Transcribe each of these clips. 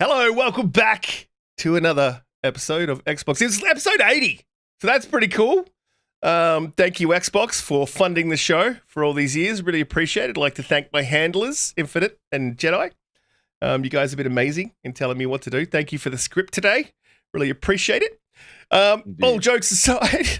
Hello, welcome back to another episode of Xbox. It's episode 80, so that's pretty cool. Thank you, Xbox, for funding the show for all these years. Really appreciate it. I'd like to thank my handlers, Infinite and Jedi. You guys have been amazing in telling me what to do. Thank you for the script today. Really appreciate it. All jokes aside,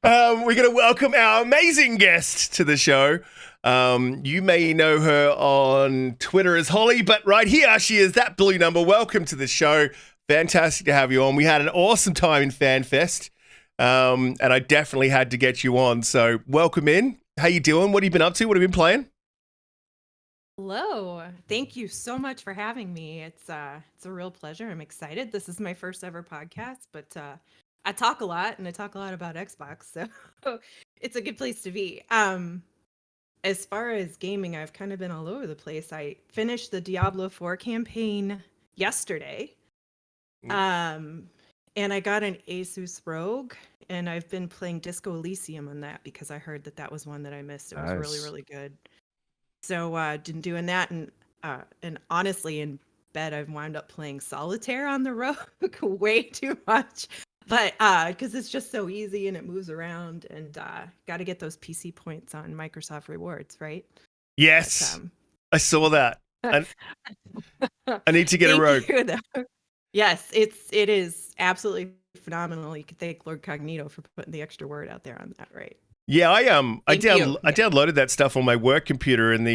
we're going to welcome our amazing guest to the show. You may know her on Twitter as Holly, but right here she is, ThatBlueNumber. Welcome to the show. Fantastic to have you on. We had an awesome time in FanFest, and I definitely had to get you on. So welcome in. How you doing? What have you been up to? What have you been playing? Hello. Thank you so much for having me. It's a real pleasure. I'm excited. This is my first ever podcast, but I talk a lot and I talk a lot about Xbox, so it's a good place to be. As far as gaming, I've kind of been all over the place. I finished the Diablo 4 campaign yesterday. And I got an Asus Rogue, and I've been playing Disco Elysium on that because I heard that was one that I missed. It was really, really good. So been doing that, and honestly, in bed, I've wound up playing Solitaire on the Rogue way too much. But because it's just so easy and it moves around, and got to get those PC points on Microsoft Rewards, right? Yes, but, I saw that. I need to get a Rogue. Yes, it is absolutely phenomenal. You can thank Lord Cognito for putting the extra word out there on that, right? Yeah, I downloaded that stuff on my work computer, and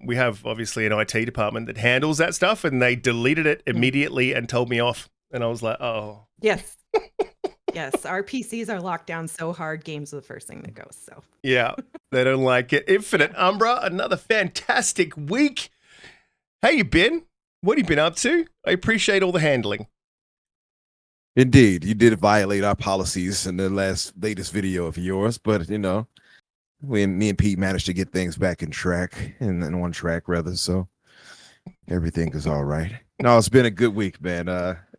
we have obviously an IT department that handles that stuff, and they deleted it immediately and told me off, and I was like, oh. Yes. Yes, our PCs are locked down so hard, games are the first thing that goes, so. Yeah, they don't like it. Infinite Umbra, another fantastic week. How you been? What have you been up to? I appreciate all the handling. Indeed, you did violate our policies in the latest video of yours, but me and Pete managed to get things back in track, and on track rather, so everything is all right. No, it's been a good week, man.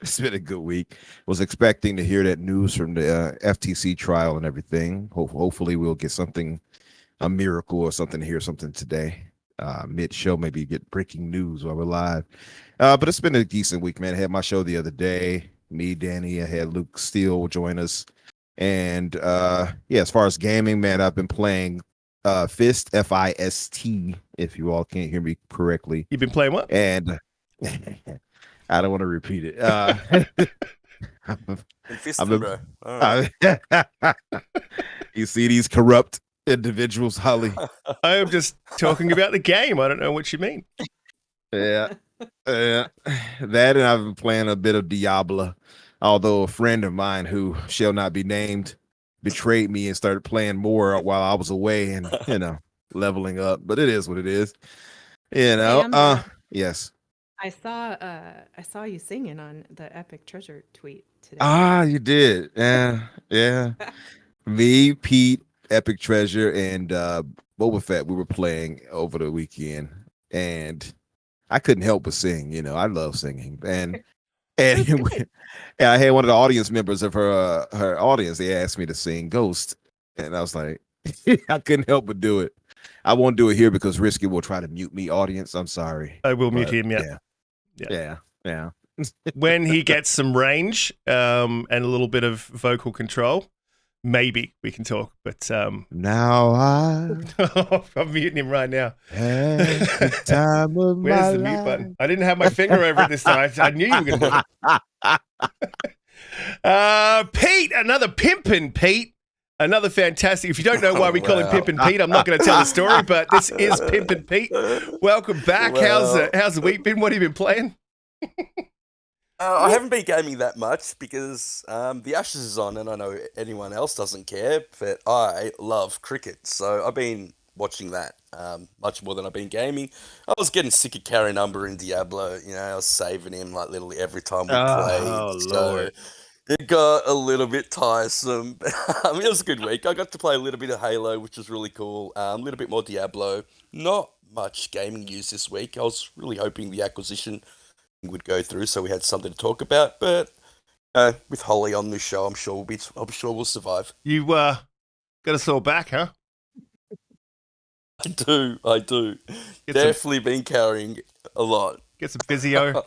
It's been a good week. Was expecting to hear that news from the FTC trial and everything. Hopefully we'll get something, a miracle or something to hear something today. Mid-show, maybe get breaking news while we're live. But it's been a decent week, man. I had my show the other day. Me, Danny, I had Luke Steele join us. And as far as gaming, man, I've been playing Fist, F-I-S-T, if you all can't hear me correctly. You've been playing what? And I don't want to repeat it. You see these corrupt individuals, Holly? I am just talking about the game. I don't know what you mean. Yeah. That, and I've been playing a bit of Diablo, although a friend of mine who shall not be named betrayed me and started playing more while I was away and leveling up. But it is what it is. Yes. I saw you singing on the Epic Treasure tweet today. Ah, you did. Yeah. Me, Pete, Epic Treasure, and Boba Fett, we were playing over the weekend, and I couldn't help but sing. I love singing, and I had one of the audience members of her audience. They asked me to sing Ghost, and I was like, I couldn't help but do it. I won't do it here because Riskit will try to mute me. Audience, I'm sorry. I will mute him. Yeah. When he gets some range and a little bit of vocal control, maybe we can talk. But now I'm muting him right now. The time of Where's the mute button? I didn't have my finger over it this time. I knew you were going to do it. Pete, another Pimpin' Pete. Another fantastic. If you don't know why we call him Pimpin' Pete, I'm not going to tell the story, but this is Pimpin' Pete. Welcome back. How's the week been? What have you been playing? I haven't been gaming that much because the Ashes is on, and I know anyone else doesn't care, but I love cricket, so I've been watching that much more than I've been gaming. I was getting sick of carrying Umbra in Diablo. I was saving him like literally every time we played. Oh, Lord. It got a little bit tiresome. I mean, it was a good week. I got to play a little bit of Halo, which was really cool. A little bit more Diablo. Not much gaming news this week. I was really hoping the acquisition would go through, so we had something to talk about. But with Holly on this show, I'm sure we'll survive. You got a sore back, huh? I do. Definitely been carrying a lot. Get some physio.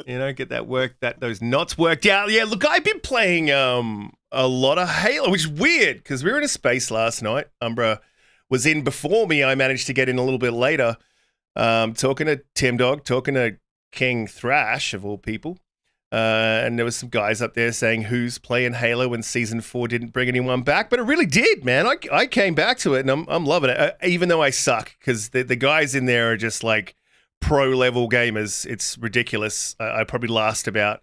Get those knots worked out. Yeah, look, I've been playing a lot of Halo, which is weird because we were in a space last night. Umbra was in before me. I managed to get in a little bit later. Talking to Tim Dog, talking to King Thrash of all people. And there was some guys up there saying who's playing Halo when Season 4 didn't bring anyone back. But it really did, man. I came back to it and I'm loving it, even though I suck because the guys in there are just like pro-level gamers. It's ridiculous. I probably last about,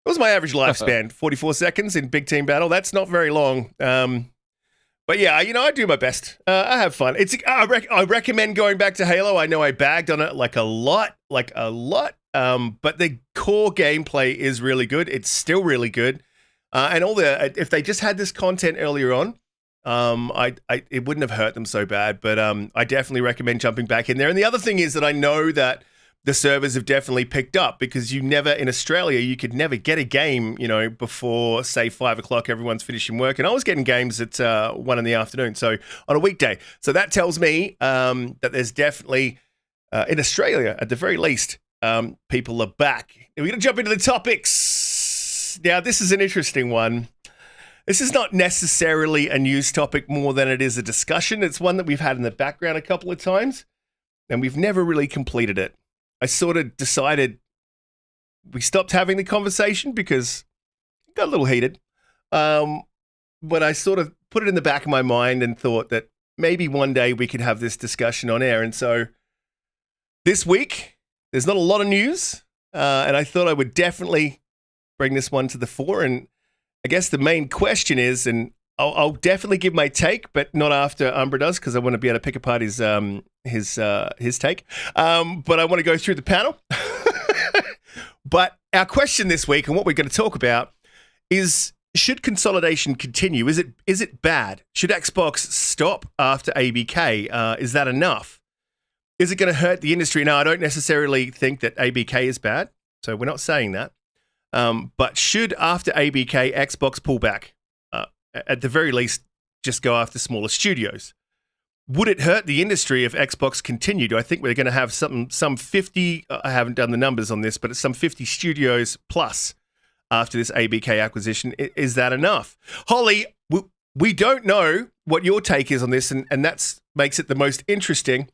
what was my average lifespan? 44 seconds in big team battle. That's not very long. But yeah, I do my best. I have fun. I recommend going back to Halo. I know I bagged on it like a lot. But the core gameplay is really good. It's still really good. And if they just had this content earlier on, it wouldn't have hurt them so bad. But I definitely recommend jumping back in there. And the other thing is that I know that the servers have definitely picked up because in Australia, you could never get a game, before, say, 5 o'clock, everyone's finishing work. And I was getting games at 1 in the afternoon, so on a weekday. So that tells me that there's definitely, in Australia, at the very least, people are back. And we're going to jump into the topics. Now, this is an interesting one. This is not necessarily a news topic more than it is a discussion. It's one that we've had in the background a couple of times, and we've never really completed it. I sort of decided we stopped having the conversation because it got a little heated. But I sort of put it in the back of my mind and thought that maybe one day we could have this discussion on air. And so this week, there's not a lot of news, and I thought I would definitely bring this one to the fore. And I guess the main question is, and I'll definitely give my take, but not after Umbra does, because I want to be able to pick apart his take. But I want to go through the panel. But our question this week, and what we're going to talk about, is: should consolidation continue? Is it bad? Should Xbox stop after ABK? Is that enough? Is it going to hurt the industry? Now, I don't necessarily think that ABK is bad, so we're not saying that. But should, after ABK, Xbox pull back? At the very least, just go after smaller studios. Would it hurt the industry if Xbox continued? I think we're going to have some 50, I haven't done the numbers on this, but it's some 50 studios plus after this ABK acquisition. Is that enough? Holly, we don't know what your take is on this, and that makes it the most interesting.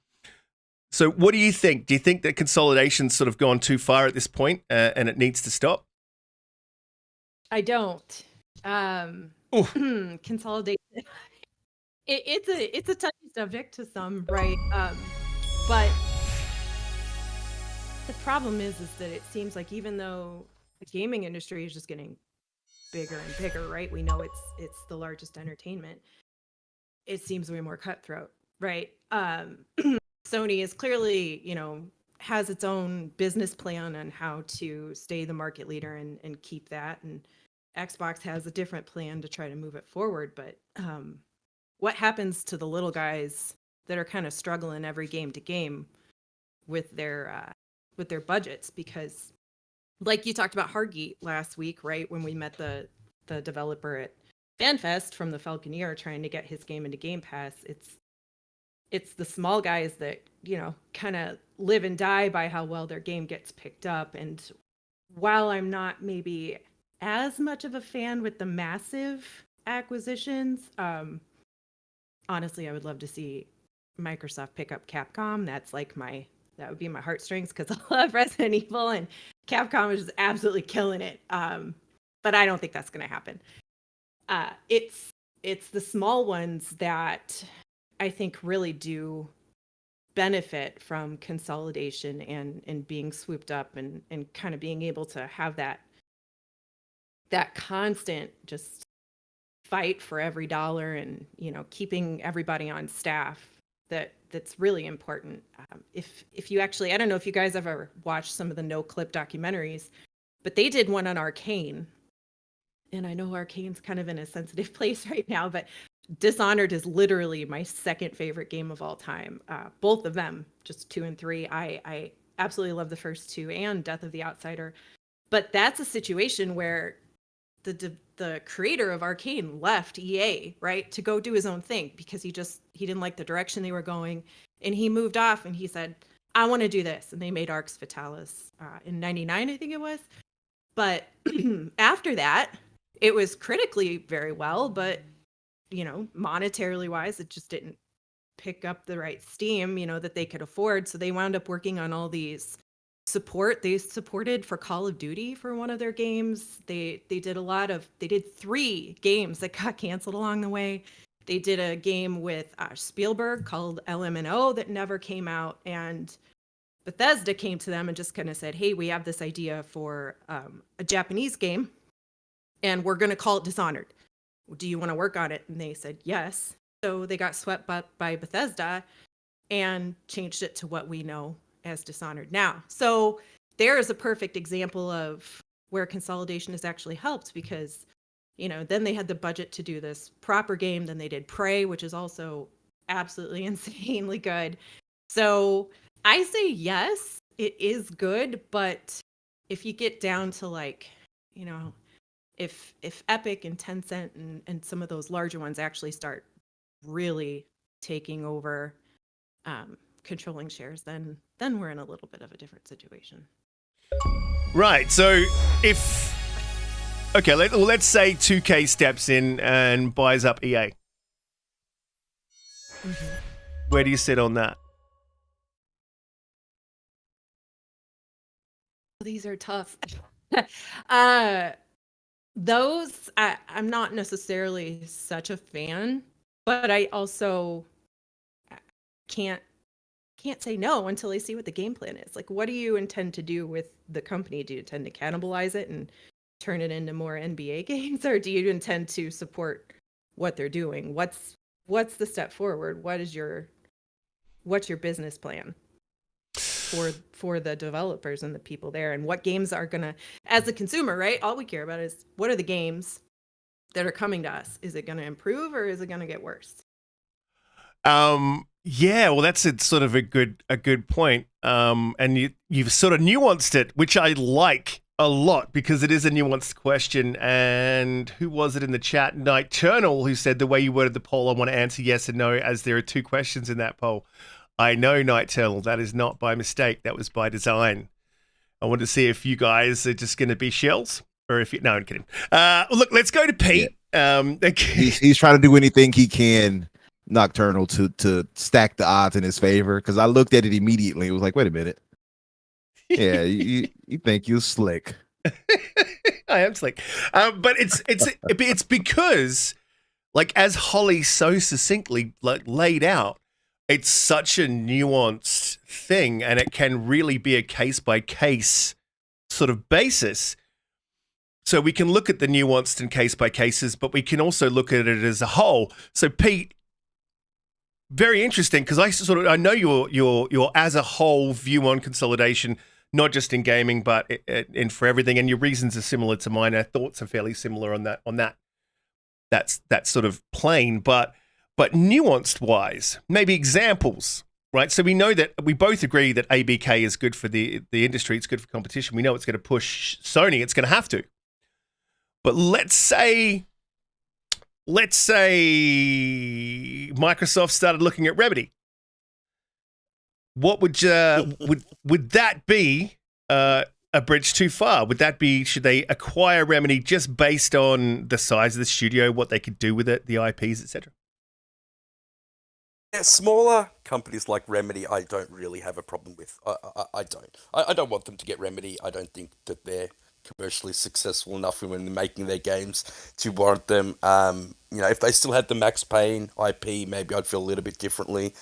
So what do you think? Do you think that consolidation's sort of gone too far at this point and it needs to stop? I don't. Consolidation. It's a touchy subject to some, right? But the problem is that it seems like even though the gaming industry is just getting bigger and bigger, right? We know it's the largest entertainment. It seems way more cutthroat, right? Sony is clearly, has its own business plan on how to stay the market leader and keep that. And Xbox has a different plan to try to move it forward. But what happens to the little guys that are kind of struggling every game to game with their budgets? Because like you talked about Hargeet last week, right? When we met the developer at FanFest from the Falconeer trying to get his game into Game Pass, it's the small guys that, kind of live and die by how well their game gets picked up. And while I'm not maybe as much of a fan with the massive acquisitions, honestly, I would love to see Microsoft pick up Capcom. That would be my heartstrings because I love Resident Evil and Capcom is just absolutely killing it. But I don't think that's going to happen. It's the small ones that I think really do benefit from consolidation and being swooped up and kind of being able to have that constant just fight for every dollar and, keeping everybody on staff that's really important. If you actually, I don't know if you guys ever watched some of the no clip documentaries, but they did one on Arcane. And I know Arcane's kind of in a sensitive place right now, but Dishonored is literally my second favorite game of all time. Both of them, just 2 and 3. I absolutely love the first 2 and Death of the Outsider. But that's a situation where the creator of Arcane left EA, right, to go do his own thing because he didn't like the direction they were going. And he moved off and he said, I want to do this. And they made Arx Fatalis in 99, I think it was. But after that, it was critically very well, but, you know, monetarily wise, it just didn't pick up the right steam, you know, that they could afford. So they wound up working on all these support. They supported for Call of Duty for one of their games. They did 3 games that got canceled along the way. They did a game with Spielberg called LMNO that never came out, and Bethesda came to them and just kind of said, hey, we have this idea for a Japanese game, and we're going to call it Dishonored. Do you want to work on it? And they said yes. So they got swept up by Bethesda and changed it to what we know as Dishonored now. So there is a perfect example of where consolidation has actually helped, because, you know, then they had the budget to do this proper game. Then they did Prey, which is also absolutely insanely good. So I say yes, it is good, but if you get down to, like, you know, if Epic and Tencent and some of those larger ones actually start really taking over, controlling shares, then we're in a little bit of a different situation. Right. So let's say 2K steps in and buys up EA. Mm-hmm. Where do you sit on that? These are tough. Those I'm not necessarily such a fan, but I also can't say no until I see what the game plan is. Like, what do you intend to do with the company? Do you intend to cannibalize it and turn it into more NBA games, or do you intend to support what they're doing? What's the step forward? What's your business plan for the developers and the people there, and what games are gonna, as a consumer, right? All we care about is what are the games that are coming to us? Is it gonna improve or is it gonna get worse? Yeah, well, that's sort of a good point. And you've sort of nuanced it, which I like a lot, because it is a nuanced question. And who was it in the chat? Nighturnal, who said, the way you worded the poll, I want to answer yes and no, as there are 2 questions in that poll. I know, Nighturnal, that is not by mistake. That was by design. I want to see if you guys are just going to be shells, or if you... No, I'm kidding. Look, let's go to Pete. Yeah. He's trying to do anything he can, Nocturnal, to stack the odds in his favor, because I looked at it immediately. It was like, wait a minute. Yeah, you think you're slick. I am slick. But it's because, like, as Holly so succinctly laid out, it's such a nuanced thing, and it can really be a case-by-case sort of basis. So we can look at the nuanced and case-by-cases, but we can also look at it as a whole. So, Pete, very interesting, because I know your as a whole view on consolidation, not just in gaming, but in for everything, and your reasons are similar to mine. Our thoughts are fairly similar on that. That's sort of plain, but nuanced wise, maybe examples, right? So we know that we both agree that ABK is good for the industry. It's good for competition. We know it's going to push Sony. It's going to have to. But let's say Microsoft started looking at Remedy. What would that be a bridge too far? Would that be, should they acquire Remedy just based on the size of the studio, what they could do with it, the IPs, etc.? Yeah, smaller companies like Remedy, I don't really have a problem with. I don't. I don't want them to get Remedy. I don't think that they're commercially successful enough when they're making their games to warrant them. You know, if they still had the Max Payne IP, maybe I'd feel a little bit differently.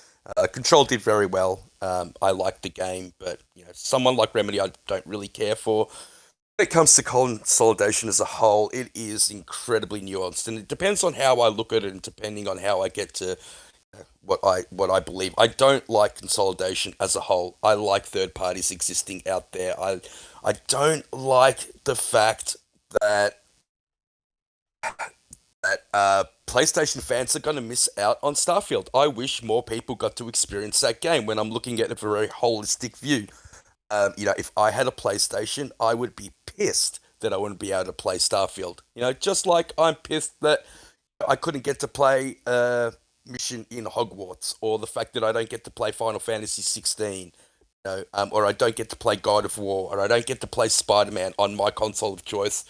Control did very well. I liked the game, but you know, someone like Remedy, I don't really care for. When it comes to consolidation as a whole, it is incredibly nuanced, and it depends on how I look at it, and depending on how I get to what I believe. I don't like consolidation as a whole. I like third parties existing out there. I don't like the fact that PlayStation fans are going to miss out on Starfield. I wish more people got to experience that game when I'm looking at it from a very holistic view. You know, if I had a PlayStation, I would be pissed that I wouldn't be able to play Starfield. You know, just like I'm pissed that I couldn't get to play mission in Hogwarts, or the fact that I don't get to play Final Fantasy 16. or I don't get to play God of War, or I don't get to play Spider-Man on my console of choice,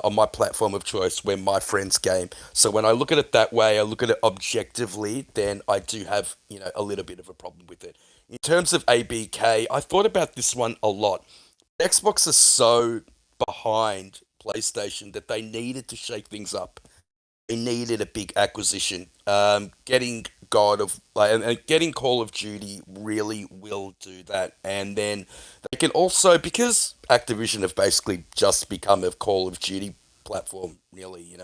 on my platform of choice, where my friends game. So when I look at it that way, I look at it objectively, then I do have, a little bit of a problem with it. In terms of ABK, I thought about this one a lot. Xbox is so behind PlayStation that they needed to shake things up. They needed a big acquisition. Getting and getting Call of Duty really will do that. And then they can also, because Activision have basically just become a Call of Duty platform, really,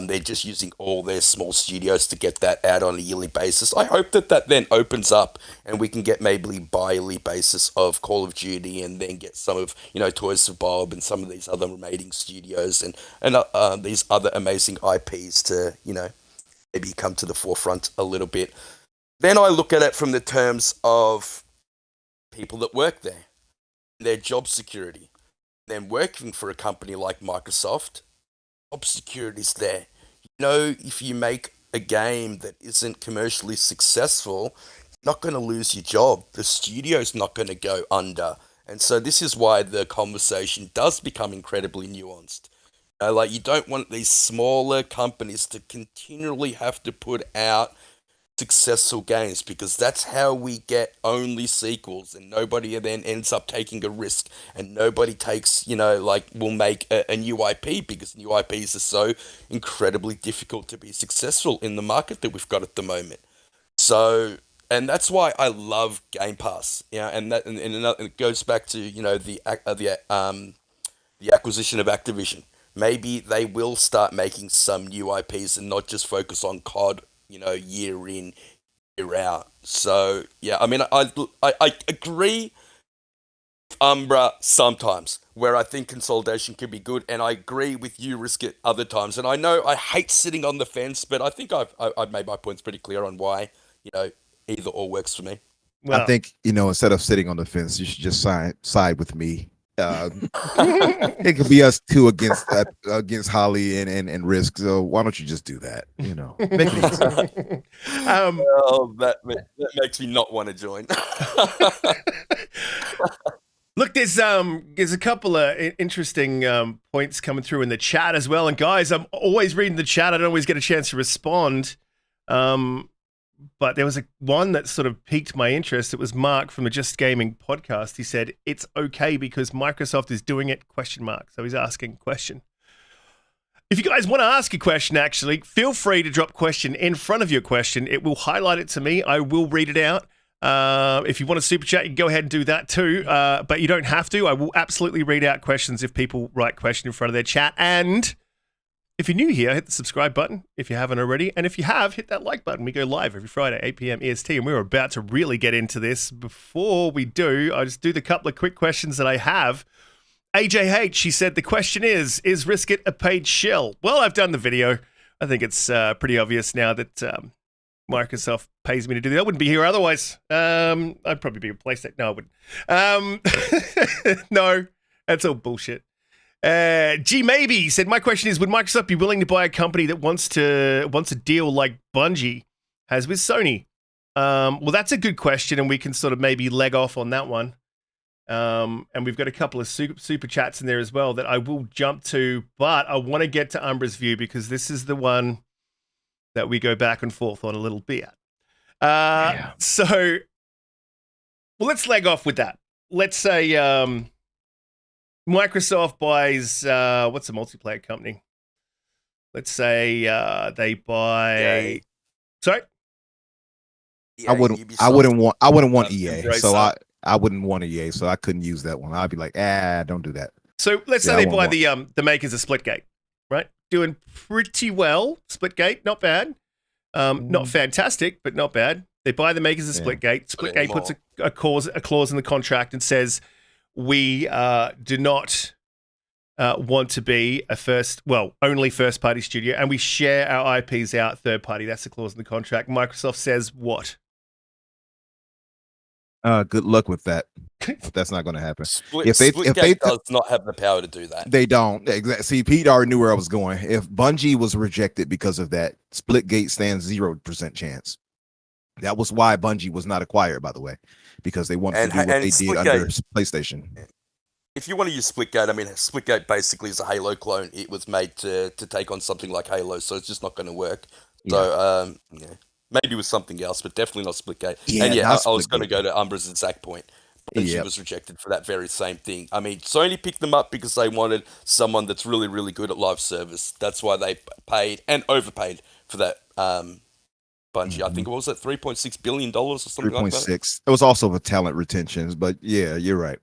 they're just using all their small studios to get that out on a yearly basis. I hope that then opens up and we can get maybe bi-yearly basis of Call of Duty, and then get some of, Toys for Bob and some of these other remaining studios and these other amazing IPs to, maybe come to the forefront a little bit. Then I look at it from the terms of people that work there, their job security. Then working for a company like Microsoft, job security's there. If you make a game that isn't commercially successful, you're not going to lose your job. The studio's not going to go under. And so this is why the conversation does become incredibly nuanced. You don't want these smaller companies to continually have to put out successful games, because that's how we get only sequels, and nobody then ends up taking a risk, and nobody takes, will make a new IP, because new IPs are so incredibly difficult to be successful in the market that we've got at the moment. So, and that's why I love Game Pass, and it goes back to, the acquisition of Activision. Maybe they will start making some new IPs and not just focus on COD, year in, year out. So, yeah, I mean, I agree with Umbra sometimes, where I think Consolidation could be good, and I agree with you, Riskit, other times. And I know I hate sitting on the fence, but I think I've made my points pretty clear on why, either or works for me. Well, I think, instead of sitting on the fence, you should just side with me. It could be us two against Holly and Risk. So why don't you just do that? Make it easy. That makes me not want to join. Look, there's a couple of interesting points coming through in the chat as well. And guys, I'm always reading the chat. I don't always get a chance to respond. But there was one that sort of piqued my interest. It was Mark from the Just Gaming podcast. He said, it's okay because Microsoft is doing it, ? So he's asking a question. If you guys want to ask a question, actually, feel free to drop question in front of your question. It will highlight it to me. I will read it out. If you want to super chat, you can go ahead and do that too. But you don't have to. I will absolutely read out questions if people write question in front of their chat. And if you're new here, hit the subscribe button if you haven't already. And if you have, hit that like button. We go live every Friday, 8 p.m. EST, and we're about to really get into this. Before we do, I'll just do the couple of quick questions that I have. AJH, she said, the question is Riskit a paid shill? Well, I've done the video. I think it's pretty obvious now that Microsoft pays me to do that. I wouldn't be here otherwise. I'd probably be a PlayStation. No, I wouldn't. No, that's all bullshit. G Maybe said, my question is, would Microsoft be willing to buy a company that wants a deal like Bungie has with Sony? Well, that's a good question, and we can sort of maybe leg off on that one. And we've got a couple of super chats in there as well that I will jump to, but I want to get to Umbra's view because this is the one that we go back and forth on a little bit. So, well, let's leg off with that. Let's say Microsoft buys, what's a multiplayer company? Let's say they buy. Yeah. Sorry? Yeah, I wouldn't want EA. So I wouldn't want EA, so I couldn't use that one. I'd be like, don't do that. So let's say they buy the makers of Splitgate, right? Doing pretty well. Splitgate, not bad. Not fantastic, but not bad. They buy the makers of Splitgate. Splitgate puts a clause in the contract and says, we do not want to be only first party studio, and we share our IPs out third party. That's the clause in the contract. Microsoft says what? Good luck with that. That's not going to happen. Splitgate does not have the power to do that. They don't. Exactly. See, Pete already knew where I was going. If Bungie was rejected because of that, Splitgate stands 0% chance. That was why Bungie was not acquired, by the way, because they wanted to do what they did under PlayStation. If you want to use Splitgate, I mean, Splitgate basically is a Halo clone. It was made to take on something like Halo, so it's just not going to work. Yeah. So, maybe with something else, but definitely not Splitgate. Yeah, and not I was going to Splitgate. go to Umbra's exact point. Bungie Yep. was rejected for that very same thing. I mean, Sony picked them up because they wanted someone that's really, really good at live service. That's why they paid and overpaid for that. Bungie, I think, what was it, $3.6 billion or something like that? 3.6. It was also for talent retentions, but yeah, you're right.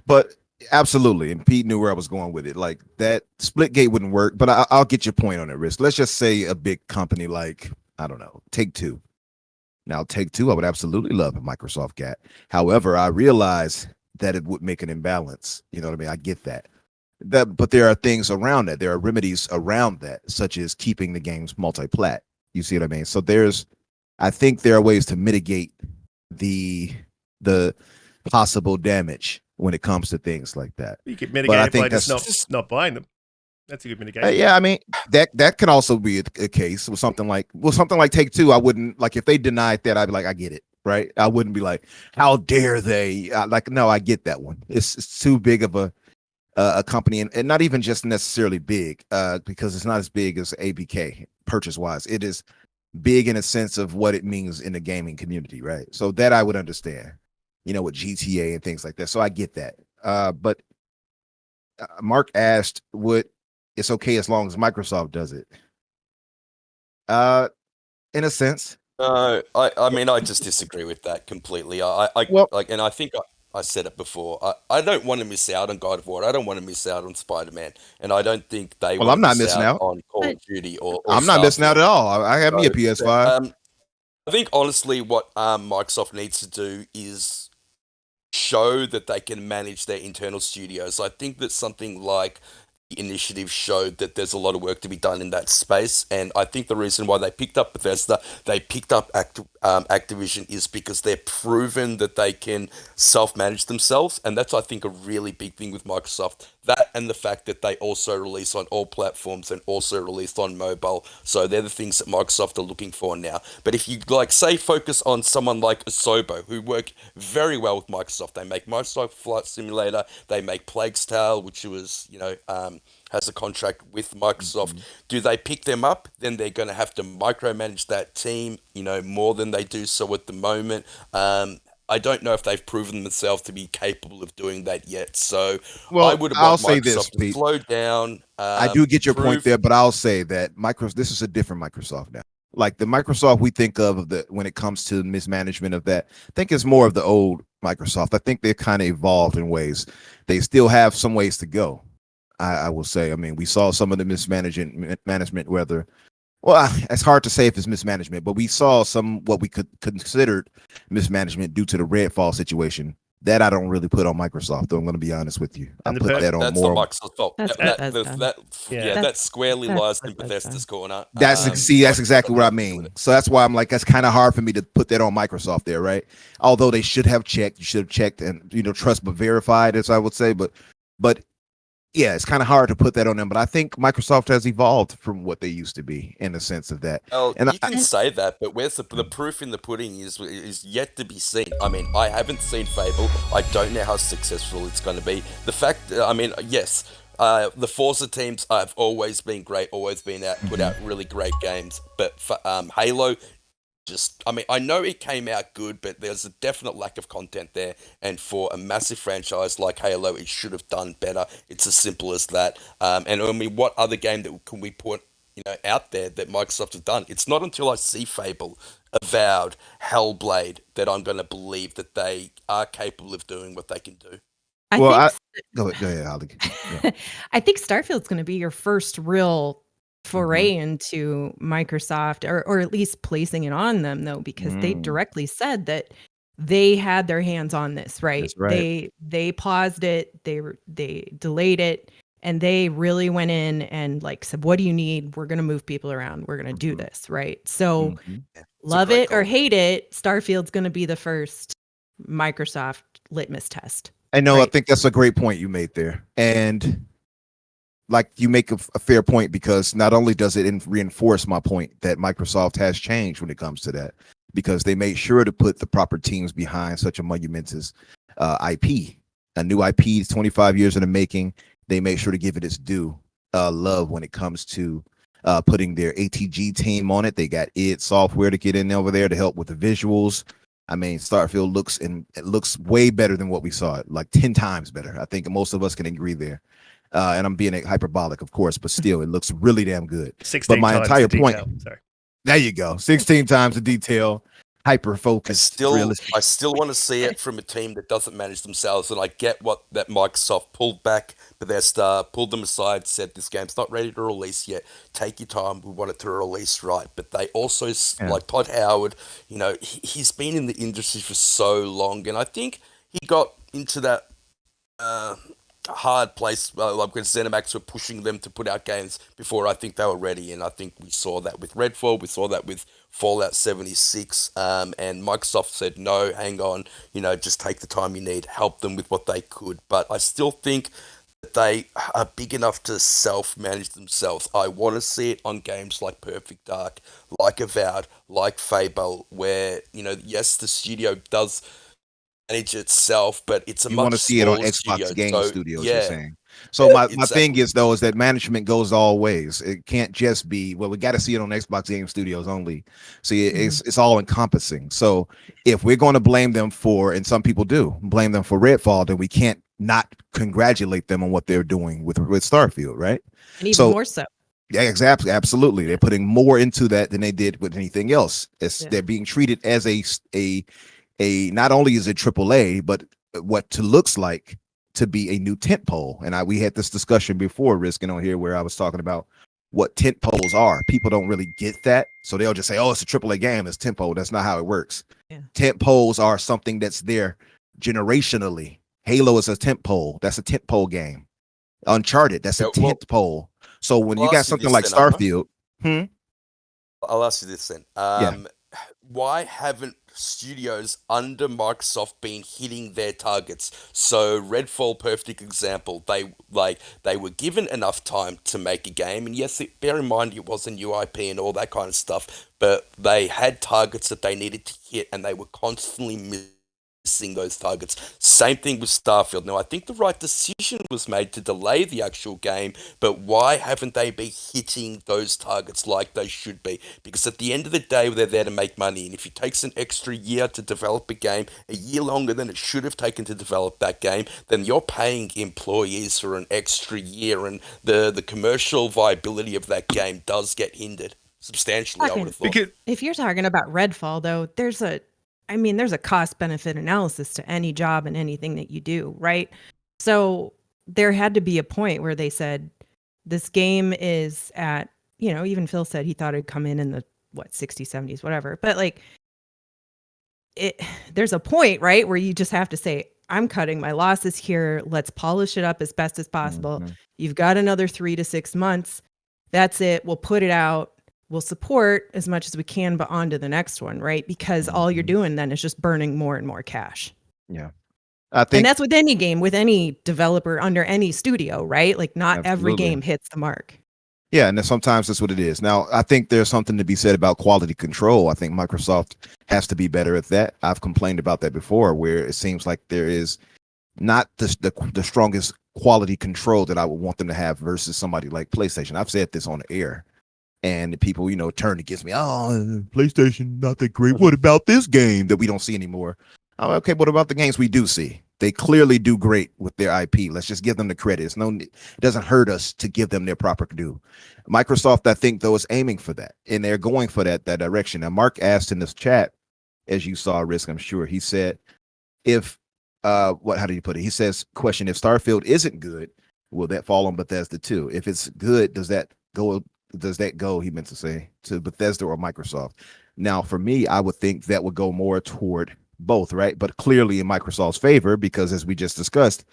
But absolutely, and Pete knew where I was going with it. Like that Splitgate wouldn't work, but I'll get your point on it, Risk. Let's just say a big company like, I don't know, Take-Two. Now, Take-Two, I would absolutely love if Microsoft got. However, I realize that it would make an imbalance. You know what I mean? I get that. But there are things around that. There are remedies around that, such as keeping the games multi-plat. You see what I mean? So I think there are ways to mitigate the possible damage when it comes to things like that. You could mitigate I it by think just not buying them. That's a good mitigation. Yeah, I mean that can also be a case with something like Take-Two. I wouldn't like if they denied that. I'd be like, I get it, right? I wouldn't be like, how dare they? No, I get that one. It's too big of a company, and not even just necessarily big, because it's not as big as ABK purchase wise. It is big in a sense of what it means in the gaming community, right? So that I would understand, with GTA and things like that. So I get that. But Mark asked, would it's okay as long as Microsoft does it? In a sense. No, I mean, I just disagree with that completely. And I think I said it before. I don't want to miss out on God of War. I don't want to miss out on Spider-Man, and I don't think they want I'm to not miss missing out on Call of Duty or I'm not missing out at all. I have me a PS5. I think honestly, what Microsoft needs to do is show that they can manage their internal studios. I think that something like the initiative showed that there's a lot of work to be done in that space, and I think the reason why they picked up Bethesda, they picked up Activision, is because they're proven that they can self-manage themselves, and that's, I think, a really big thing with Microsoft. That and the fact that they also release on all platforms and also released on mobile, so they're the things that Microsoft are looking for now. But if you, say, focus on someone like Asobo, who work very well with Microsoft, they make Microsoft Flight Simulator, they make Plague's Tale, which was, has a contract with Microsoft. Do they pick them up? Then they're going to have to micromanage that team, more than they do so at the moment. I don't know if they've proven themselves to be capable of doing that yet. So I would have want Microsoft to slow down. I do get your point there, but I'll say that this is a different Microsoft now. Like the Microsoft we think of when it comes to mismanagement of that, I think it's more of the old Microsoft. I think they've kind of evolved in ways. They still have some ways to go. I will say. I mean, we saw some of the management, whether, well, it's hard to say if it's mismanagement, but we saw some what we could consider mismanagement due to the Redfall situation. That I don't really put on Microsoft, though. I'm going to be honest with you. I put that on that's more. That's not Microsoft's fault. That squarely lies in Bethesda's corner. That's exactly what I mean. So that's why I'm like, that's kind of hard for me to put that on Microsoft there, right? Although they should have checked, and trust but verified, as I would say, but yeah, it's kind of hard to put that on them, but I think Microsoft has evolved from what they used to be in the sense of that. Well, and you can say that, but where's the proof in the pudding is yet to be seen. I mean, I haven't seen Fable. I don't know how successful it's going to be. The fact, yes, the Forza teams have always been great, put out really great games, but for, Halo. I know it came out good, but there's a definite lack of content there. And for a massive franchise like Halo, it should have done better. It's as simple as that. What other game can we put, out there that Microsoft have done? It's not until I see Fable, Avowed, Hellblade that I'm going to believe that they are capable of doing what they can do. Go ahead, Holly. Yeah. I think Starfield's going to be your first real foray into Microsoft, or at least placing it on them, though, because they directly said that they had their hands on this, right? That's right. They paused it, they delayed it, and they really went in and said, what do you need? We're going to move people around. We're going to do this, right? So love it or hate it, Starfield's going to be the first Microsoft litmus test. I know, right? I think that's a great point you made there. And you make a fair point, because not only does it reinforce my point that Microsoft has changed when it comes to that, because they made sure to put the proper teams behind such a monumentous IP. A new IP is 25 years in the making. They made sure to give it its due love when it comes to putting their ATG team on it. They got id Software to get in over there to help with the visuals. I mean, Starfield looks way better than what we saw, like 10 times better. I think most of us can agree there. And I'm being hyperbolic, of course, but still, it looks really damn good. 16 But my times entire the point, detail. Sorry. there you go, 16 times the detail, hyper focused, realistic. I still want to see it from a team that doesn't manage themselves, and I get what that Microsoft pulled back Bethesda, pulled them aside, said this game's not ready to release yet. Take your time. We want it to release right. But they also, like Todd Howard, you know, he's been in the industry for so long, and I think he got into that hard place like when ZeniMax were pushing them to put out games before I think they were ready, and I think we saw that with Redfall, we saw that with Fallout 76, and Microsoft said no, hang on, you know, just take the time you need, help them with what they could. But I still think that they are big enough to self-manage themselves. I want to see it on games like Perfect Dark, like Avowed, like Fable, where, you know, yes, the studio does manage itself, but it's a You much want to see it on smaller Xbox studio. Game So, Studios, yeah, you're saying. So my thing exactly. is, though, is that management goes all ways. It can't just be, well, we got to see it on Xbox Game Studios only. See, it's all encompassing. So if we're going to blame them for, and some people do blame them for Redfall, then we can't not congratulate them on what they're doing with Starfield, right? And even So more so. yeah, exactly, absolutely. They're putting more into that than they did with anything else. They're being treated as a not only is it AAA, but what to looks like to be a new tent pole. And we had this discussion before, Riskin, on here, where I was talking about what tent poles are. People don't really get that, so they'll just say, "Oh, it's a AAA game, it's tent pole." That's not how it works. Yeah. Tent poles are something that's there generationally. Halo is a tent pole. That's a tent pole game. Uncharted, that's a Yeah, well, tent pole. So when you I'll got ask you something this like then, Umbra. Starfield, I'll ask you this then. yeah. Why haven't studios under Microsoft been hitting their targets? So Redfall, perfect example. They were given enough time to make a game, and yes, bear in mind it was a new IP and all that kind of stuff, but they had targets that they needed to hit, and they were constantly missing those targets. Same thing with Starfield. Now, I think the right decision was made to delay the actual game, but why haven't they been hitting those targets like they should be? Because at the end of the day, they're there to make money, and if it takes an extra year to develop a game, a year longer than it should have taken to develop that game, then you're paying employees for an extra year, and the commercial viability of that game does get hindered substantially, I would have thought. Because If you're talking about Redfall, though, there's a cost benefit analysis to any job and anything that you do, right? So there had to be a point where they said, this game is at, even Phil said he thought it'd come in the 60s, 70s, whatever. But like there's a point, right, where you just have to say, I'm cutting my losses here. Let's polish it up as best as possible. Mhm. You've got another 3 to 6 months. That's it. We'll put it out. We'll support as much as we can, but on to the next one, right? Because all you're doing then is just burning more and more cash. Yeah. I think, And that's with any game, with any developer under any studio, right? Like not every Absolutely. game hits the mark. yeah, and then sometimes that's what it is. Now, I think there's something to be said about quality control. I think Microsoft has to be better at that. I've complained about that before, where it seems like there is not the strongest quality control that I would want them to have versus somebody like PlayStation. I've said this on the air, and people, turn against me. Oh, PlayStation, not that great. What about this game that we don't see anymore? Oh, okay, what about the games we do see? They clearly do great with their IP. Let's just give them the credit. It doesn't hurt us to give them their proper due. Microsoft, I think, though, is aiming for that, and they're going for that direction. Now, Mark asked in this chat, as you saw, Risk, I'm sure, he said, if how did he put it? He says, question, if Starfield isn't good, will that fall on Bethesda too? If it's good, does that go, he meant to say, to Bethesda or Microsoft? Now, for me, I would think that would go more toward both, right? But clearly in Microsoft's favor, because as we just discussed,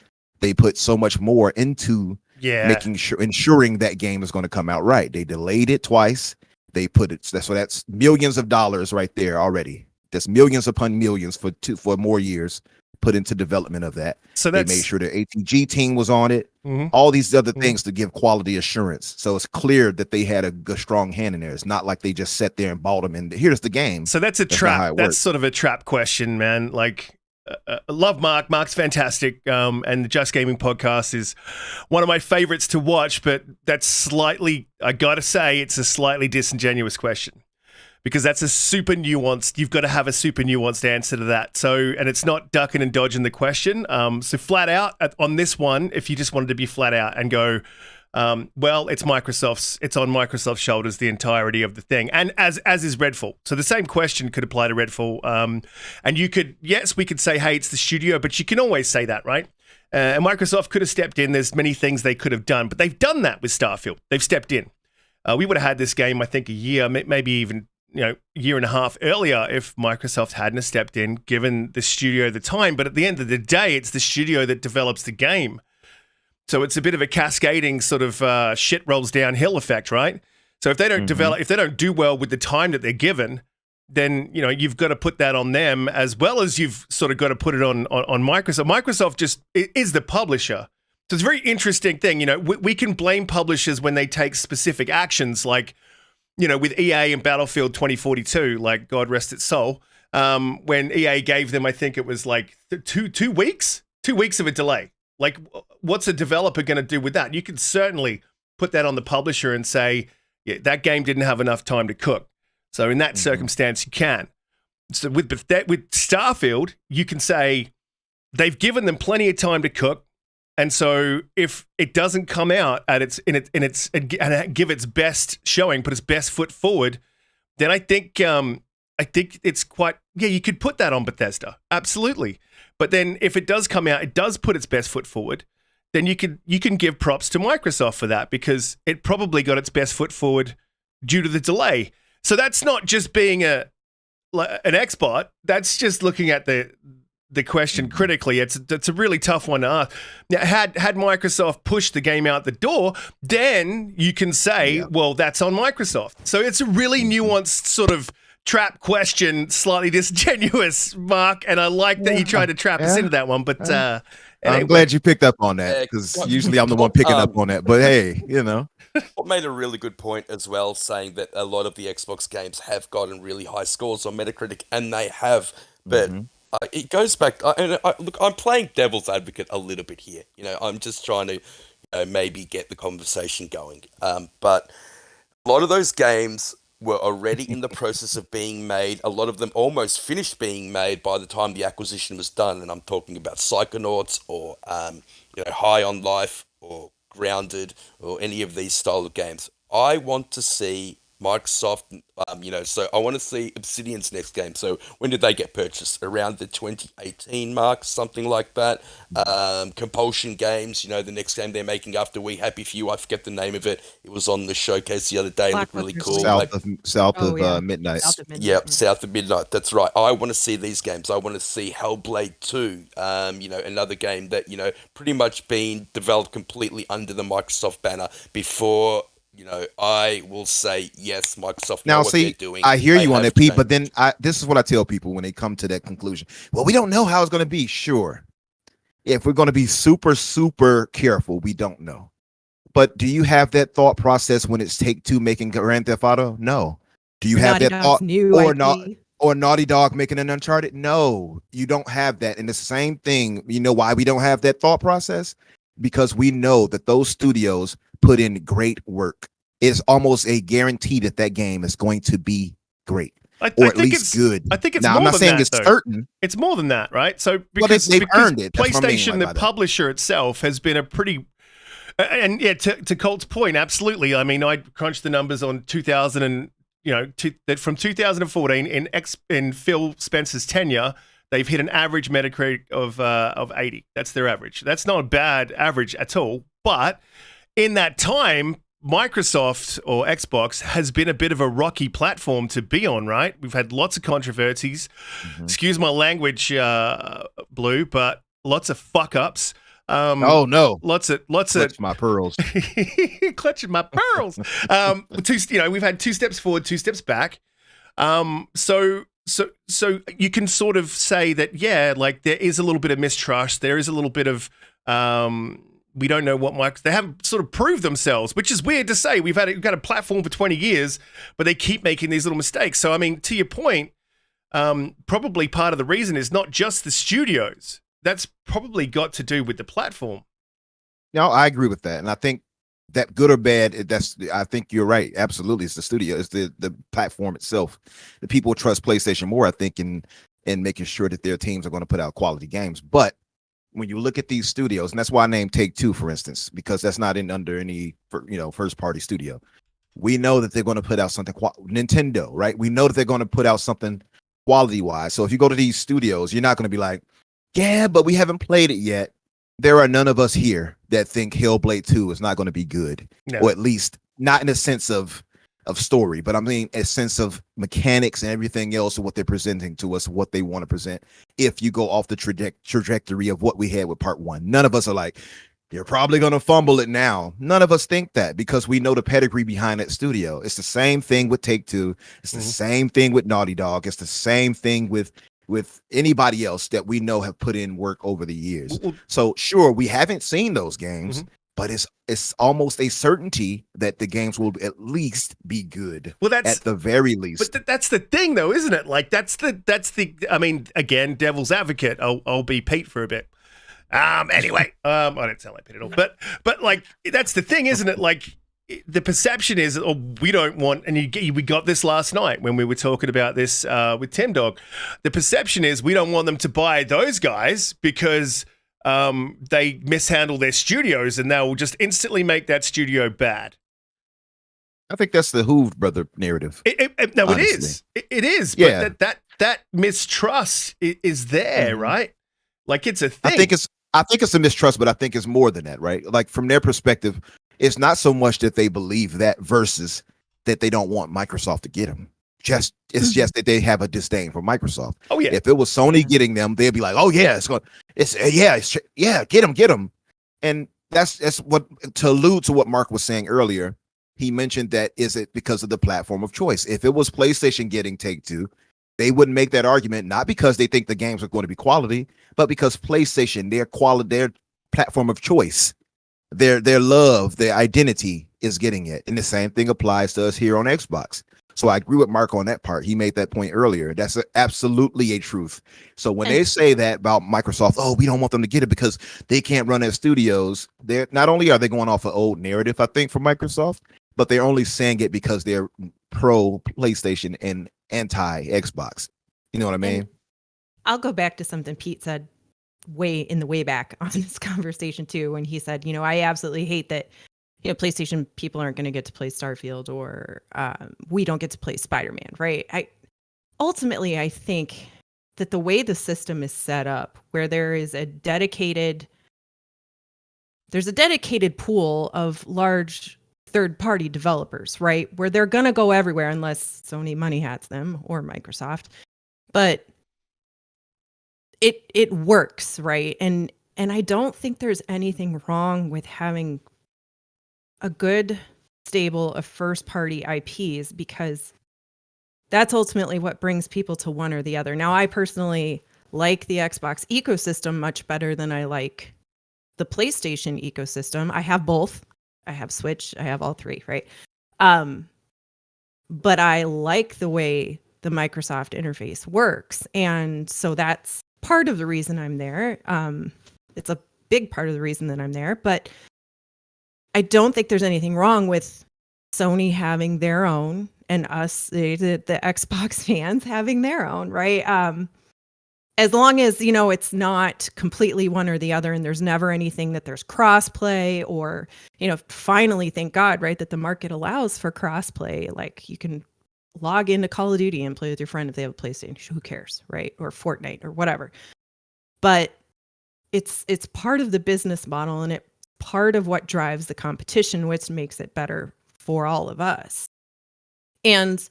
they put so much more into ensuring that game is going to come out right. They delayed it twice. They put it, that's millions of dollars right there already. That's millions upon millions for more years put into development of that. So They that's made sure the ATG team was on it. Mhm. All these other things to give quality assurance. So it's clear that they had a good, strong hand in there. It's not like they just sat there and bought them and here's the game. So that's a That's not how trap. it That's works. sort of a trap question, man. Like, love Mark. Mark's fantastic. And the Just Gaming podcast is one of my favorites to watch, but that's slightly, I got to say, it's a slightly disingenuous question because that's a super nuanced, you've got to have a super nuanced answer to that. So, and it's not ducking and dodging the question. So flat out on this one, if you just wanted to be flat out and go, well, it's on Microsoft's shoulders, the entirety of the thing. And as is Redfall. So the same question could apply to Redfall. And you could, yes, we could say, hey, it's the studio, but you can always say that, right? And Microsoft could have stepped in. There's many things they could have done, but they've done that with Starfield. They've stepped in. We would have had this game, I think, a year, maybe even, a year and a half earlier if Microsoft hadn't have stepped in, given the studio the time. But at the end of the day, it's the studio that develops the game. So it's a bit of a cascading sort of shit rolls downhill effect, right? So if they don't develop, if they don't do well with the time that they're given, then you've got to put that on them as well as you've sort of got to put it on Microsoft. Microsoft just is the publisher. So it's a very interesting thing. We can blame publishers when they take specific actions, like with EA and Battlefield 2042, like God rest its soul. When EA gave them, I think it was like 2 weeks of a delay. Like, what's a developer going to do with that? You can certainly put that on the publisher and say, yeah, that game didn't have enough time to cook. So in that circumstance, you can. So with Starfield, you can say they've given them plenty of time to cook, and so if it doesn't come out and give its best showing, put its best foot forward, then I think it's quite, you could put that on Bethesda, absolutely. But then if it does come out, it does put its best foot forward, then you can give props to Microsoft for that because it probably got its best foot forward due to the delay. So that's not just being an expert. That's just looking at the question critically. It's a really tough one to ask. Now, had Microsoft pushed the game out the door, then you can say, well, that's on Microsoft. So it's a really nuanced sort of trap question, slightly disingenuous, Mark, and I like that you tried to trap us into that one, but I'm glad you picked up on that because usually I'm the one picking up on that, but hey, What made a really good point as well, saying that a lot of the Xbox games have gotten really high scores on Metacritic, and they have, but it goes back, look, I'm playing devil's advocate a little bit here, I'm just trying to maybe get the conversation going, but a lot of those games were already in the process of being made. A lot of them almost finished being made by the time the acquisition was done. And I'm talking about Psychonauts or, High on Life or Grounded or any of these style of games. I want to see Microsoft, so I want to see Obsidian's next game. So when did they get purchased? Around the 2018 mark, something like that. Compulsion Games, the next game they're making after We Happy Few, I forget the name of it. It was on the showcase the other day. It looked really cool. South of Midnight. South of Midnight. Yep, South of Midnight. That's right. I want to see these games. I want to see Hellblade 2, another game that, pretty much been developed completely under the Microsoft banner before... I will say yes. Microsoft know what they're doing. I hear you on that, Pete. But then this is what I tell people when they come to that conclusion. Well, we don't know how it's going to be. Sure, if we're going to be super, super careful, we don't know. But do you have that thought process when it's Take-Two making Grand Theft Auto? No. Do you have that thought, or Naughty Dog making an Uncharted? No, you don't have that. And the same thing. You know why we don't have that thought process? Because we know that those studios put in great work. It's almost a guarantee that that game is going to be great, or at least good. I think it's now, more I'm not than saying that, it's though. certain. It's more than that, right? So because they've earned it. That's PlayStation, what I mean the publisher itself, has been a pretty, and yeah, to Colt's point, absolutely. I mean, I crunched the numbers on 2000 and that from 2014 in Phil Spencer's tenure. They've hit an average Metacritic of 80. That's their average. That's not a bad average at all. But in that time, Microsoft or Xbox has been a bit of a rocky platform to be on, right? We've had lots of controversies. Excuse my language, Blue, but lots of fuck ups. Oh no! Lots of Clutch my pearls. Clutching my pearls. We've had 2 steps forward, 2 steps back. So So you can sort of say that, yeah, like there is a little bit of mistrust. There is a little bit of we don't know what they haven't sort of proved themselves, which is weird to say. We've got a platform for 20 years, but they keep making these little mistakes. So I mean, to your point, probably part of the reason is not just the studios. That's probably got to do with the platform. No, I agree with that, and I think that good or bad, I think you're right. Absolutely, it's the studio, it's the platform itself. The people trust PlayStation more, I think, in making sure that their teams are going to put out quality games. But when you look at these studios, and that's why I named Take-Two, for instance, because that's not under any first party studio. We know that they're going to put out something Nintendo, right? We know that they're going to put out something quality wise. So if you go to these studios, you're not going to be like, yeah, but we haven't played it yet. There are none of us here that think Hellblade 2 is not going to be good, or at least not in a sense of story, but I mean a sense of mechanics and everything else of what they're presenting to us, what they want to present. If you go off the trajectory of what we had with part 1, none of us are like, you're probably going to fumble it now. None of us think that, because we know the pedigree behind that studio. It's the same thing with Take-Two. It's the same thing with Naughty Dog. It's the same thing with anybody else that we know have put in work over the years. So sure, we haven't seen those games, but it's almost a certainty that the games will at least be good. Well, that's at the very least. But that's the thing, though, isn't it? Like that's the. I mean, again, devil's advocate. I'll be Pete for a bit. Anyway, I don't sound like Pete at all. But like that's the thing, isn't it? Like the perception is, we don't want, and we got this last night when we were talking about this with Tim Dog. The perception is we don't want them to buy those guys because they mishandle their studios and they'll just instantly make that studio bad. I think that's the Hoove brother narrative. No, honestly. It is. Yeah. But that mistrust is there, right? Like it's a thing. I think it's a mistrust, but I think it's more than that, right? Like from their perspective, it's not so much that they believe that versus that they don't want Microsoft to get them. It's just that they have a disdain for Microsoft. Oh yeah. If it was Sony getting them, they'd be like, oh yeah, get them. And that's what, to allude to what Mark was saying earlier. He mentioned that is it because of the platform of choice? If it was PlayStation getting Take-Two, they wouldn't make that argument, not because they think the games are going to be quality, but because PlayStation, their platform of choice, their love, their identity is getting it. And the same thing applies to us here on Xbox. So I agree with Mark on that part. He made that point earlier. That's absolutely a truth. So when they say that about Microsoft, oh, we don't want them to get it because they can't run their studios, they're not only are they going off an old narrative, I think, for Microsoft, but they're only saying it because they're pro PlayStation and anti Xbox. You know what I mean? And I'll go back to something Pete said way back on this conversation too, when he said, I absolutely hate that, PlayStation people aren't going to get to play Starfield, or we don't get to play Spider-Man, right? I think that the way the system is set up, where there's a dedicated pool of large third-party developers, right? Where they're going to go everywhere unless Sony money hats them, or Microsoft. But it works, right? And I don't think there's anything wrong with having a good stable of first-party IPs, because that's ultimately what brings people to one or the other. Now, I personally like the Xbox ecosystem much better than I like the PlayStation ecosystem. I have both. I have Switch. I have all three, right? But I like the way the Microsoft interface works. And so that's part of the reason I'm there. It's a big part of the reason that I'm there. But I don't think there's anything wrong with Sony having their own and us, the Xbox fans, having their own, right? As long as, it's not completely one or the other, and there's never anything that there's crossplay, or, finally, thank God, right, that the market allows for crossplay. Like, you can log into Call of Duty and play with your friend if they have a PlayStation. Who cares, right? Or Fortnite or whatever. But it's part of the business model, and it's part of what drives the competition, which makes it better for all of us. And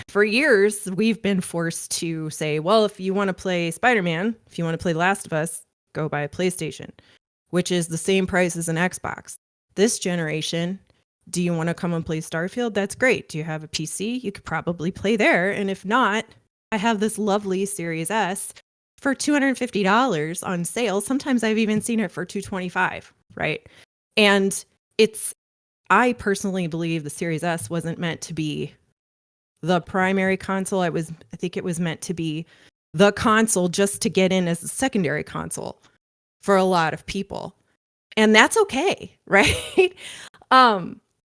for years, we've been forced to say, well, if you want to play Spider-Man, if you want to play Last of Us, go buy a PlayStation, which is the same price as an Xbox. This generation, Do you want to come and play Starfield? That's great. Do you have a PC? You could probably play there. And if not, I have this lovely Series S for $250 on sale. Sometimes I've even seen it for $225, right? And I personally believe the Series S wasn't meant to be the primary console. I think it was meant to be the console just to get in as a secondary console for a lot of people. And that's okay, right?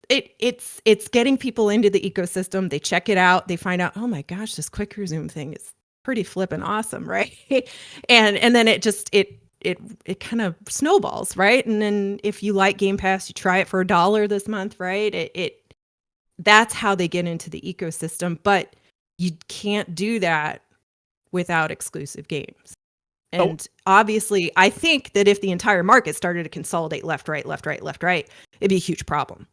It's getting people into the ecosystem. They check it out. They find out, oh my gosh, this quick resume thing is pretty flippin' awesome, right? and then it kind of snowballs, right? And then if you like Game Pass, you try it for $1 this month, right? That's how they get into the ecosystem. But you can't do that without exclusive games. And obviously, I think that if the entire market started to consolidate left, right, it'd be a huge problem.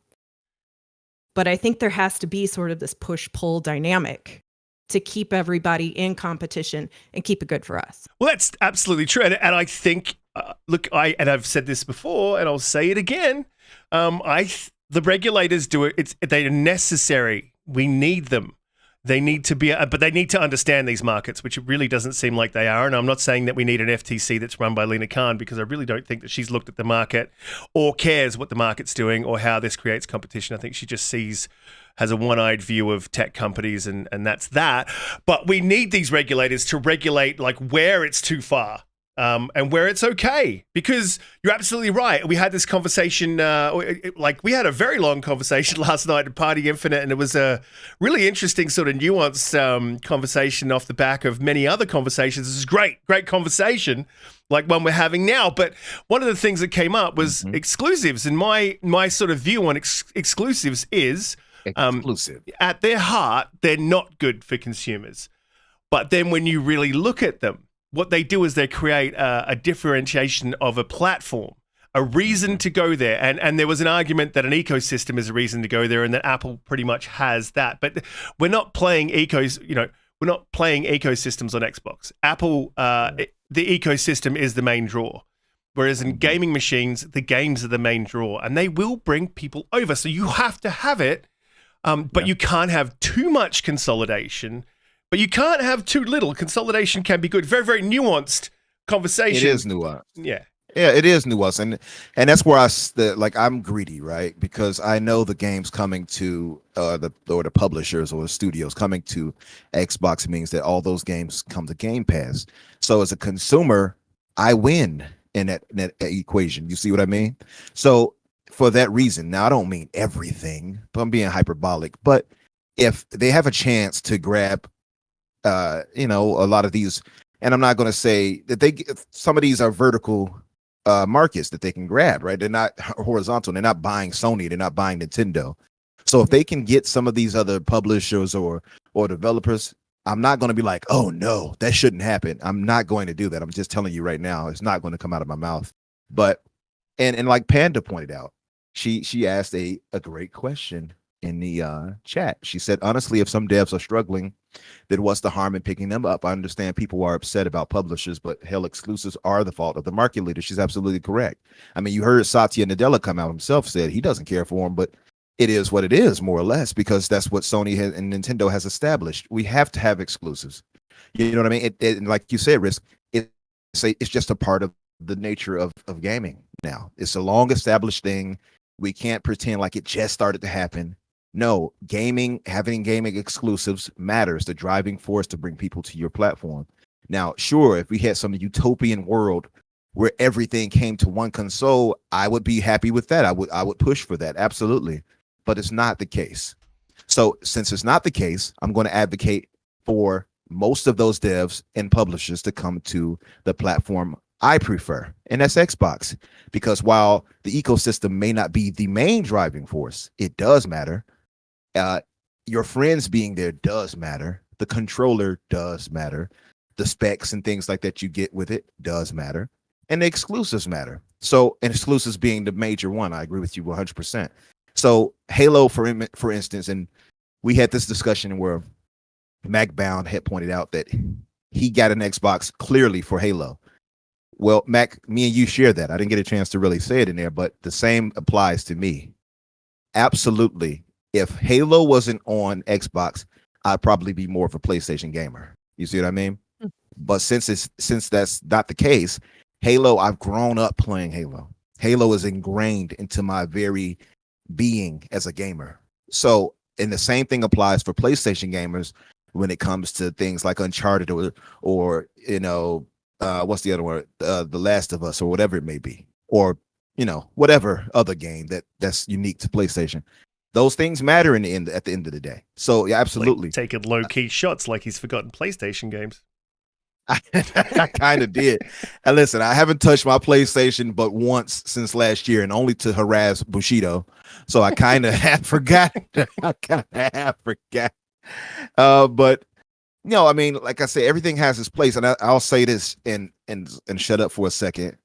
But I think there has to be sort of this push-pull dynamic to keep everybody in competition and keep it good for us. Well, that's absolutely true. And I think, I've said this before, and I'll say it again. The regulators do it. They're necessary. We need them. They need to be, but they need to understand these markets, which it really doesn't seem like they are. And I'm not saying that we need an FTC that's run by Lena Khan, because I really don't think that she's looked at the market or cares what the market's doing or how this creates competition. I think she just has a one-eyed view of tech companies, and that's that. But we need these regulators to regulate like where it's too far. And where it's okay, because you're absolutely right. We had this conversation, we had a very long conversation last night at Party Infinite, and it was a really interesting sort of nuanced conversation off the back of many other conversations. This is great conversation, like one we're having now. But one of the things that came up was exclusives, and my sort of view on exclusives is exclusive. At their heart, they're not good for consumers. But then when you really look at them, what they do is they create a differentiation of a platform, a reason to go there. And there was an argument that an ecosystem is a reason to go there, and that Apple pretty much has that. But we're not playing we're not playing ecosystems on Xbox. Apple, the ecosystem is the main draw. Whereas in gaming machines, the games are the main draw, and they will bring people over. So you have to have it, but you can't have too much consolidation. But you can't have too little. Consolidation can be good. Very, very nuanced conversation. It is nuanced. Yeah. Yeah, it is nuanced. And that's where I'm greedy, right? Because I know the games coming to the publishers or the studios coming to Xbox means that all those games come to Game Pass. So as a consumer, I win in that equation. You see what I mean? So for that reason, now I don't mean everything, but I'm being hyperbolic. But if they have a chance to grab a lot of these, and I'm not going to say that some of these are vertical markets that they can grab, right? They're not horizontal. They're not buying Sony. They're not buying Nintendo. So if they can get some of these other publishers or developers, I'm not going to be like, oh no, that shouldn't happen. I'm not going to do that. I'm just telling you right now, it's not going to come out of my mouth. But and like Panda pointed out, she asked a great question in the chat. She said, honestly, if some devs are struggling, then what's the harm in picking them up? I understand people are upset about publishers, but hell, exclusives are the fault of the market leader. She's absolutely correct. I mean, you heard Satya Nadella come out himself, said he doesn't care for them, but it is what it is, more or less, because that's what Sony and Nintendo has established. We have to have exclusives. You know what I mean? And like you said, Risk, it's just a part of the nature of gaming now. It's a long established thing. We can't pretend like it just started to happen. No, having gaming exclusives matters, the driving force to bring people to your platform. Now, sure, if we had some utopian world where everything came to one console, I would be happy with that. I would push for that, absolutely. But it's not the case. So since it's not the case, I'm going to advocate for most of those devs and publishers to come to the platform I prefer, and that's Xbox. Because while the ecosystem may not be the main driving force, it does matter. Your friends being there does matter. The controller does matter. The specs and things like that you get with it does matter. And the exclusives matter. So, and exclusives being the major one, I agree with you 100%. So Halo, for instance, and we had this discussion where MacBound had pointed out that he got an Xbox clearly for Halo. Well, Mac, me and you share that. I didn't get a chance to really say it in there, but the same applies to me. absolutely. If Halo wasn't on Xbox, I'd probably be more of a PlayStation gamer. You see what I mean? But since that's not the case, Halo, I've grown up playing Halo. Halo is ingrained into my very being as a gamer. So, and the same thing applies for PlayStation gamers when it comes to things like Uncharted or what's the other one? The Last of Us or whatever it may be, or whatever other game that's unique to PlayStation. Those things matter at the end of the day. So yeah, absolutely. Like taking low key shots like he's forgotten PlayStation games. I kind of did. And listen, I haven't touched my PlayStation but once since last year, and only to harass Bushido. So I kind of have forgot. But I mean, like I said, everything has its place, and I'll say this and shut up for a second.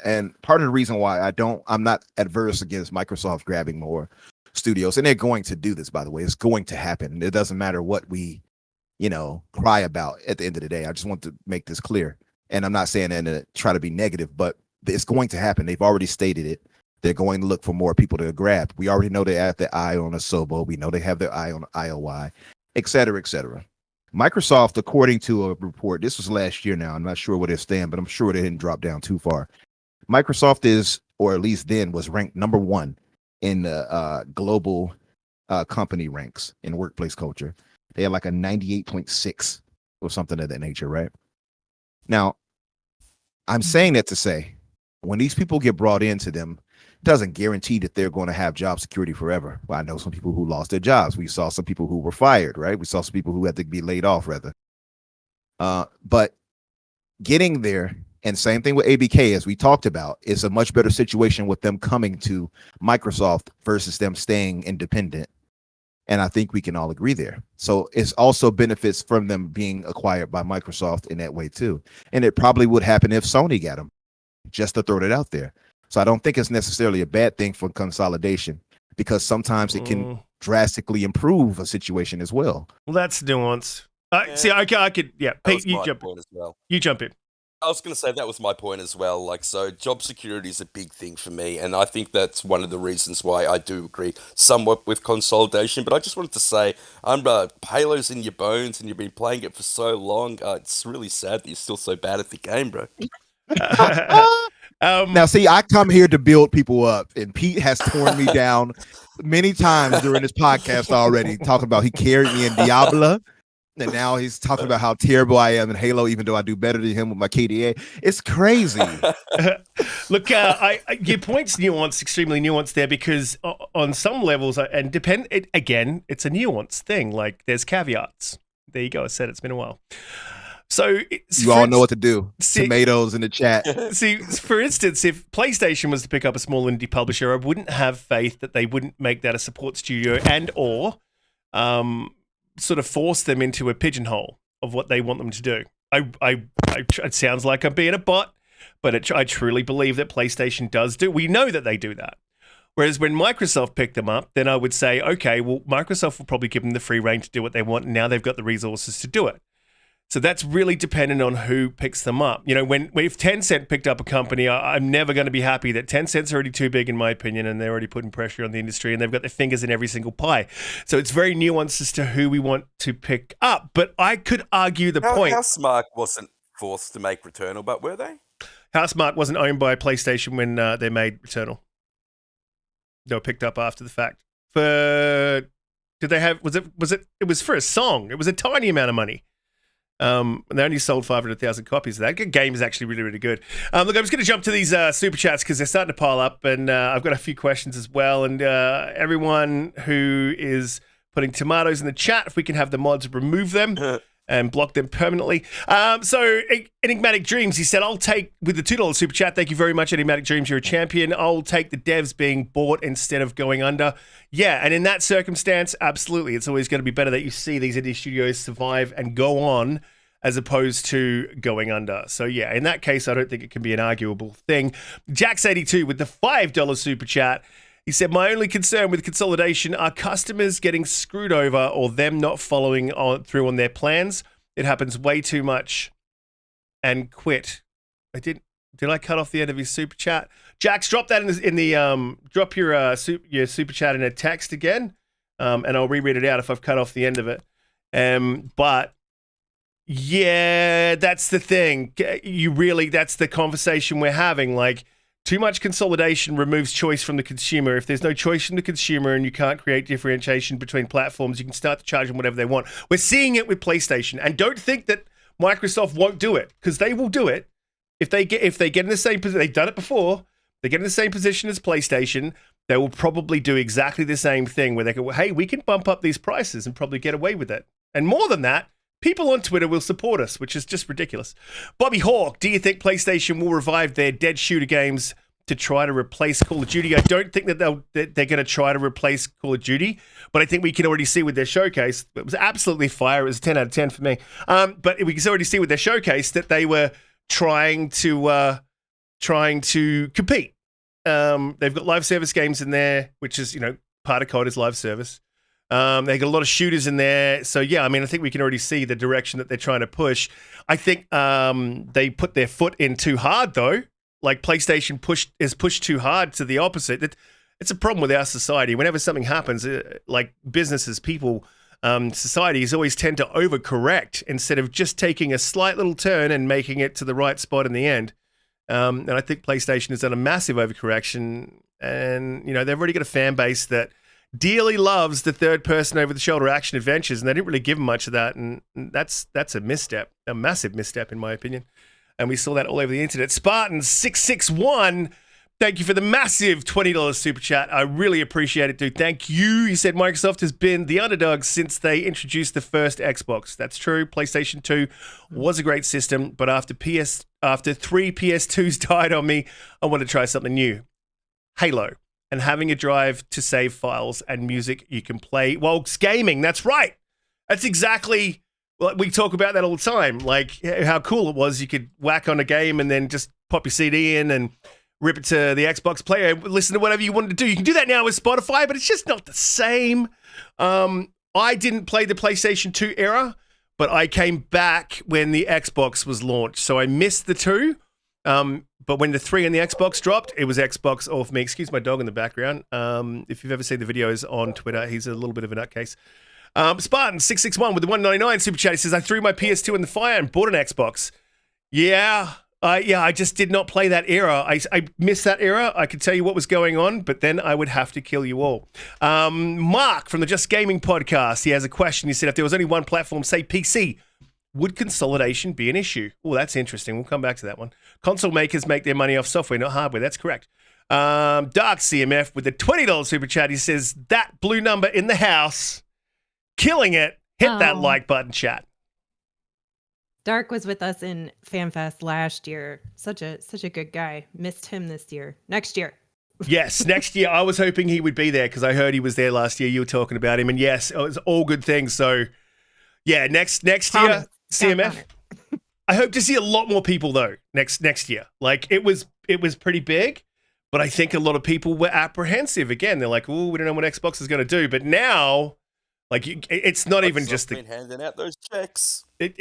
And part of the reason why I'm not adverse against Microsoft grabbing more studios, and they're going to do this, by the way. It's going to happen. It doesn't matter what we cry about at the end of the day. I just want to make this clear. And I'm not saying that to try to be negative, but it's going to happen. They've already stated it. They're going to look for more people to grab. We already know they have their eye on Asobo. We know they have their eye on IOI, et cetera, et cetera. Microsoft, according to a report, this was last year now. I'm not sure where they stand, but I'm sure they didn't drop down too far. Microsoft is, or at least then, was ranked number 1 in the global company ranks in workplace culture. They had like a 98.6 or something of that nature, right? Now, I'm saying that to say, when these people get brought into them, it doesn't guarantee that they're going to have job security forever. Well, I know some people who lost their jobs. We saw some people who were fired, right? We saw some people who had to be laid off, rather. But getting there, and same thing with ABK, as we talked about, is a much better situation with them coming to Microsoft versus them staying independent. And I think we can all agree there. So it's also benefits from them being acquired by Microsoft in that way too. And it probably would happen if Sony got them, just to throw it out there. So I don't think it's necessarily a bad thing for consolidation, because sometimes it can drastically improve a situation as well. Well, that's nuance. See, I could, yeah. Pete, you jump in. As well. You jump in. I was going to say that was my point as well. Like, so job security is a big thing for me, and I think that's one of the reasons why I do agree somewhat with consolidation. But I just wanted to say, Umbra, Halo's in your bones, and you've been playing it for so long. It's really sad that you're still so bad at the game, bro. Now, see, I come here to build people up, and Pete has torn me down many times during this podcast already, talking about he carried me in Diablo. And now he's talking about how terrible I am in Halo, even though I do better than him with my KDA. It's crazy. Look, your point's nuanced, extremely nuanced there, because on some levels, and again, it's a nuanced thing. Like, there's caveats. There you go. I said it's been a while. So you all know what to do. Tomatoes in the chat. See, for instance, if PlayStation was to pick up a small indie publisher, I wouldn't have faith that they wouldn't make that a support studio and/or sort of force them into a pigeonhole of what they want them to do. It sounds like I'm being a bot, but I truly believe that PlayStation does do. We know that they do that. Whereas when Microsoft picked them up, then I would say, okay, well, Microsoft will probably give them the free reign to do what they want, and now they've got the resources to do it. So that's really dependent on who picks them up. You know, if Tencent picked up a company, I'm never going to be happy that Tencent's already too big, in my opinion, and they're already putting pressure on the industry, and they've got their fingers in every single pie. So it's very nuanced as to who we want to pick up. But I could argue the point. Housemarque wasn't forced to make Returnal, but were they? Housemarque wasn't owned by PlayStation when they made Returnal. They were picked up after the fact. Did they have? Was it? It was for a song. It was a tiny amount of money. And they only sold 500,000 copies of that. The game is actually really, really good. Look, I'm just going to jump to these super chats because they're starting to pile up, and I've got a few questions as well. And everyone who is putting tomatoes in the chat, if we can have the mods remove them and block them permanently. So Enigmatic Dreams, he said, I'll take, with the $2 super chat, thank you very much, Enigmatic Dreams, you're a champion. I'll take the devs being bought instead of going under. Yeah, and in that circumstance, absolutely. It's always going to be better that you see these indie studios survive and go on as opposed to going under. So yeah, in that case, I don't think it can be an arguable thing. Jax82 with the $5 super chat. He said, my only concern with consolidation are customers getting screwed over or them not following through on their plans. It happens way too much and quit. Did I cut off the end of his super chat? Jax, drop that in the drop your super chat in a text again, and I'll reread it out if I've cut off the end of it. But yeah, that's the thing. That's the conversation we're having. Like, too much consolidation removes choice from the consumer. If there's no choice from the consumer and you can't create differentiation between platforms, you can start to charge them whatever they want. We're seeing it with PlayStation, and don't think that Microsoft won't do it, because they will do it if they get in the same position. They've done it before. They get in the same position as PlayStation. They will probably do exactly the same thing, where they go, hey, we can bump up these prices and probably get away with it. And more than that, people on Twitter will support us, which is just ridiculous. Bobby Hawk, do you think PlayStation will revive their dead shooter games to try to replace Call of Duty? I don't think that they're going to try to replace Call of Duty, but I think we can already see with their showcase, it was absolutely fire. It was a 10 out of 10 for me. But we can already see with their showcase that they were trying to compete. They've got live service games in there, which is, part of COD is live service. They got a lot of shooters in there. So, yeah, I mean, I think we can already see the direction that they're trying to push. I think they put their foot in too hard, though. Like, PlayStation is pushed too hard to the opposite. It's a problem with our society. Whenever something happens, like businesses, people, societies always tend to overcorrect instead of just taking a slight little turn and making it to the right spot in the end. And I think PlayStation has done a massive overcorrection. And, they've already got a fan base that dearly loves the third-person over-the-shoulder action adventures, and they didn't really give them much of that, and that's a misstep, a massive misstep in my opinion. And we saw that all over the internet. Spartan661, thank you for the massive $20 super chat. I really appreciate it, dude. Thank you. He said Microsoft has been the underdog since they introduced the first Xbox. That's true. PlayStation 2 was a great system, but after 3 PS2s died on me, I want to try something new. Halo. And having a drive to save files and music you can play while gaming. That's right. That's exactly, we talk about that all the time. Like how cool it was. You could whack on a game and then just pop your CD in and rip it to the Xbox player, listen to whatever you wanted to do. You can do that now with Spotify, but it's just not the same. I didn't play the PlayStation 2 era, but I came back when the Xbox was launched. So I missed the 2. But when the 3 and the Xbox dropped, it was Xbox all for me. Excuse my dog in the background. If you've ever seen the videos on Twitter, he's a little bit of a nutcase. Spartan661 with the 199 super chat. He says, I threw my PS2 in the fire and bought an Xbox. I just did not play that era. I missed that era. I could tell you what was going on, but then I would have to kill you all. Mark from the Just Gaming podcast, he has a question. He said, if there was only one platform, say PC, would consolidation be an issue? Oh, that's interesting. We'll come back to that one. Console makers make their money off software, not hardware. That's correct. Dark CMF with the $20 super chat. He says, that blue number in the house, killing it. Hit that like button, chat. Dark was with us in FanFest last year. Such a good guy. Missed him this year. Next year. Yes, next year. I was hoping he would be there because I heard he was there last year. You were talking about him. And yes, it was all good things. So, yeah, next year, CMF. I hope to see a lot more people though next year. Like it was pretty big, but I think a lot of people were apprehensive. Again, they're like, "Oh, we don't know what Xbox is going to do." But now, like, it's not even just been handing out those checks. If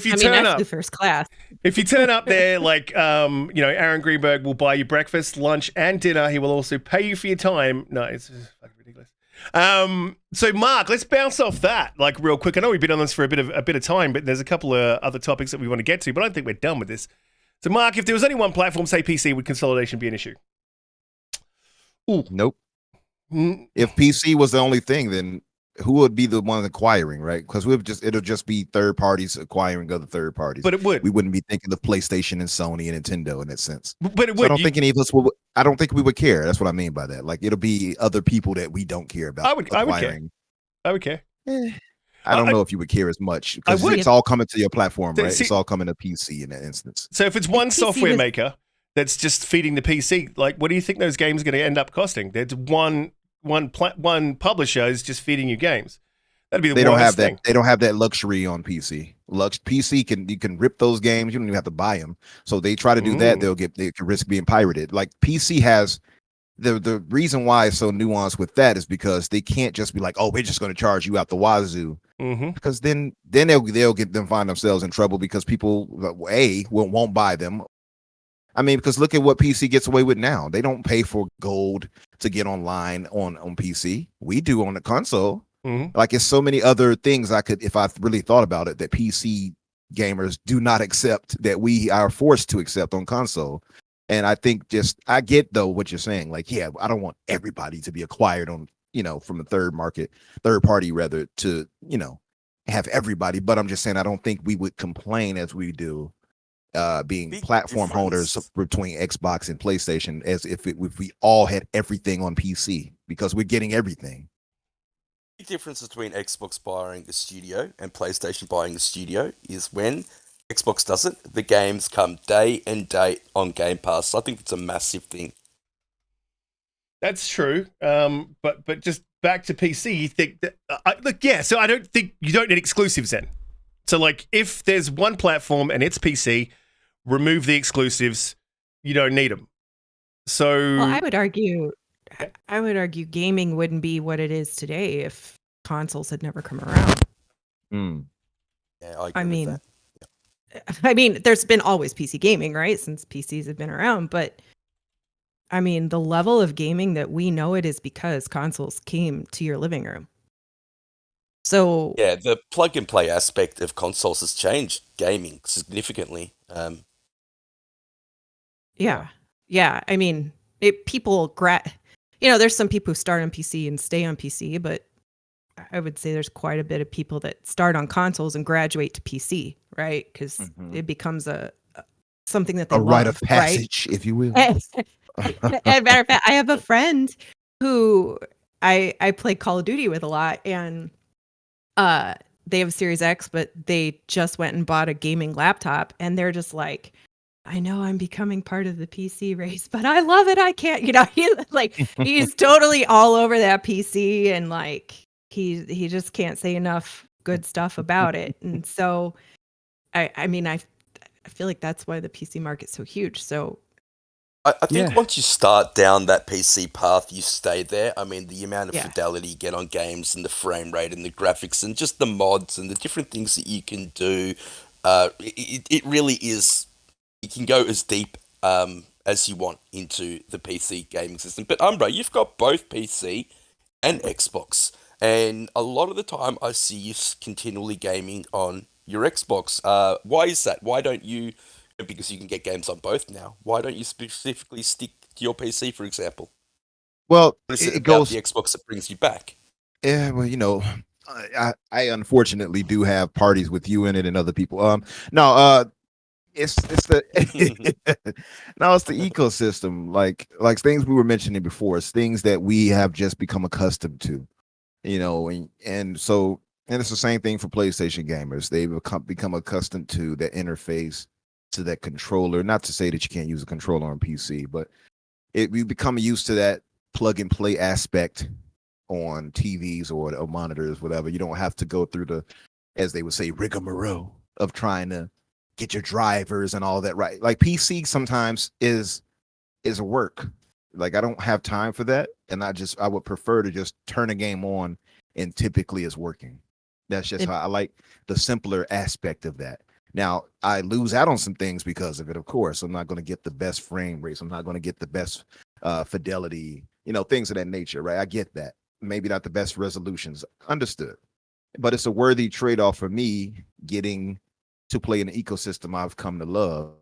you turn up, first class. If you turn up there, like, Aaron Greenberg will buy you breakfast, lunch, and dinner. He will also pay you for your time. No, it's fucking ridiculous. So Mark, let's bounce off that like real quick. I know we've been on this for a bit of time, but there's a couple of other topics that we want to get to, but I don't think we're done with this. So Mark, if there was only one platform, say PC, would consolidation be an issue? Ooh, nope. If PC was the only thing, then who would be the one acquiring, right? Because it'll just be third parties acquiring other third parties. But it would. We wouldn't be thinking of PlayStation and Sony and Nintendo in that sense. But it would. So I don't think any of us would. I don't think we would care. That's what I mean by that. Like it'll be other people that we don't care about. I would care. I don't know if you would care as much because it's all coming to your platform, right? It's all coming to PC in that instance. So if it's one software maker that's just feeding the PC, like what do you think those games are going to end up costing? There's one publisher is just feeding you games. That'd be the worst thing. They don't have that luxury on PC. PC you can rip those games. You don't even have to buy them. So they try to do that. They can risk being pirated. Like PC has the reason why it's so nuanced with that is because they can't just be like, oh, we're just going to charge you out the wazoo. Because then they'll find themselves in trouble because people won't buy them. I mean, because look at what PC gets away with now. They don't pay for gold to get online on PC. We do on the console. Mhm. Like, it's so many other things I could, if I really thought about it, that PC gamers do not accept that we are forced to accept on console. And I think I get though what you're saying. Like, yeah, I don't want everybody to be acquired on, from a third party rather, to, have everybody. But I'm just saying, I don't think we would complain as we do being Big platform holders difference. between Xbox and PlayStation, as if we all had everything on PC, because we're getting everything. Big difference between Xbox buying a studio and PlayStation buying a studio is when Xbox does it, the games come day and date on Game Pass. I think it's a massive thing. That's true. But just back to PC, you think that look, yeah. So I don't think you don't need exclusives then. So like, if there's one platform and it's PC, remove the exclusives. You don't need them. So Well, I would argue gaming wouldn't be what it is today if consoles had never come around. Yeah, I agree I with mean, that. I mean, there's been always PC gaming, right? Since PCs have been around, but I mean, the level of gaming that we know it is because consoles came to your living room. So Yeah, the plug and play aspect of consoles has changed gaming significantly. yeah. I mean, there's some people who start on PC and stay on PC, but I would say there's quite a bit of people that start on consoles and graduate to PC, right? Because it becomes something that they A rite of love, right? passage, if you will. And matter of fact, I have a friend who I play Call of Duty with a lot, and they have a Series X, but they just went and bought a gaming laptop, and they're just like, I know I'm becoming part of the PC race, but I love it. I can't, he's totally all over that PC, and like he just can't say enough good stuff about it. And so I mean, I feel like that's why the PC market's so huge. So I think Yeah. once you start down that PC path, you stay there. I mean, the amount of Yeah. fidelity you get on games and the frame rate and the graphics and just the mods and the different things that you can do, it really is. You can go as deep as you want into the PC gaming system. But Umbra, you've got both PC and Xbox, and a lot of the time I see you continually gaming on your Xbox. Why is that? Why don't you? Because you can get games on both now. Why don't you specifically stick to your PC, for example? Well, What is it it about goes. the Xbox that brings you back? Yeah, well, I unfortunately do have parties with you in it and other people. No, it's the no, it's the ecosystem. Like things we were mentioning before. It's things that we have just become accustomed to. And it's the same thing for PlayStation gamers. They've become accustomed to that interface, to that controller. Not to say that you can't use a controller on PC, but we become used to that plug and play aspect on TVs or monitors, whatever. You don't have to go through the, as they would say, rigmarole of trying to get your drivers and all that right. Like, PC sometimes is work. Like, I don't have time for that, and I would prefer to just turn a game on and typically it's working. That's just how I like the simpler aspect of that. Now, I lose out on some things because of it, of course. I'm not going to get the best frame rates. I'm not going to get the best fidelity, things of that nature, right? I get that. Maybe not the best resolutions. Understood. But it's a worthy trade-off for me getting to play in an ecosystem I've come to love,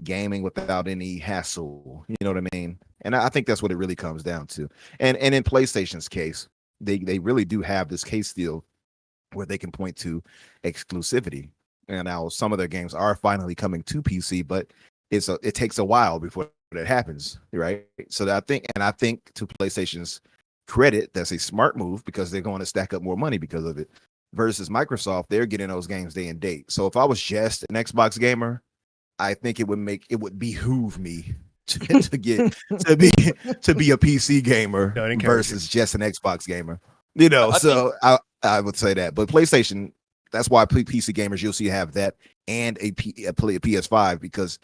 gaming without any hassle. You know what I mean? And I think that's what it really comes down to. And in PlayStation's case, they really do have this case deal where they can point to exclusivity. And now some of their games are finally coming to PC, but it takes a while before that happens, right? So I think to PlayStation's credit, that's a smart move because they're going to stack up more money because of it. Versus Microsoft, they're getting those games day and date. So if I was just an Xbox gamer, I think it would behoove me to be a PC gamer versus just an Xbox gamer. I would say that. But PlayStation, that's why PC gamers you'll see have that and a PS5, because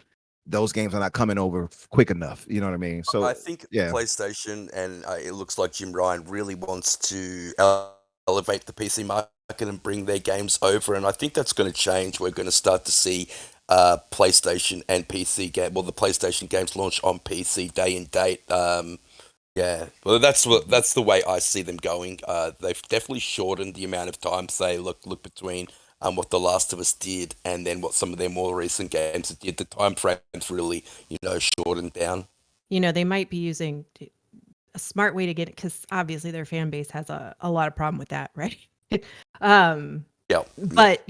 those games are not coming over quick enough. You know what I mean? So I think yeah. PlayStation, and it looks like Jim Ryan really wants to elevate the PC market and bring their games over, and I think that's going to change. We're going to start to see PlayStation and PC game. Well, the PlayStation games launch on PC day and date. Yeah, well, that's the way I see them going. They've definitely shortened the amount of time. Say, look between what The Last of Us did and then what some of their more recent games did. The time frame's really shortened down. They might be using a smart way to get it, because obviously their fan base has a lot of problem with that, right? Yeah, But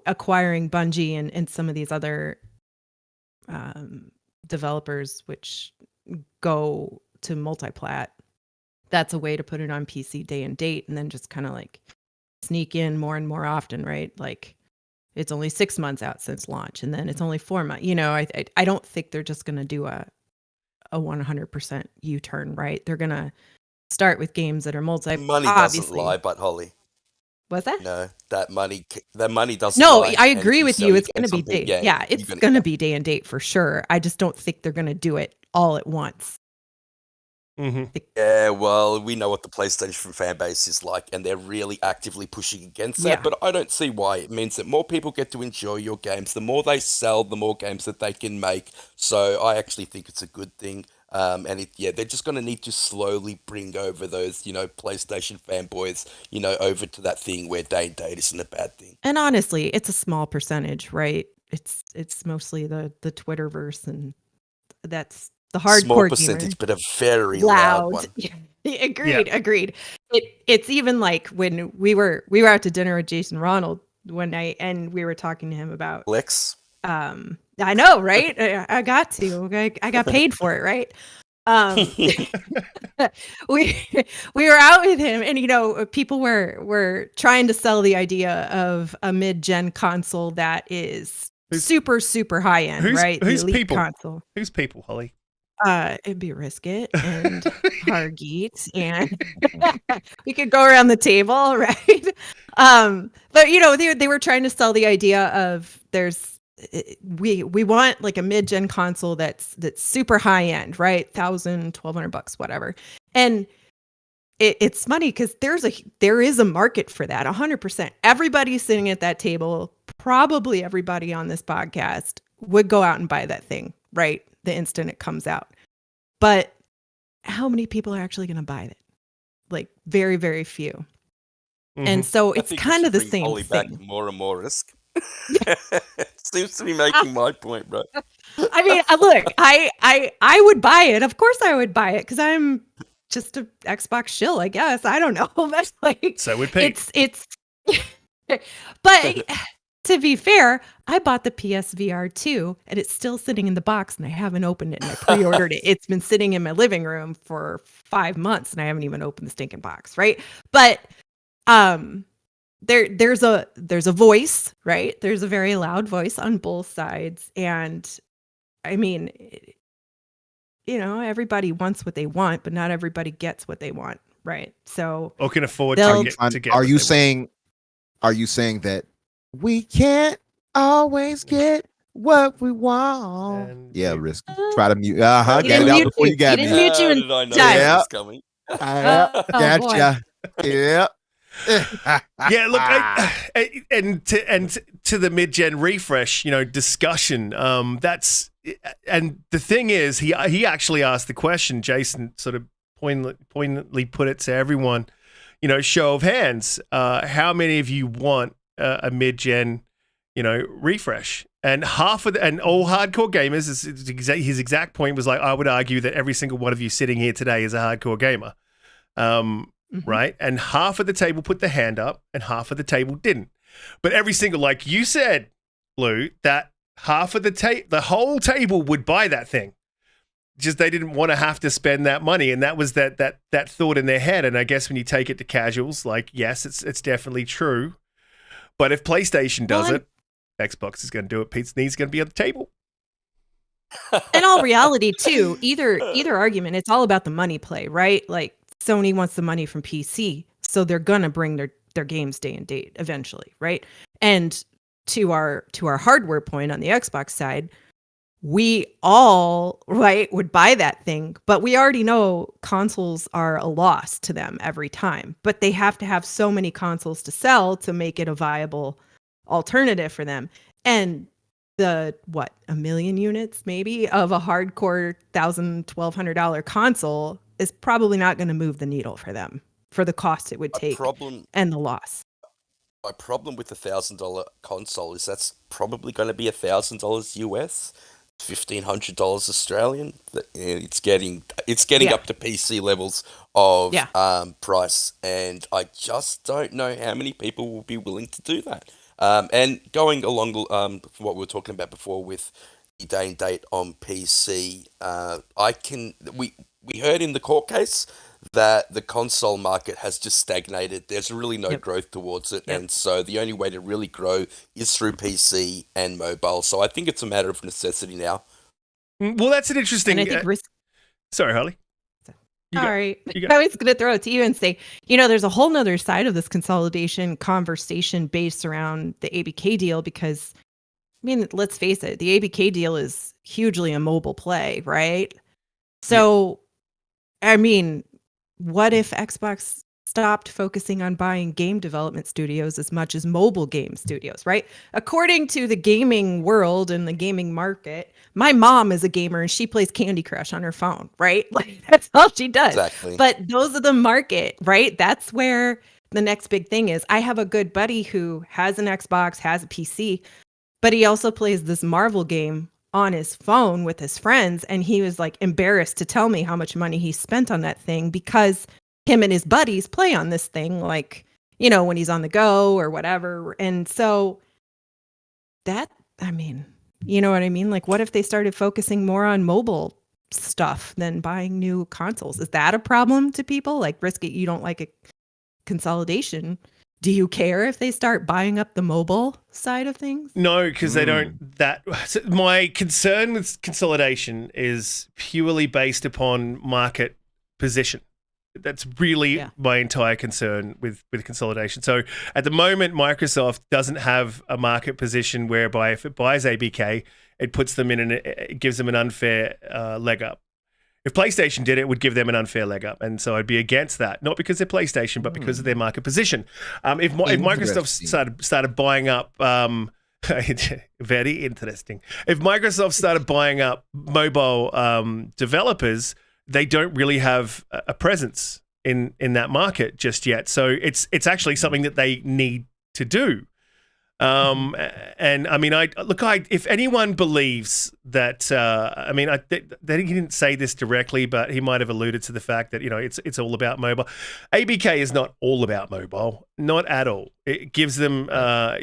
acquiring Bungie and some of these other developers which go to multiplat, that's a way to put it on PC day and date, and then just kind of like sneak in more and more often, right? Like it's only 6 months out since launch, and then it's only 4 months. I don't think they're just going to do a 100% U-turn, right? They're going to start with games that are multi. money doesn't lie, but Holly. What's that? No, that money doesn't No, lie. I And if agree you with sell you. your It's going to games be on day. Yeah, it's going to be day and date for sure. I just don't think they're going to do it all at once. Mm-hmm. Yeah, well, we know what the PlayStation fan base is like, and they're really actively pushing against that. Yeah. But I don't see why. It means that more people get to enjoy your games. The more they sell, the more games that they can make. So I actually think it's a good thing. They're just going to need to slowly bring over those, PlayStation fanboys, over to that thing where day and date isn't a bad thing. And honestly, it's a small percentage, right? It's mostly the Twitterverse, and that's the hardcore Small gamer. percentage, but a very loud one. Agreed. It's even like when we were out to dinner with Jason Ronald one night, and we were talking to him about Lex. I know, right? I got to. I got paid for it, right? We were out with him, and people were trying to sell the idea of a mid-gen console that is super high end, right? Who's the elite people? console. Who's people, Holly? It'd be Riskit and Hargeet, and we could go around the table, right? But they were trying to sell the idea of we want like a mid-gen console that's super high end, right? $1,000-$1,200, whatever. And it's funny because there is a market for that, 100%. Everybody sitting at that table, probably everybody on this podcast, would go out and buy that thing, right? The instant it comes out. But how many people are actually going to buy it? Like very, very few. Mm-hmm. And so it's kind of the same Holly thing. Back more and more risk. Seems to be making my point, bro. I mean, look, I would buy it. Of course I would buy it because I'm just an Xbox shill, I guess. I don't know. That's like, so would Pete. It's but to be fair, I bought the PSVR 2 and it's still sitting in the box and I haven't opened it, and I pre-ordered it. It's been sitting in my living room for 5 months and I haven't even opened the stinking box, right? But there's a voice, right? There's a very loud voice on both sides, and I mean, everybody wants what they want, but not everybody gets what they want, right? So or can afford they'll- to get. Are what you they saying? Are you saying that we can't always get what we want? And Yeah, you- Risk. Try to mute. Got He didn't it out mute before you. you got He me. didn't mute you in Did I know time. that Yeah. was coming? Gotcha. Yeah. Yeah, look, and to the mid-gen refresh, discussion. That's, and the thing is, he actually asked the question. Jason sort of poignantly put it to everyone. Show of hands. How many of you want a mid-gen, refresh? And and all hardcore gamers. His exact point was like, I would argue that every single one of you sitting here today is a hardcore gamer. Right? And half of the table put the hand up and half of the table didn't. But every single, like you said, Lou, that half of the whole table would buy that thing. Just they didn't want to have to spend that money. And that was that thought in their head. And I guess when you take it to casuals, like, yes, it's definitely true. But if PlayStation does it, Xbox is going to do it. Pete's knees going to be on the table. In all reality, too, either argument, it's all about the money play, right? Like Sony wants the money from PC, so they're gonna bring their games day and date eventually, right? And to our hardware point on the Xbox side, we all would buy that thing, but we already know consoles are a loss to them every time. But they have to have so many consoles to sell to make it a viable alternative for them. And a million units maybe of a hardcore $1,000-$1,200 console is probably not going to move the needle for them for the cost it would take and the loss. My problem with the $1,000 console is that's probably going to be $1,000 US, $1,500 Australian. It's getting up to PC levels of price, and I just don't know how many people will be willing to do that. And going along what we were talking about before with the day and date on PC, we heard in the court case that the console market has just stagnated. There's really no growth towards it, and so the only way to really grow is through PC and mobile. So I think it's a matter of necessity now. Well, that's an interesting. And I think sorry, Harley. I was going to throw it to you and say, there's a whole nother side of this consolidation conversation based around the ABK deal because, let's face it, the ABK deal is hugely a mobile play, right? So, what if Xbox stopped focusing on buying game development studios as much as mobile game studios, right? According to the gaming world and the gaming market, my mom is a gamer and she plays Candy Crush on her phone, right? Like that's all she does. Exactly. But those are the market, right? That's where the next big thing is. I have a good buddy who has an Xbox, has a PC, but he also plays this Marvel game on his phone with his friends, and he was like embarrassed to tell me how much money he spent on that thing because him and his buddies play on this thing, like, when he's on the go or whatever. And so that, you know what I mean? Like, what if they started focusing more on mobile stuff than buying new consoles? Is that a problem to people? Like, Riskit, you don't like a consolidation. Do you care if they start buying up the mobile side of things? No, because they don't. My concern with consolidation is purely based upon market position. That's really my entire concern with consolidation. So at the moment, Microsoft doesn't have a market position whereby if it buys ABK, it puts them it gives them an unfair leg up. If PlayStation did it, would give them an unfair leg up, and so I'd be against that. Not because they're PlayStation, but because of their market position. If Microsoft started buying up, very interesting. If Microsoft started buying up mobile developers, they don't really have a presence in that market just yet. So it's actually something that they need to do. And if anyone believes that, he didn't say this directly, but he might have alluded to the fact that, it's all about mobile. ABK is not all about mobile, not at all. It gives them, are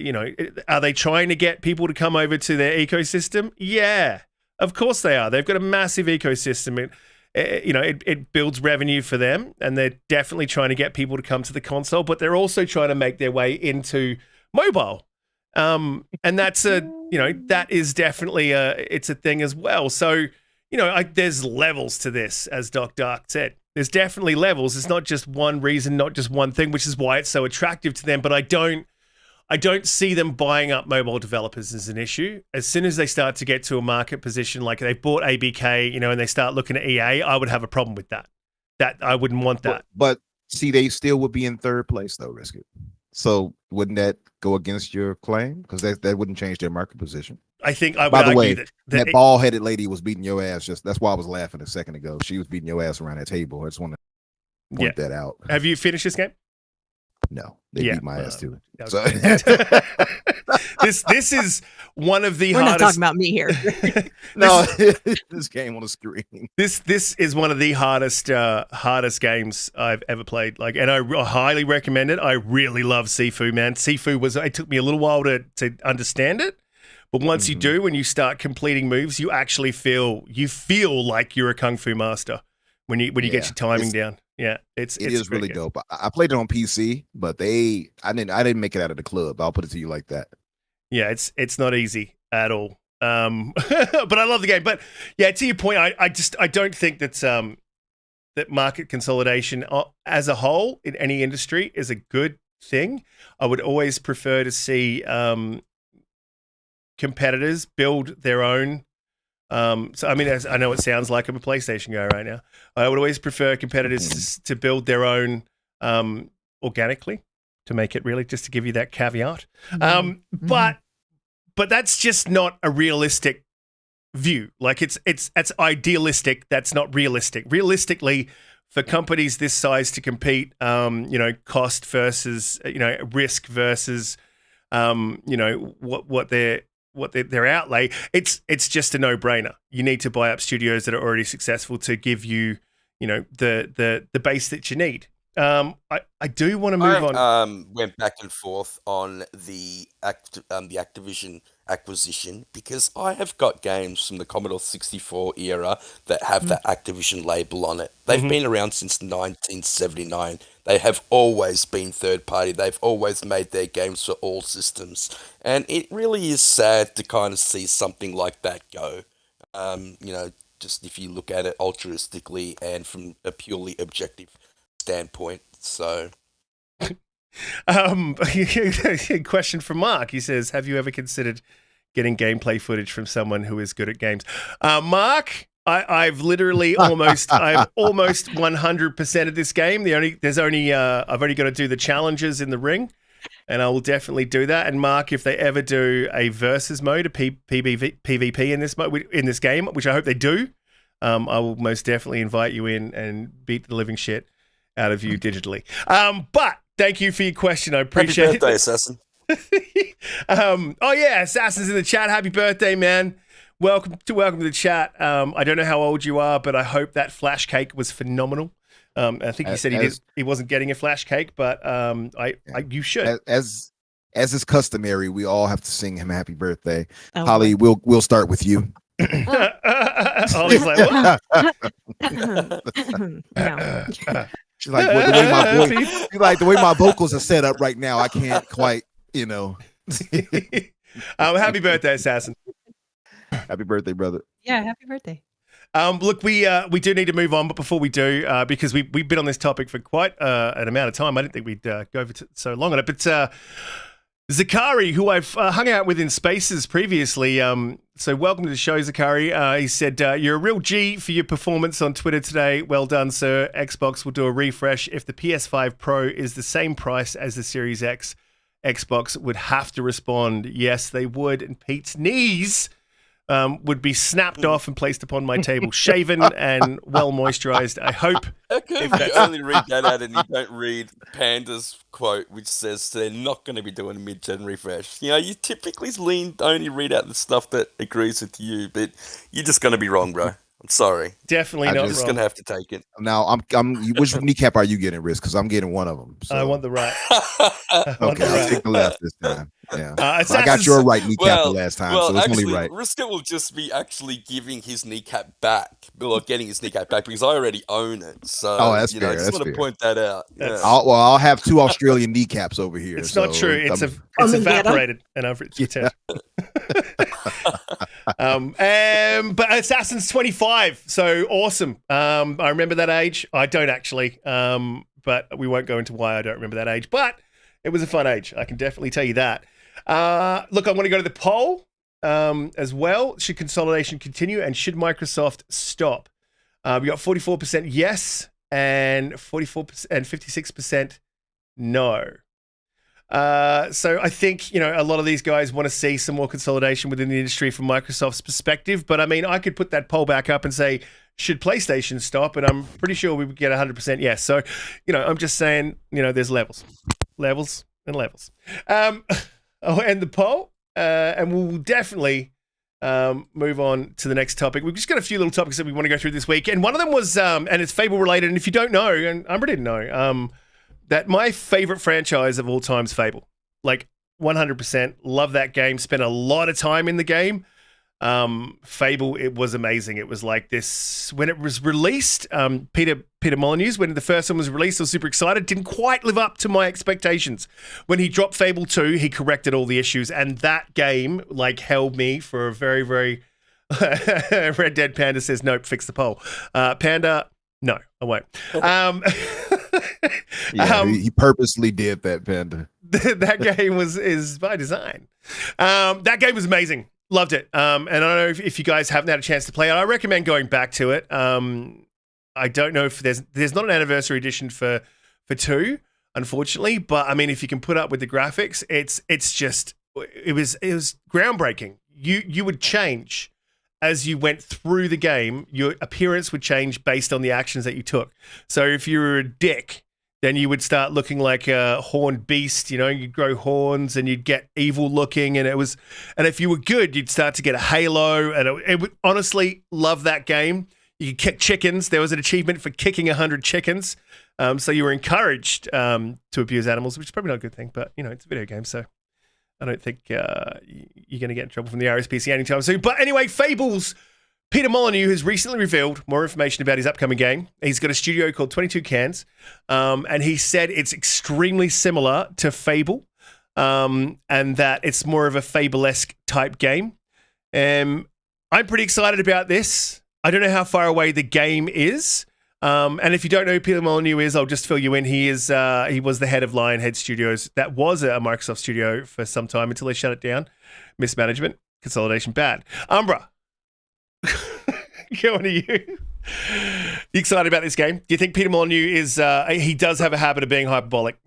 they trying to get people to come over to their ecosystem? Yeah, of course they are. They've got a massive ecosystem. It builds revenue for them, and they're definitely trying to get people to come to the console, but they're also trying to make their way into mobile. And that's that is definitely it's a thing as well. So, there's levels to this, as Doc Dark said. There's definitely levels. It's not just one reason, not just one thing, which is why it's so attractive to them. But I don't see them buying up mobile developers as an issue. As soon as they start to get to a market position, like they bought ABK, and they start looking at EA, I would have a problem with that. That I wouldn't want that. But see, they still would be in third place though, Riskit. So wouldn't that go against your claim? Because that wouldn't change their market position. I think I would By the argue way, that bald-headed lady was beating your ass. That's why I was laughing a second ago. She was beating your ass around that table. I just want to point that out. Have you finished this game? No, they beat my ass too. So. This is one of the We're hardest. Not talking about me here. No, this game on the screen. This is one of the hardest games I've ever played. And I highly recommend it. I really love Sifu, man. Sifu it took me a little while to understand it, but once you do, when you start completing moves, you actually feel like you're a kung fu master when you get your timing down. Yeah, it is really dope. I played it on PC, but I didn't make it out of the club. I'll put it to you like that. Yeah, it's not easy at all. But I love the game. But yeah, to your point, I don't think that that market consolidation as a whole in any industry is a good thing. I would always prefer to see competitors build their own. As I know it sounds like I'm a PlayStation guy right now. I would always prefer competitors to build their own organically, to make it really, just to give you that caveat. But But that's just not a realistic view. Like it's idealistic. That's not realistic. Realistically, for companies this size to compete, cost versus risk versus what their outlay, it's just a no-brainer. You need to buy up studios that are already successful to give you the base that you need. I do want to move on. Went back and forth on the Activision acquisition because I have got games from the Commodore 64 era that have that Activision label on it. They've been around since 1979. They have always been third party. They've always made their games for all systems. And it really is sad to kind of see something like that go. Just if you look at it altruistically and from a purely objective standpoint. So question from Mark. He says, have you ever considered getting gameplay footage from someone who is good at games? Mark, I've literally almost 100% of this game. I've only got to do the challenges in the ring, and I will definitely do that. And Mark, if they ever do a versus mode, a PvP in this game, which I hope they do, I will most definitely invite you in and beat the living shit out of you digitally. But thank you for your question. I appreciate Happy birthday, Assassin. Assassin's in the chat. Happy birthday, man. Welcome to the chat. I don't know how old you are, but I hope that flash cake was phenomenal. I think he said he wasn't getting a flash cake, but you should. As is customary, we all have to sing him happy birthday. Holly, we'll start with you. Holly's like, what? No. She's like, the way my vocals are set up right now, I can't quite, Happy birthday, Assassin. Happy birthday, brother. Yeah, happy birthday. Look, we do need to move on, but before we do, because we've been on this topic for quite an amount of time, I didn't think we'd go over so long on it. But Zakari, who I've hung out with in Spaces previously, so welcome to the show, Zakari. He said, you're a real G for your performance on Twitter today. Well done, sir. Xbox will do a refresh. If the PS5 Pro is the same price as the Series X, Xbox would have to respond. Yes, they would. And Pete's knees would be snapped off and placed upon my table, shaven and well moisturized. I hope. How come you only read that out and you don't read Panda's quote, which says they're not going to be doing a mid-gen refresh? You typically only read out the stuff that agrees with you, but you're just going to be wrong, bro. I'm sorry. Definitely not. I'm just going to have to take it. Now, which kneecap are you getting, Risk? Because I'm getting one of them. So. I want the right. I'll take the left this time. Yeah, so I got your right kneecap the last time, so it's only right. Riskit will just be actually giving his kneecap back, or getting his kneecap back, because I already own it. So, that's fair. I just want to point that out. Yeah. I'll have 2 Australian kneecaps over here. It's not true. It's evaporated and I've returned. But Assassin's 25, so awesome. I remember that age. I don't actually, but we won't go into why I don't remember that age. But it was a fun age. I can definitely tell you that. Look, I want to go to the poll as well. Should consolidation continue, and should Microsoft stop? We got 44% yes and 44% and 56% no. So I think, a lot of these guys want to see some more consolidation within the industry from Microsoft's perspective. But I mean, I could put that poll back up and say, should PlayStation stop? And I'm pretty sure we would get 100% yes. So, I'm just saying, there's levels and levels. I'll end the poll, and we'll definitely move on to the next topic. We've just got a few little topics that we want to go through this week. And one of them was, and it's Fable related. And if you don't know, and Umbra didn't know, that my favorite franchise of all time is Fable. Like 100%. Love that game. Spent a lot of time in the game. Fable, it was amazing. It was like this when it was released. Peter Molyneux, when the first one was released, I was super excited. Didn't quite live up to my expectations. When he dropped Fable 2, he corrected all the issues, and that game held me for a very, very. Red Dead Panda says nope. Fix the poll. Panda, no, I won't. He purposely did that, Panda. That game is by design. That game was amazing. Loved it. And I don't know if you guys haven't had a chance to play it. I recommend going back to it. I don't know if there's not an anniversary edition for 2, unfortunately. But I mean, if you can put up with the graphics, it's just it was groundbreaking. You would change as you went through the game. Your appearance would change based on the actions that you took. So if you were a dick, then you would start looking like a horned beast. You know, you'd grow horns and you'd get evil looking. And if you were good, you'd start to get a halo. And it would honestly love that game. You could kick chickens. There was an achievement for kicking 100 chickens. So you were encouraged to abuse animals, which is probably not a good thing, but it's a video game, so I don't think you're going to get in trouble from the RSPCA anytime soon. But anyway, Fable's Peter Molyneux has recently revealed more information about his upcoming game. He's got a studio called 22 Cans, and he said it's extremely similar to Fable, and that it's more of a Fable-esque type game. I'm pretty excited about this. I don't know how far away the game is. And if you don't know who Peter Molyneux is, I'll just fill you in. He was the head of Lionhead Studios. That was a Microsoft studio for some time until they shut it down. Mismanagement, Consolidation Bad. Umbra, going to you. You excited about this game? Do you think Peter Molyneux he does have a habit of being hyperbolic?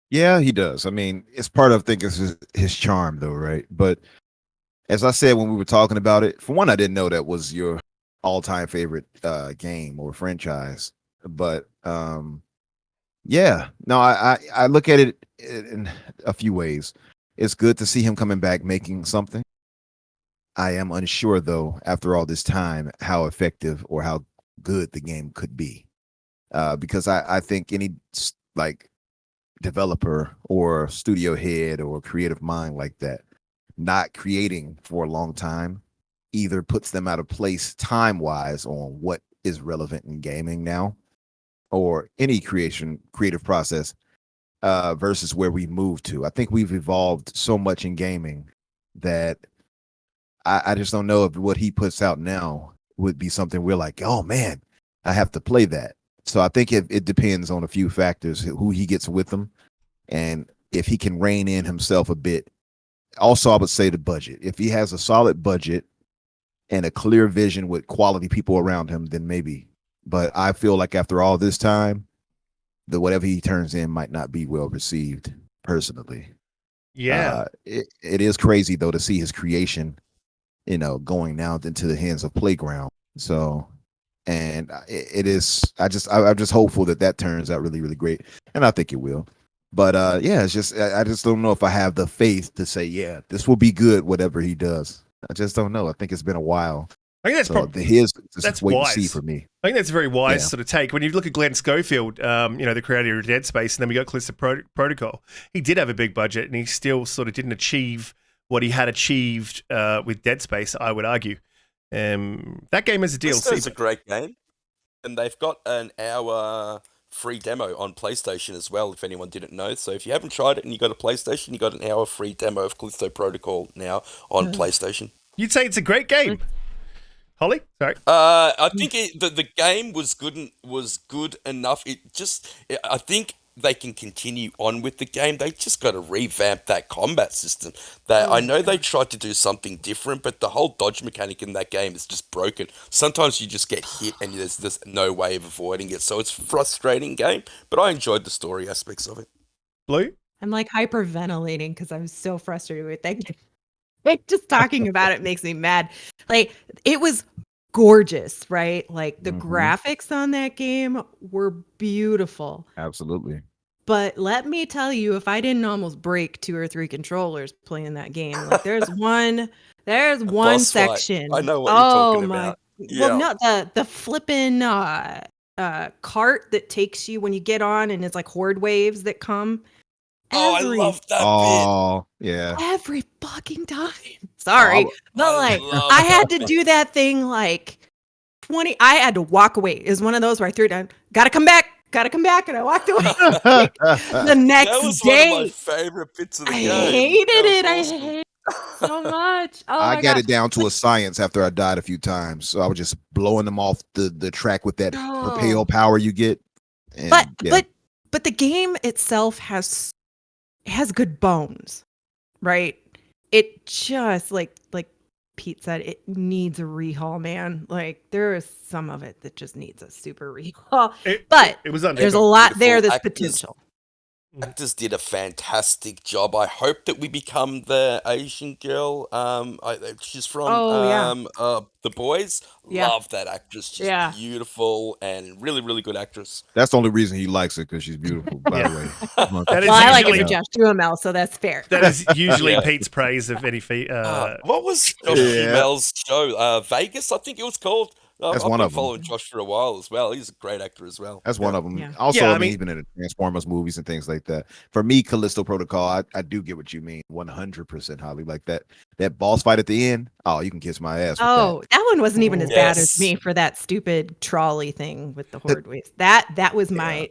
Yeah, he does. I mean, it's part of, I think, it's his charm, though, right? But as I said when we were talking about it, for one, I didn't know that was your all-time favorite game or franchise. But yeah, no, I look at it in a few ways. It's good to see him coming back making something. I am unsure, though, after all this time, how effective or how good the game could be, because I think any developer or studio head or creative mind like that not creating for a long time either puts them out of place time-wise on what is relevant in gaming now, or any creative process, versus where we move to. I think we've evolved so much in gaming that I just don't know if what he puts out now would be something we're like, oh man, I have to play that. So I think it depends on a few factors, who he gets with him, and if he can rein in himself a bit. Also, I would say the budget. If he has a solid budget and a clear vision with quality people around him, then maybe. But I feel like after all this time, whatever he turns in might not be well received personally. Yeah. It is crazy, though, to see his creation, going now into the hands of Playground. So, and it is, I'm just hopeful that turns out really, really great. And I think it will. But yeah, it's just, I just don't know if I have the faith to say, yeah, this will be good, whatever he does. I just don't know. I think it's been a while. I think that's wait wise. and see for me. I think that's a very wise sort of take. When you look at Glenn Schofield, the creator of Dead Space, and then we got Callisto Protocol, he did have a big budget, and he still sort of didn't achieve what he had achieved with Dead Space, I would argue. That game is a DLC. It's a great game, and they've got an hour free demo on PlayStation as well, if anyone didn't know. So if you haven't tried it and you got a PlayStation, you got an hour free demo of Callisto Protocol now on PlayStation. You'd say it's a great game. Holly, sorry. I think the game was good enough. I think they can continue on with the game. They just got to revamp that combat system. I know they tried to do something different, but the whole dodge mechanic in that game is just broken. Sometimes you just get hit and there's no way of avoiding it. So it's a frustrating game, but I enjoyed the story aspects of it. Blue? I'm like hyperventilating because I'm so frustrated with that game. Like, just talking about it makes me mad. Like, it was gorgeous, right? Like, the graphics on that game were beautiful. Absolutely. But let me tell you, if I didn't almost break 2 or 3 controllers playing that game, like there's one section. Fight. I know what you're talking about. Well, no, the flipping cart that takes you when you get on, and it's like horde waves that come. I love that bit. Oh, yeah. Every fucking time. Sorry. But like, I had to do that thing like 20. I had to walk away. It was one of those where I threw it down. Gotta come back. And I walked away. The next that was day. One of my favorite bits of the game. I hated it. Awesome. I hated it so much. Oh, I got it down to a science after I died a few times. So I was just blowing them off the track with that propel power you get. And, but the game itself has good bones, right? It just like Pete said, it needs a rehaul, man. Like, there is some of it that just needs a super rehaul. But it was there's a lot there that's actors. potential. Actors did a fantastic job. I hope that we become the Asian girl. She's from Oh yeah, The Boys. yeah, Love that actress. She's yeah. beautiful and really, really good actress. That's the only reason he likes her, because she's beautiful. By Yeah. the way, That Well, is I like it usually for Josh Duhamel, so that's fair. that is usually Yeah. Pete's praise of any What was Josh Yeah. Duhamel's show? Vegas, I think it was called. That's I've one been of them. following Josh for a while as well. He's a great actor as well. That's one of them. Yeah. Also, Yeah, I I mean, mean- he's been in the Transformers movies and things like that. For me, Callisto Protocol, I do get what you mean. 100%, Holly. Like that boss fight at the end. Oh, you can kiss my ass. With Oh, that one wasn't even as bad as Yes. me for that stupid trolley thing with the That- horde waste. That was Yeah.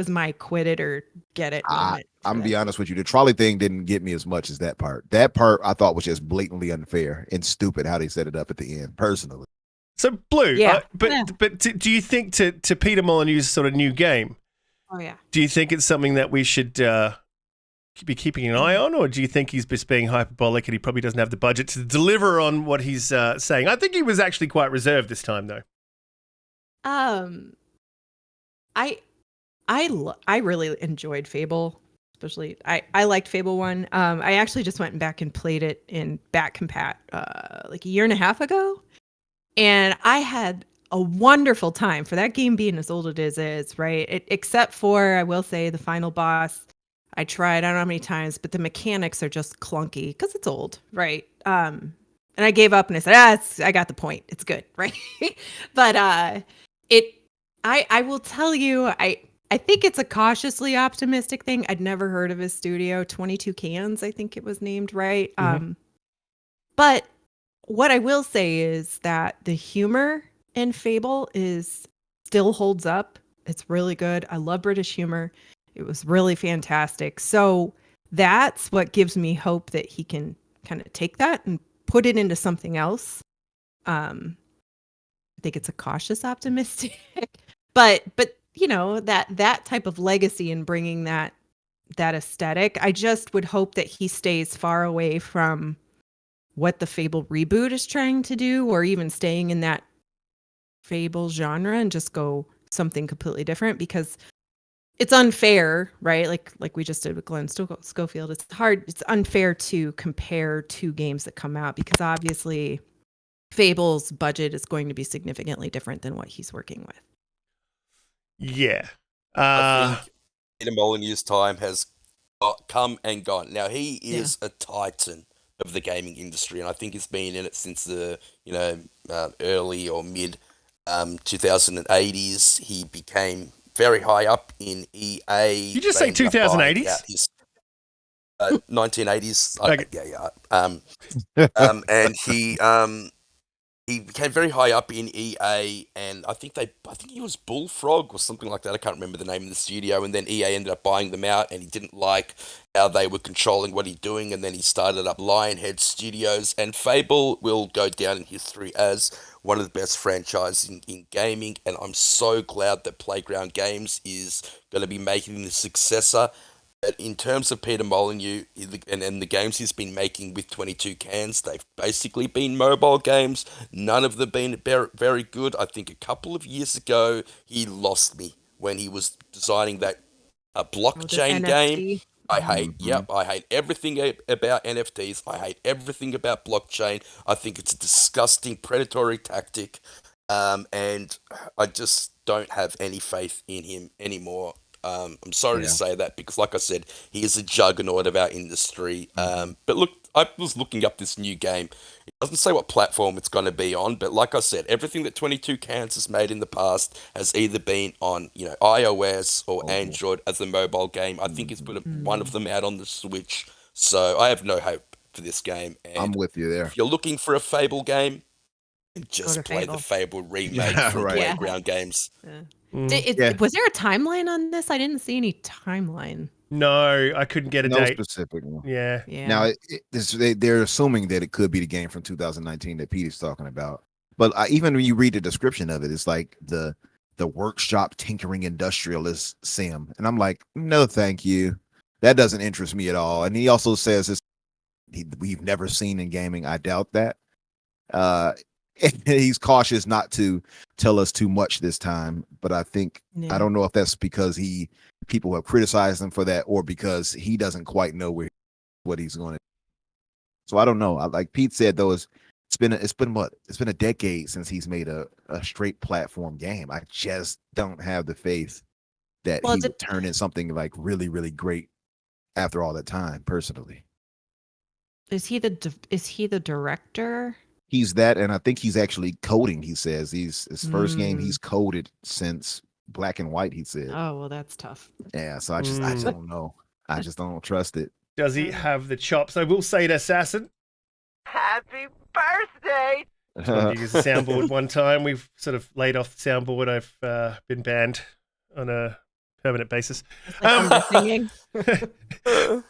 my quit it or get it moment. for I'm gonna that. be honest with you. The trolley thing didn't get me as much as that part. That part I thought was just blatantly unfair and stupid how they set it up at the end. Personally, So Blue, Yeah. but Yeah. do you think to Peter Molyneux's sort of new game, Oh yeah. do you think it's something that we should be keeping an eye on, or do you think he's just being hyperbolic and he probably doesn't have the budget to deliver on what he's saying? I think he was actually quite reserved this time, though. I really enjoyed Fable, especially I liked Fable 1. I actually just went back and played it in back compat like a year and a half ago, and I had a wonderful time for that game being as old as it is, right? Except for, I will say, the final boss. I tried, I don't know how many times, but the mechanics are just clunky because it's old, right? And I gave up and I said, I got the point. It's good, right? But I will tell you, I think it's a cautiously optimistic thing. I'd never heard of his studio, 22 Cans, I think it was named, right? But what I will say is that the humor in Fable still holds up. It's really good. I love British humor. It was really fantastic. So that's what gives me hope that he can kind of take that and put it into something else. I think it's a cautious optimistic, but you know, that type of legacy and bringing that aesthetic, I just would hope that he stays far away from what the Fable reboot is trying to do, or even staying in that Fable genre and just go something completely different, because it's unfair, right? Like we just did with Glenn Schofield. It's unfair to compare two games that come out, because obviously Fable's budget is going to be significantly different than what he's working with. Yeah. I think Peter Molyneux's time has come and gone. Now, he is a titan of the gaming industry, and I think he's been in it since the early or mid 2080s. He became very high up in EA. You just say 2080s? 1980s. Okay. And he became very high up in EA, and I think he was Bullfrog or something like that. I can't remember the name of the studio. And then EA ended up buying them out, and he didn't like how they were controlling what he's doing. And then he started up Lionhead Studios, and Fable will go down in history as one of the best franchises in gaming. And I'm so glad that Playground Games is going to be making the successor. In terms of Peter Molyneux and the games he's been making with 22 Cans, they've basically been mobile games. None of them been very good. I think a couple of years ago, he lost me when he was designing that blockchain game. I hate everything about NFTs. I hate everything about blockchain. I think it's a disgusting predatory tactic. And I just don't have any faith in him anymore. I'm sorry to say that, because like I said, he is a juggernaut of our industry. But look, I was looking up this new game. It doesn't say what platform it's going to be on, but like I said, everything that 22 Cans has made in the past has either been on, iOS or Android as a mobile game. I think he's put one of them out on the Switch. So I have no hope for this game. And I'm with you there. if you're looking for a Fable game, just play Fable. the Fable remake Yeah, from right. Playground Games. Was there a timeline on this? I didn't see any timeline. No, I couldn't get a No date. specific one. Yeah. Now they're assuming that it could be the game from 2019 that Pete is talking about. But even when you read the description of it, it's like the workshop tinkering industrialist sim, and I'm like, no, thank you. That doesn't interest me at all. And he also says we've never seen in gaming. I doubt that. he's cautious not to tell us too much this time. But I think I don't know if that's because people have criticized him for that, or because he doesn't quite know what he's going to. So I don't know. Like Pete said, though, it's been a decade since he's made a straight platform game. I just don't have the faith that he would turn in something like really, really great after all that time. Personally, is he the director? He's that, and I think he's actually coding. He says his first game he's coded since Black and White. He said. Oh well, that's tough. Yeah, so I just don't know. I just don't trust it. Does he have the chops? I will say to Assassin, happy birthday! I wanted to use the soundboard one time. We've sort of laid off the soundboard. I've been banned on a permanent basis. Like singing.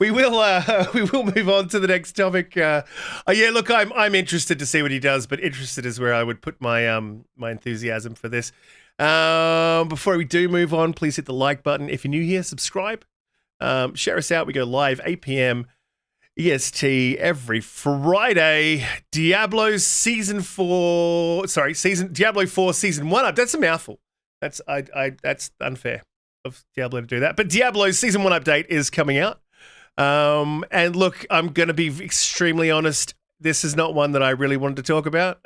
We will move on to the next topic. Yeah, look, I'm interested to see what he does, but interested is where I would put my my enthusiasm for this. Before we do move on, please hit the like button. If you're new here, subscribe. Share us out. We go live 8 p.m. EST every Friday. Diablo 4 Season 1 up. That's a mouthful. That's unfair of Diablo to do that. But Diablo's Season 1 update is coming out. And look, I'm going to be extremely honest. This is not one that I really wanted to talk about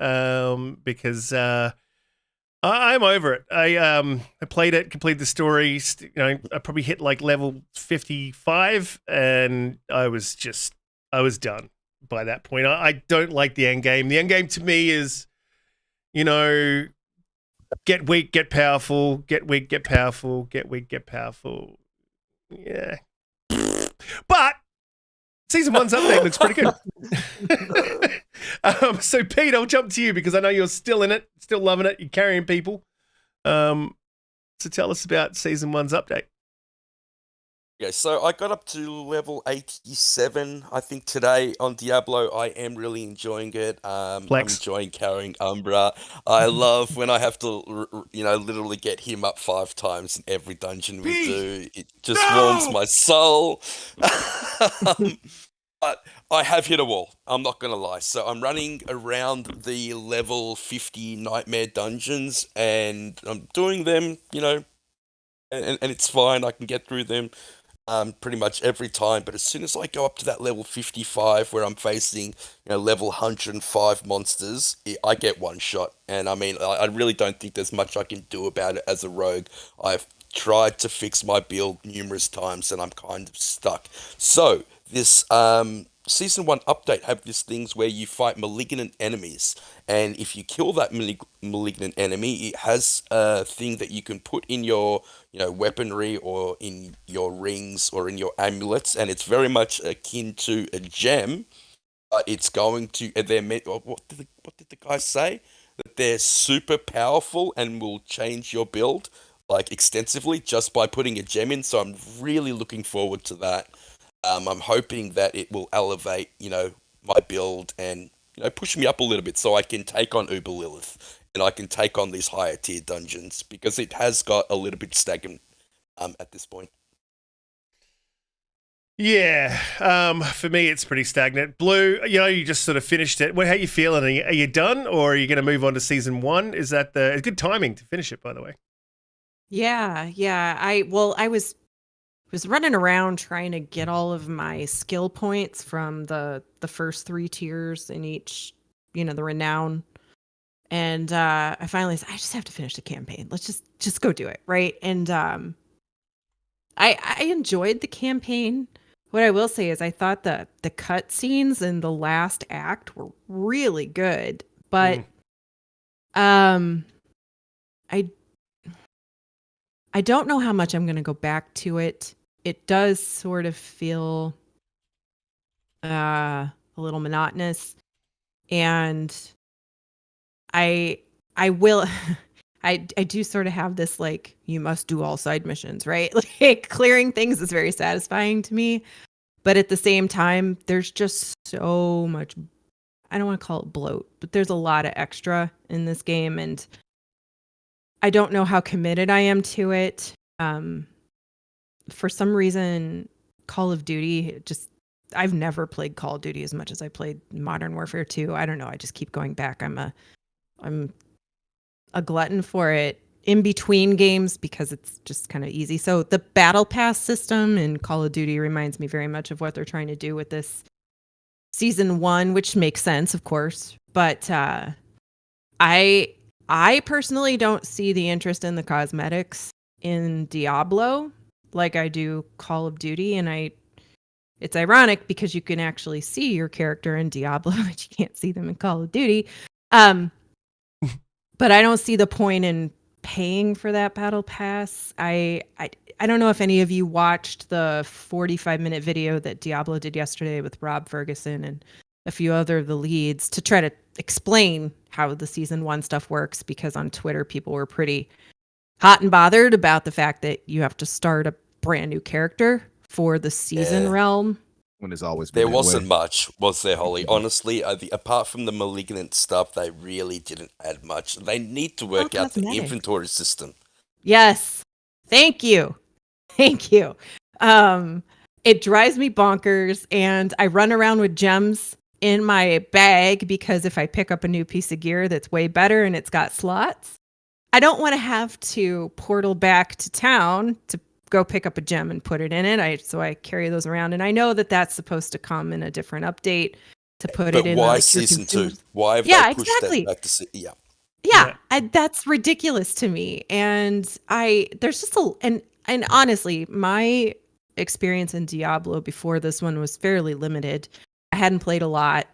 because I'm over it. I played it, completed the story. I probably hit like level 55, and I was done by that point. I don't like the end game. The end game to me is, get weak, get powerful, get weak, get powerful, get weak, get powerful. Yeah. But Season 1's update looks pretty good. So, Pete, I'll jump to you because I know you're still in it, still loving it. You're carrying people. So tell us about Season 1's update. Okay, so I got up to level 87, I think, today on Diablo. I am really enjoying it. I'm enjoying carrying Umbra. I love when I have to, literally get him up 5 times in every dungeon we do. It just warms my soul. But I have hit a wall. I'm not going to lie. So I'm running around the level 50 nightmare dungeons, and I'm doing them, and it's fine. I can get through them. Pretty much every time, but as soon as I go up to that level 55 where I'm facing, level 105 monsters, I get one shot. And I mean, I really don't think there's much I can do about it as a rogue. I've tried to fix my build numerous times and I'm kind of stuck. So, this Season 1 update have these things where you fight malignant enemies, and if you kill that malignant enemy, it has a thing that you can put in your weaponry or in your rings or in your amulets, and it's very much akin to a gem, but it's going to what did the guy say? That they're super powerful and will change your build like extensively just by putting a gem in. So I'm really looking forward to that. I'm hoping that it will elevate, my build and, push me up a little bit so I can take on Uber Lilith and I can take on these higher tier dungeons because it has got a little bit stagnant at this point. Yeah, for me it's pretty stagnant. Blue, you just sort of finished it. How are you feeling? Are you done, or are you going to move on to Season 1? Is that it's good timing to finish it, by the way? Yeah. I was running around trying to get all of my skill points from the first 3 tiers in each, the renown. And I finally said, I just have to finish the campaign. Let's just go do it, right? And I enjoyed the campaign. What I will say is I thought the cut scenes in the last act were really good, but I don't know how much I'm going to go back to it. It does sort of feel a little monotonous, and I will I do sort of have this like, you must do all side missions, right? Like clearing things is very satisfying to me, but at the same time there's just so much, I don't want to call it bloat, but there's a lot of extra in this game, and I don't know how committed I am to it. For some reason, Call of Duty, I've never played Call of Duty as much as I played Modern Warfare 2. I don't know. I just keep going back. I'm a I'm a glutton for it in between games because it's just kind of easy. So the battle pass system in Call of Duty reminds me very much of what they're trying to do with this season 1, which makes sense, of course. But I personally don't see the interest in the cosmetics in Diablo like I do Call of Duty, and it's ironic because you can actually see your character in Diablo, but you can't see them in Call of Duty. But I don't see the point in paying for that battle pass. I don't know if any of you watched the 45-minute video that Diablo did yesterday with Rob Ferguson and a few other of the leads to try to explain how the season 1 stuff works, because on Twitter people were pretty hot and bothered about the fact that you have to start a brand new character for the season realm. When it's always been There that wasn't way. much, was there, Holly? Honestly, apart from the malignant stuff, they really didn't add much. They need to work out the cosmetic. inventory system. Yes. Thank you. Thank you. It drives me bonkers, and I run around with gems in my bag because if I pick up a new piece of gear that's way better and it's got slots, I don't want to have to portal back to town to go pick up a gem and put it in it. So I carry those around, and I know that that's supposed to come in a different update to put But it in. why like, your season 2? consumers. Why have Yeah, they pushed exactly. that back to yeah? Yeah, that's ridiculous to me. And there's just and honestly, my experience in Diablo before this one was fairly limited. I hadn't played a lot.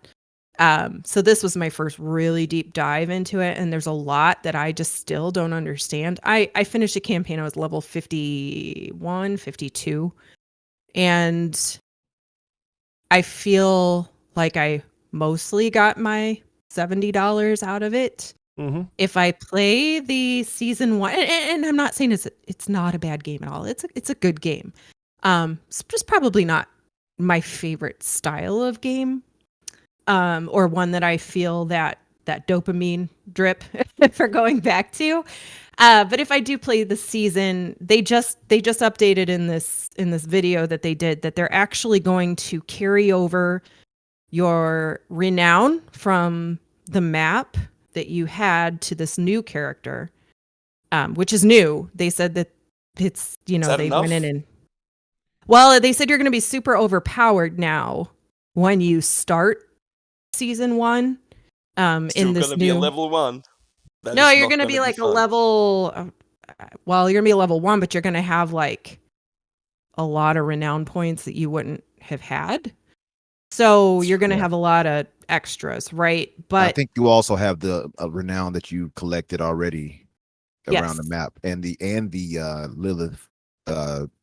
So this was my first really deep dive into it, and there's a lot that I just still don't understand. I finished a campaign, I was level 51, 52, and I feel like I mostly got my $70 out of it. Mm-hmm. If I play the season 1, and I'm not saying it's not a bad game at all. It's a good game. It's just probably not my favorite style of game, or one that I feel that dopamine drip for going back to. But if I do play the season, they just updated in this video that they did that they're actually going to carry over your renown from the map that you had to this new character, which is new. They said that it's, Is that they enough? went in and, well, they said you're going to be super overpowered now when you start season 1. Still In this gonna new, be a level 1. no, you're going to be like a level. Well, you're going to be a level 1, but you're going to have like a lot of renown points that you wouldn't have had. So you're going to have a lot of extras, right? But I think you also have the renown that you collected already around the map, and the Lilith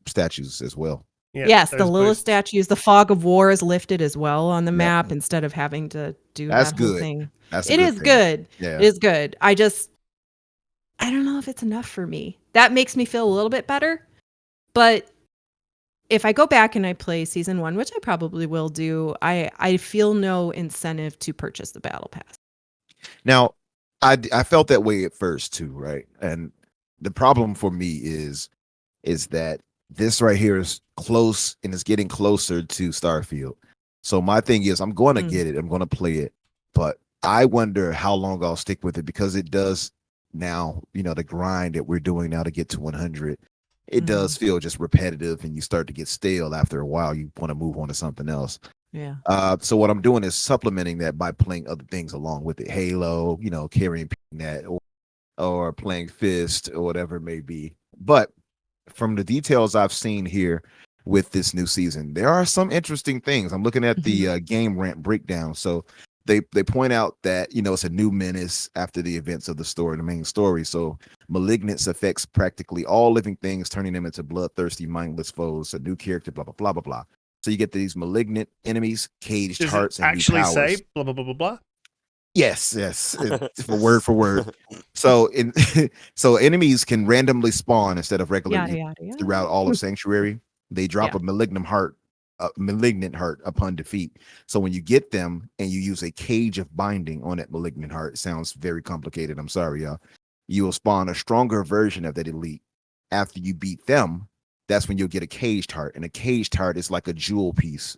statues as well. Yeah, yes, the those Lilith boosts. statues, the Fog of War is lifted as well on the Yep. map instead of having to do That's that whole good. thing. That's a It good is thing. good. Yeah. It is good. I don't know if it's enough for me. That makes me feel a little bit better. But if I go back and I play season 1, which I probably will do, I feel no incentive to purchase the battle pass. Now, I felt that way at first too, right? And the problem for me is that this right here is close and it's getting closer to Starfield. So my thing is, I'm going to get it. I'm going to play it, but I wonder how long I'll stick with it, because it does now, the grind that we're doing now to get to 100. It does feel just repetitive, and you start to get stale after a while. You want to move on to something else. Yeah. So what I'm doing is supplementing that by playing other things along with it. Halo, carrying that, or playing Fist or whatever it may be. But from the details I've seen here with this new season, there are some interesting things. I'm looking at the game rant breakdown. So they point out that it's a new menace after the events of the main story. So malignance affects practically all living things, turning them into bloodthirsty, mindless foes. A new character, blah blah blah blah blah. So you get these malignant enemies, caged Does hearts, it and actually new powers. say blah blah blah blah blah? Yes, for word. So so enemies can randomly spawn instead of regular Yada, yada, yada. throughout all of Sanctuary. They drop a malignant heart upon defeat. So when you get them and you use a cage of binding on that malignant heart, it sounds very complicated. I'm sorry, y'all. You will spawn a stronger version of that elite. After you beat them, that's when you'll get a caged heart, and a caged heart is like a jewel piece.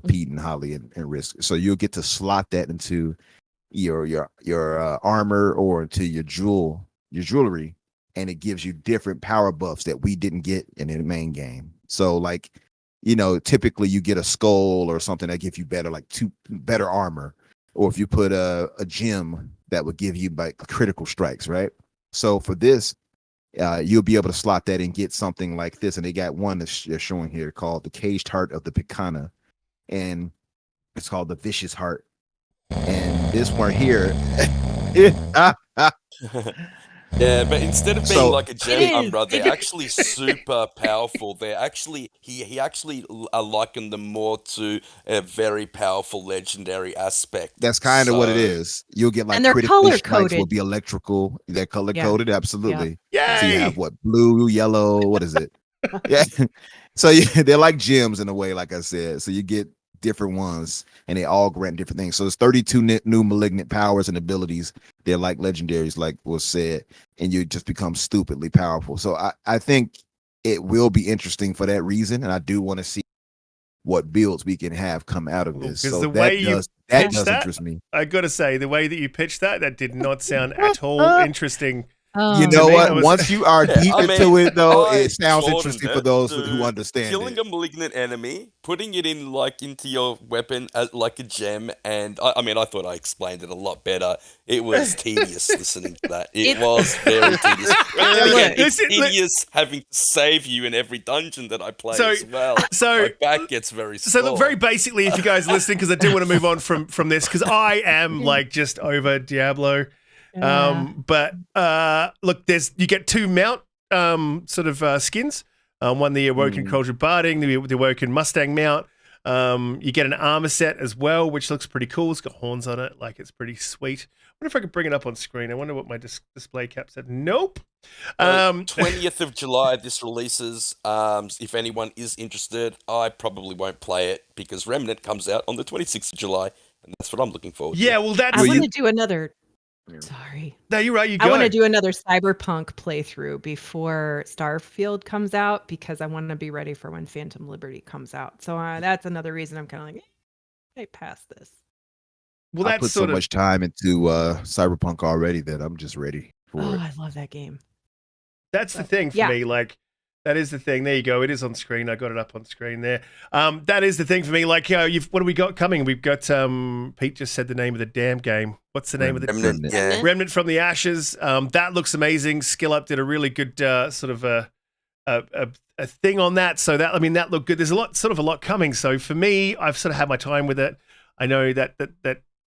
Pete and Holly and Risk. So you'll get to slot that into your armor or to your jewelry, and it gives you different power buffs that we didn't get in the main game. So like, typically you get a skull or something that gives you better armor, or if you put a gem that would give you like critical strikes, right? So for this, you'll be able to slot that and get something like this. And they got one that's showing here called the Caged Heart of the Picana, and it's called the Vicious Heart. And this one here, Yeah, but instead of being So- like a gem It is. Umbra, they're actually super powerful. They're actually he actually likened them more to a very powerful legendary aspect. that's kind of what it So- is. You'll get like And they're critically strikes color-coded. will be electrical. They're color coded, absolutely. Yay! So you have what, blue, yellow, what is it? Yeah. So they're like gems in a way, like I said. So you get different ones, and they all grant different things. So it's 32 new malignant powers and abilities. They're like legendaries, like was said, and you just become stupidly powerful. So I think it will be interesting for that reason, and I do want to see what builds we can have come out of this. Because So the that way you does pitched that, interest me. I got to say, the way that you pitched that did not sound at all interesting. Oh, You know me, what? it was- Once you are Yeah, deep I into mean, it, though, I it sounds shortened interesting it for those to who understand killing it. a malignant enemy, putting it in like into your weapon as like a gem, and I mean, I thought I explained it a lot better. It was tedious listening to that. It was very tedious. And then again, it's Listen, tedious having to save you in every dungeon that I play So- as well. so- My back gets very So sore. look, very basically, if you guys are listening, because I do want to move on from this, because I am like just over Diablo. But look, you get two mount skins. One the Awoken Culture Barding, the Awoken Mustang mount. You get an armor set as well, which looks pretty cool. It's got horns on it, like it's pretty sweet. I wonder if I could bring it up on screen. I wonder what my display cap said. Nope. 20th of July, this releases. If anyone is interested, I probably won't play it because Remnant comes out on the 26th of July, and that's what I'm looking forward to. Yeah, well, that's I want to do another. Sorry. no, you're right. You go. I want to do another Cyberpunk playthrough before Starfield comes out because I want to be ready for when Phantom Liberty comes out. So that's another reason I'm kind of like, hey, pass this. Well, I that's put so sort of much time into Cyberpunk already that I'm just ready for Oh, it. I love that game. that's the thing for Yeah. me. Like, that is the thing. There you go. It is on screen. I got it up on screen there. That is the thing for me. Like, what do we got coming? We've got Pete just said the name of the damn game. What's the name of the Remnant, yeah. Remnant from the Ashes? That looks amazing. Skill Up did a really good sort of a thing on that. So that that looked good. There's a lot coming. So for me, I've sort of had my time with it. I know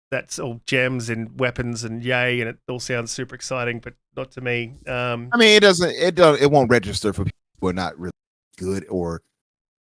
that's all gems and weapons and yay, and it all sounds super exciting, but not to me. I mean, it won't register for people who are not really good or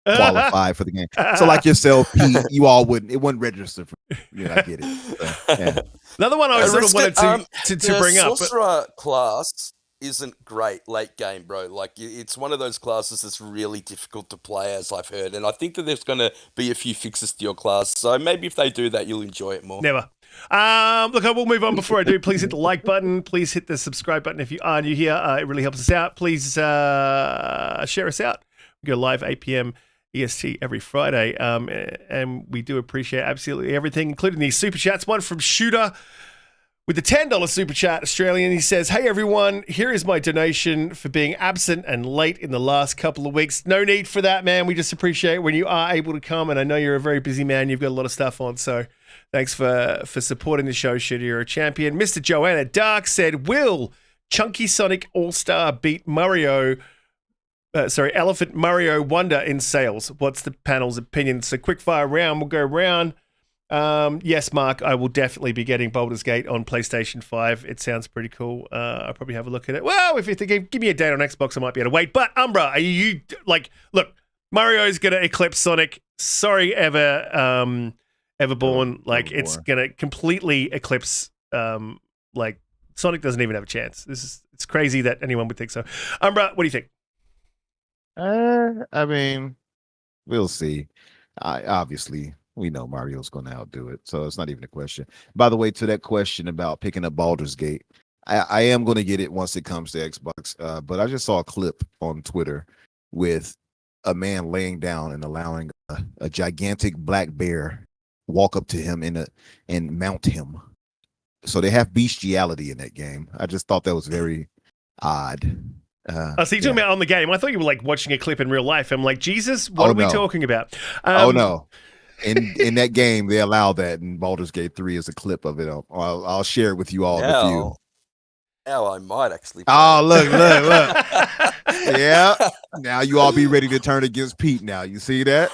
qualified for the game. So like yourself, Pete, it wouldn't register for you. I get it. So, yeah. Another one I sort of wanted to the bring up. But, Sorcerer class isn't great late game, bro. Like it's one of those classes that's really difficult to play, as I've heard, and I think that there's going to be a few fixes to your class. So maybe if they do that, you'll enjoy it more. Never. Look, I will move on. Before I do, please hit the like button. Please hit the subscribe button if you are new here. It really helps us out. Please share us out. We go live 8 p.m. EST every Friday, and we do appreciate absolutely everything, including these super chats. One from Shooter with the $10 super chat, Australian. He says, "Hey everyone, here is my donation for being absent and late in the last couple of weeks. No need for that, man. We just appreciate when you are able to come, and I know you're a very busy man. You've got a lot of stuff on, so thanks for supporting the show, Shooter. You're a champion." Mr. Joanna Dark said, "Will Chunky Sonic All-Star beat Elephant Mario Wonder in sales? What's the panel's opinion?" So quick fire round. We'll go round. Yes, Mark, I will definitely be getting Baldur's Gate on PlayStation 5. It sounds pretty cool. I'll probably have a look at it. Well, if you think, give me a date on Xbox, I might be able to wait. But Umbra, are you like, look, Mario's going to eclipse Sonic. Sorry, Everborn. Like, it's going to completely eclipse, like, Sonic doesn't even have a chance. It's crazy that anyone would think so. Umbra, what do you think? I mean, we'll see. Obviously, we know Mario's going to outdo it, so it's not even a question. By the way, to that question about picking up Baldur's Gate, I am going to get it once it comes to Xbox. But I just saw a clip on Twitter with a man laying down and allowing a gigantic black bear walk up to him and mount him. So they have bestiality in that game. I just thought that was very odd. So you're talking about on the game. I thought you were like watching a clip in real life. I'm like, Jesus, what Oh, are we no. talking about? Oh no. In that game, they allow that in Baldur's Gate 3 as a clip of it. I'll share it with you all in a few. Now I might actually play Oh, it. look. Yeah. Now you all be ready to turn against Pete now. You see that?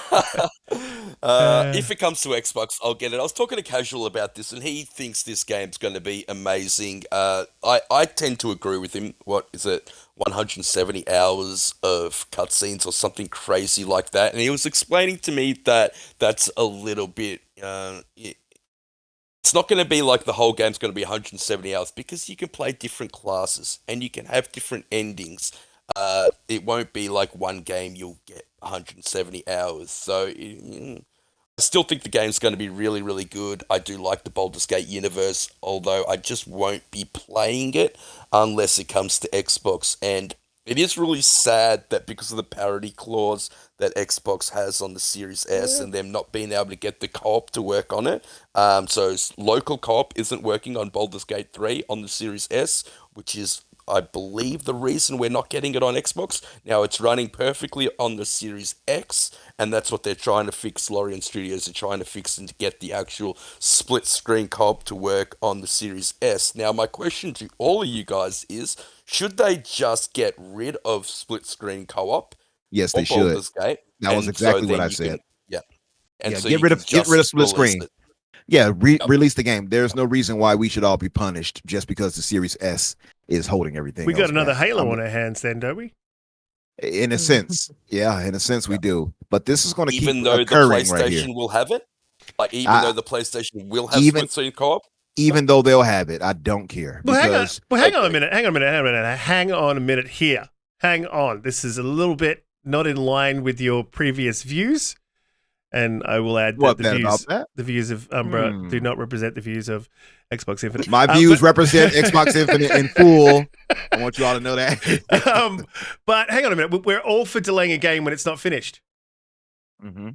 If it comes to Xbox, I'll get it. I was talking to Casual about this, and he thinks this game's going to be amazing. I tend to agree with him. What is it? 170 hours of cutscenes or something crazy like that. And he was explaining to me that that's a little bit... it's not going to be like the whole game's going to be 170 hours because you can play different classes and you can have different endings. It won't be like one game you'll get 170 hours. So I still think the game's going to be really, really good. I do like the Baldur's Gate universe, although I just won't be playing it unless it comes to Xbox. And it is really sad that because of the parity clause that Xbox has on the Series S and them not being able to get the co-op to work on it. So local co-op isn't working on Baldur's Gate 3 on the Series S, which is, I believe, the reason we're not getting it on Xbox. Now, it's running perfectly on the Series X, and that's what they're trying to fix. Larian Studios are trying to fix and to get the actual split-screen co-op to work on the Series S. Now, my question to all of you guys is, should they just get rid of split-screen co-op? Yes, they should. Baldur's Gate, That was and exactly then what I you said. And so get rid of split screen. Release the game. There's no reason why we should all be punished just because the Series S is holding everything. We got else another back. Halo on our hands then, don't we? In a sense, we do. But this is going to keep even though the occurring right here. PlayStation will have it, like even though the PlayStation will have split-screen co-op. Even though they'll have it, I don't care. Well, hang on a minute. Hang on a minute here. Hang on. This is a little bit not in line with your previous views. And I will add that the views of Umbra do not represent the views of Xbox Infinite. My views represent Xbox Infinite in full. I want you all to know that. But hang on a minute. We're all for delaying a game when it's not finished. Mm-hmm.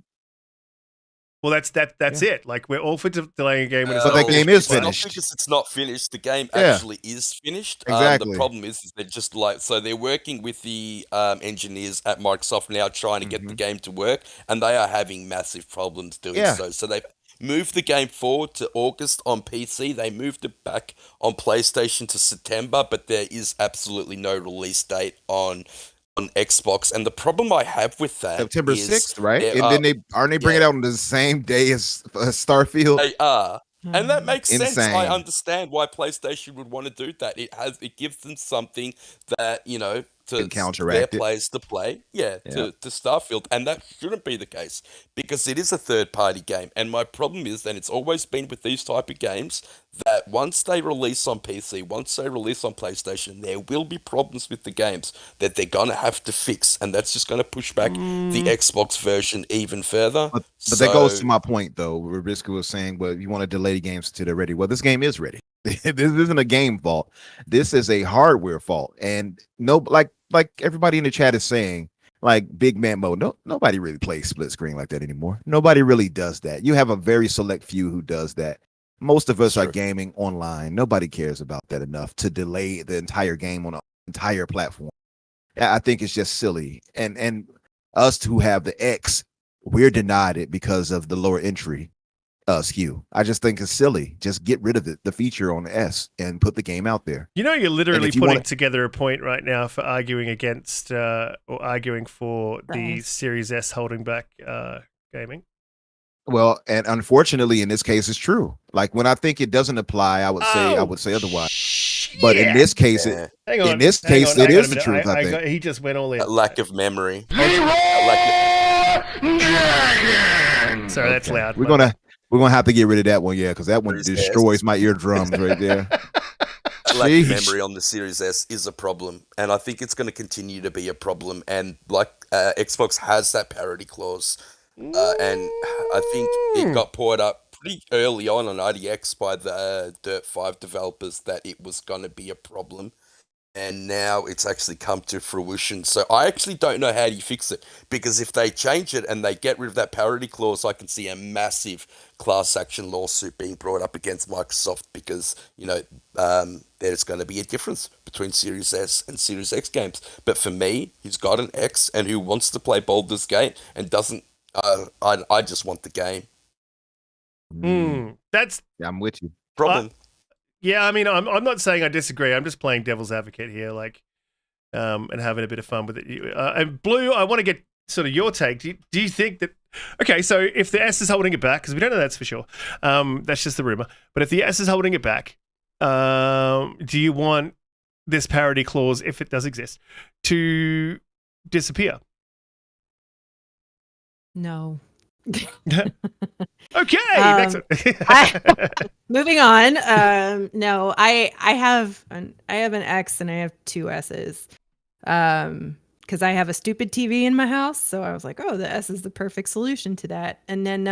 Well, that's it. Like, we're all for delaying a game when it's not finished. But that game is finished. Not because it's not finished. The game actually is finished. Exactly. The problem is they're just so they're working with the engineers at Microsoft now trying to get the game to work, and they are having massive problems doing so. So they've moved the game forward to August on PC. They moved it back on PlayStation to September, but there is absolutely no release date on Xbox, and the problem I have with that September 6th, right? And then aren't they bringing it out on the same day as Starfield? They are. And that makes sense. I understand why PlayStation would want to do that. It gives them something that, to their players to play, to Starfield, and that shouldn't be the case because it is a third-party game. And my problem is, and it's always been with these type of games, that once they release on PC, once they release on PlayStation, there will be problems with the games that they're gonna have to fix, and that's just gonna push back the Xbox version even further. But that goes to my point, though, where Riskit was saying, well, you want to delay games until they're ready. Well, this game is ready. This isn't a game fault. This is a hardware fault. And like everybody in the chat is saying, like Big Man Mode, nobody really plays split screen like that anymore. Nobody really does that. You have a very select few who does that. Most of us are gaming online. Nobody cares about that enough to delay the entire game on an entire platform. I think it's just silly. And us who have the X, we're denied it because of the lower entry SKU. I just think it's silly. Just get rid of it, the feature on the S, and put the game out there. You're literally putting together a point right now for arguing against or arguing for the Series S holding back gaming. Well, and unfortunately, in this case, it's true. Like when I think it doesn't apply, I would say otherwise. Shit. But in this case, it is the truth. I think he just went all in. A lack of memory. Sorry, that's loud. We're gonna have to get rid of that one, because that one destroys my eardrums right there. Lack of memory on the Series S is a problem, and I think it's going to continue to be a problem. And Xbox has that parity clause, and I think it got poured up pretty early on IDX by the Dirt 5 developers that it was going to be a problem. and now it's actually come to fruition. So I actually don't know how you fix it, because if they change it and they get rid of that parity clause, I can see a massive class action lawsuit being brought up against Microsoft, because there's going to be a difference between Series S and Series X games. But for me, who's got an X and who wants to play Baldur's Gate and doesn't, I just want the game. That's Yeah, I'm with you. Problem. yeah. I mean, I'm not saying I disagree. I'm just playing devil's advocate here, like, and having a bit of fun with it. And Blue, I want to get sort of your take. Do you think that? Okay, so if the S is holding it back, because we don't know that's for sure, that's just the rumor. But if the S is holding it back, do you want this parity clause, if it does exist, to disappear? No. Okay, next one. Moving on. No, I have an X and I have two S's. Because I have a stupid TV in my house, so I was like, oh, the S is the perfect solution to that. And then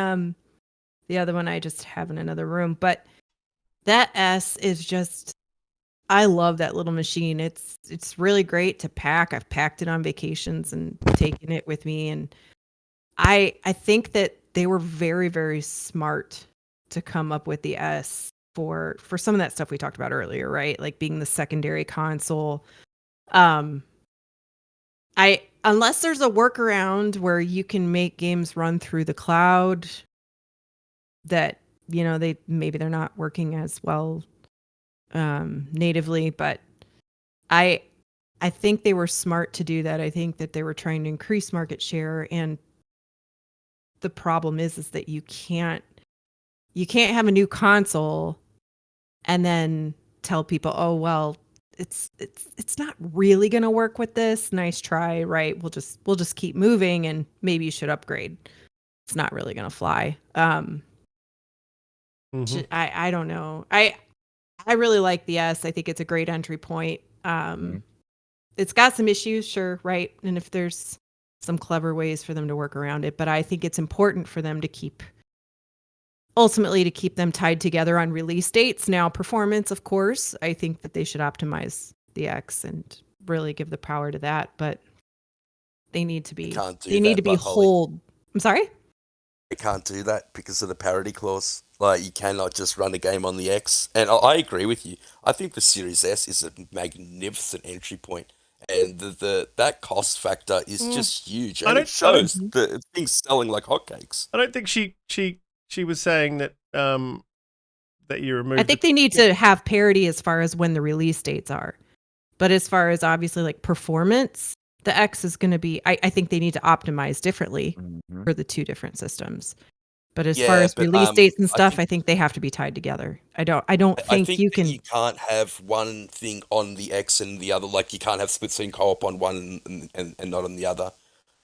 the other one I just have in another room. But that S is just, I love that little machine. It's really great to pack. I've packed it on vacations and taken it with me, and I think that they were very, very smart to come up with the S for some of that stuff we talked about earlier, right? Like being the secondary console. Unless there's a workaround where you can make games run through the cloud that, they're not working as well natively, but I think they were smart to do that. I think that they were trying to increase market share, and the problem is that you can't have a new console and then tell people, oh well, it's not really going to work with this. Nice try, right? We'll just keep moving, and maybe you should upgrade. It's not really going to fly. I don't know. I really like the S. I think it's a great entry point. It's got some issues, sure, right? And if there's some clever ways for them to work around it, but I think it's important for them to keep them tied together on release dates. Now, performance, of course, I think that they should optimize the X and really give the power to that, but they need to be whole. I'm sorry? They can't do that because of the parity clause. Like, you cannot just run a game on the X. And I agree with you. I think the Series S is a magnificent entry point. And that cost factor is just huge. And it shows the things selling like hotcakes. I don't think she was saying that that you removed. I think they need to have parity as far as when the release dates are. But as far as obviously like performance, the X is going to be, I think they need to optimize differently for the two different systems. But as far as release dates and stuff, I think they have to be tied together. I don't think you can. You can't have one thing on the X and the other. Like, you can't have split screen co-op on one and not on the other.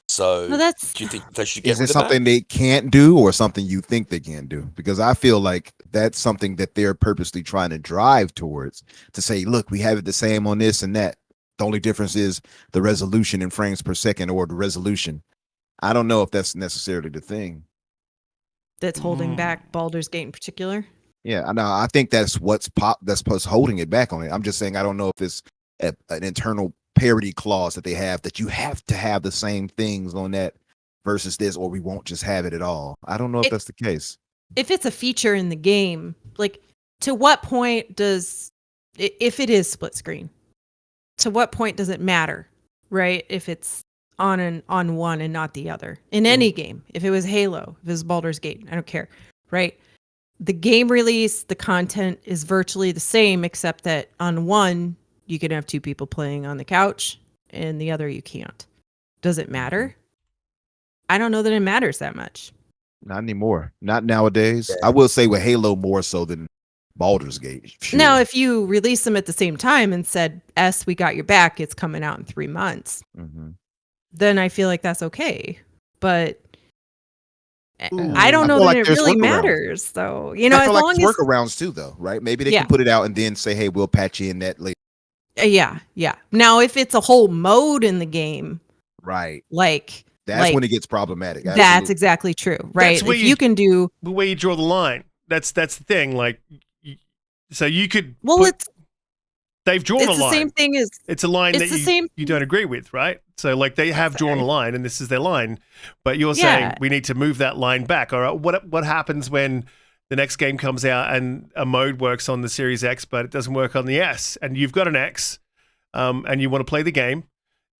So, do you think they should get rid of that? Is it something they can't do, or something you think they can do? Because I feel like that's something that they're purposely trying to drive towards, to say, look, we have it the same on this and that. The only difference is the resolution in frames per second, or the resolution. I don't know if that's necessarily the thing that's holding back Baldur's Gate in particular. Yeah, I know. I think that's what's holding it back on it. I'm just saying, I don't know if it's an internal parity clause that they have, that you have to have the same things on that versus this, or we won't just have it at all. I don't know if that's the case. If it's a feature in the game, like, to what point does, if it is split screen, to what point does it matter, right? If it's on one and not the other in any game. If it was Halo, if it was Baldur's Gate, I don't care, right? The game release, the content is virtually the same, except that on one you can have two people playing on the couch, and the other you can't. Does it matter? I don't know that it matters that much. Not anymore. Not nowadays. Yeah. I will say with Halo more so than Baldur's Gate. Sure. Now, if you release them at the same time and said, S, we got your back, it's coming out in 3 months. Then I feel like that's okay. But I don't know that it really matters, though. You know, I feel like there's workarounds too, though, right? Maybe they can put it out and then say, hey, we'll patch you in that later. Yeah. Now, if it's a whole mode in the game, right? Like that's when it gets problematic. Absolutely. That's exactly true, right? If you can do the way you draw the line. That's the thing. Like, so you could. Well, they've drawn It's a the line. same thing as It's a line it's that the same you don't agree with, right? So like they have drawn a Sorry. line and this is their line, but you're Yeah. saying we need to move that line back. All right, what happens when the next game comes out and a mode works on the Series X, but it doesn't work on the S, and you've got an X, and you want to play the game?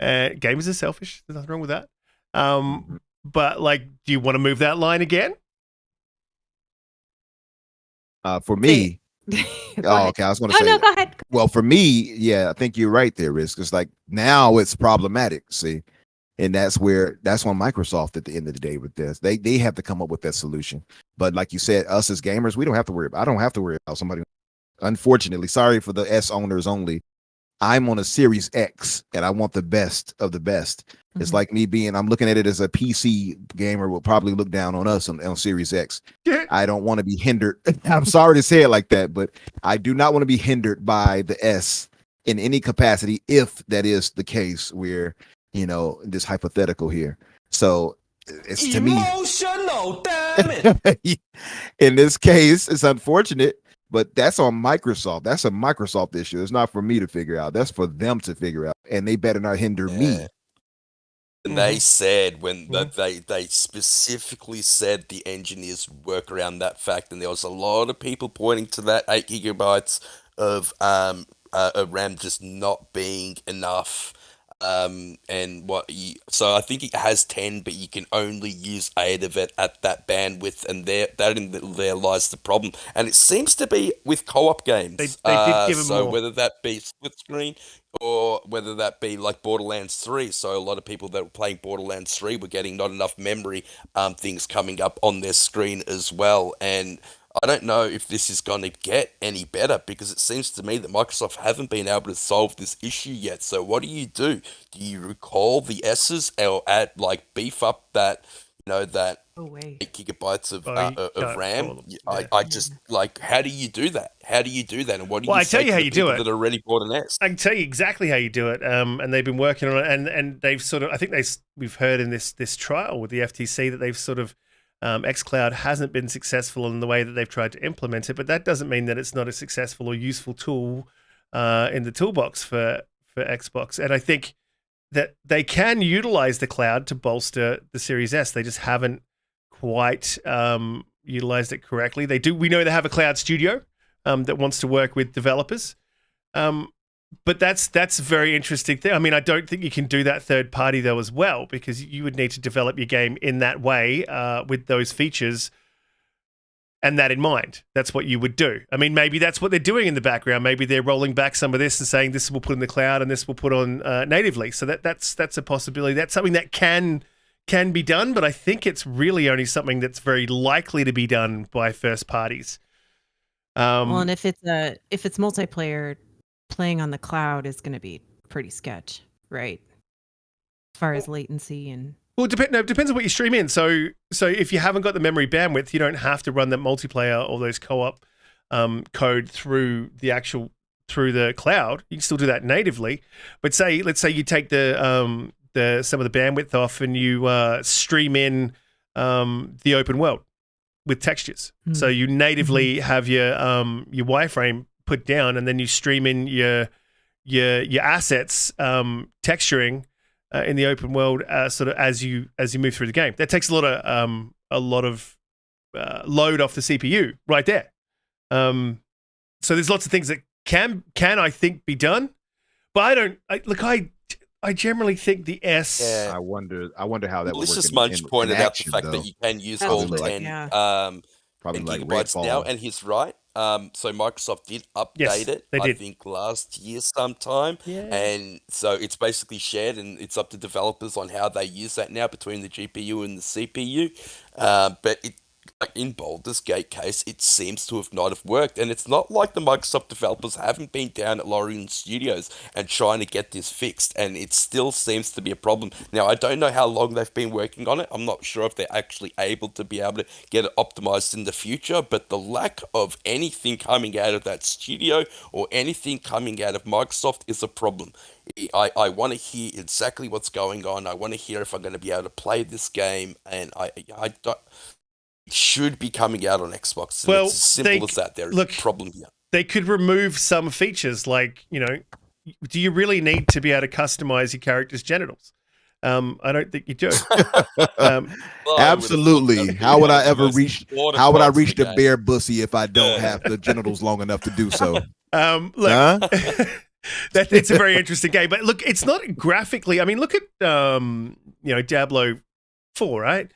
Gamers are selfish. There's nothing wrong with that. But like, do you want to move that line again? For me, Go oh, ahead. okay, I was going to Oh say, no, go ahead. well, for me, yeah, I think you're right there, Risk. It's like now it's problematic, see, and that's on Microsoft at the end of the day with this. They have to come up with that solution. But like you said, us as gamers, we don't have to worry. I don't have to worry about somebody. Unfortunately, sorry for the S owners only. I'm on a Series X and I want the best of the best. It's Mhm. like I'm looking at it as a PC gamer will probably look down on us on Series X. Yeah. I don't want to be hindered. I'm sorry to say it like that, but I do not want to be hindered by the S in any capacity, if that is the case where, this hypothetical here. So it's to me, Emotional, damn it. in this case, it's unfortunate, but that's on Microsoft. That's a Microsoft issue. It's not for me to figure out. That's for them to figure out, and they better not hinder me. And they said they specifically said the engineers work around that fact, and there was a lot of people pointing to that 8 gigabytes of RAM just not being enough. So I think it has 10, but you can only use 8 of it at that bandwidth, and there lies the problem. And it seems to be with co-op games. They did give 'em so more. whether that be split screen or whether that be like Borderlands 3. So a lot of people that were playing Borderlands 3 were getting not enough memory things coming up on their screen as well. And I don't know if this is going to get any better, because it seems to me that Microsoft haven't been able to solve this issue yet. So what do? Do you recall the S's or beef up that, that Oh wait. 8 gigabytes of Oh, you can't RAM? call them. I just how do you do that? How do you do that? And what do you Well, I say tell you to how the you do people it. that already bought an S? I can tell you exactly how you do it, and they've been working on it, and they've sort of, I think we've heard in this trial with the FTC that they've sort of, xCloud hasn't been successful in the way that they've tried to implement it, but that doesn't mean that it's not a successful or useful tool in the toolbox for Xbox. And I think that they can utilize the cloud to bolster the Series S. They just haven't quite utilized it correctly. They do. We know they have a cloud studio that wants to work with developers. But that's a very interesting thing. I mean, I don't think you can do that third party though as well, because you would need to develop your game in that way with those features and that in mind. That's what you would do. I mean, maybe that's what they're doing in the background. Maybe they're rolling back some of this and saying this will put in the cloud and this will put on natively. So that's a possibility. That's something that can be done, but I think it's really only something that's very likely to be done by first parties. Well, and if it's multiplayer, playing on the cloud is going to be pretty sketch, right? As far as latency and. Well, it depends on what you stream in. So if you haven't got the memory bandwidth, you don't have to run that multiplayer or those co-op code through the cloud. You can still do that natively. But let's say you take some of the bandwidth off and you stream in the open world with textures. Mm-hmm. So you natively have your wireframe put down, and then you stream in your assets texturing in the open world sort of as you move through the game. That takes a lot of load off the CPU right there. So there's lots of things that can I think be done, but I generally think the S. Yeah. I wonder how that would work. Licious Munch pointed out the fact that you can use all 10 probably like gigabytes now, and he's right. So Microsoft did update it, I think last year sometime, and so it's basically shared, and it's up to developers on how they use that now between the GPU and the CPU. But like in Baldur's Gate case, it seems to have not have worked, and it's not like the Microsoft developers haven't been down at Larian Studios and trying to get this fixed, and it still seems to be a problem. Now, I don't know how long they've been working on it. I'm not sure if they're actually able to get it optimized in the future, but the lack of anything coming out of that studio or anything coming out of Microsoft is a problem. I want to hear exactly what's going on. I want to hear if I'm going to be able to play this game, and I don't. Should be coming out on Xbox. Well, it's as simple as that. There's a problem here. they could remove some features like, do you really need to be able to customize your character's genitals? I don't think you do. Absolutely. How would I ever reach? How would I reach the game. bare bussy if I don't have the genitals long enough to do so? Look, Huh? it's a very interesting game, but look, it's not graphically. I mean, look at Diablo 4, right?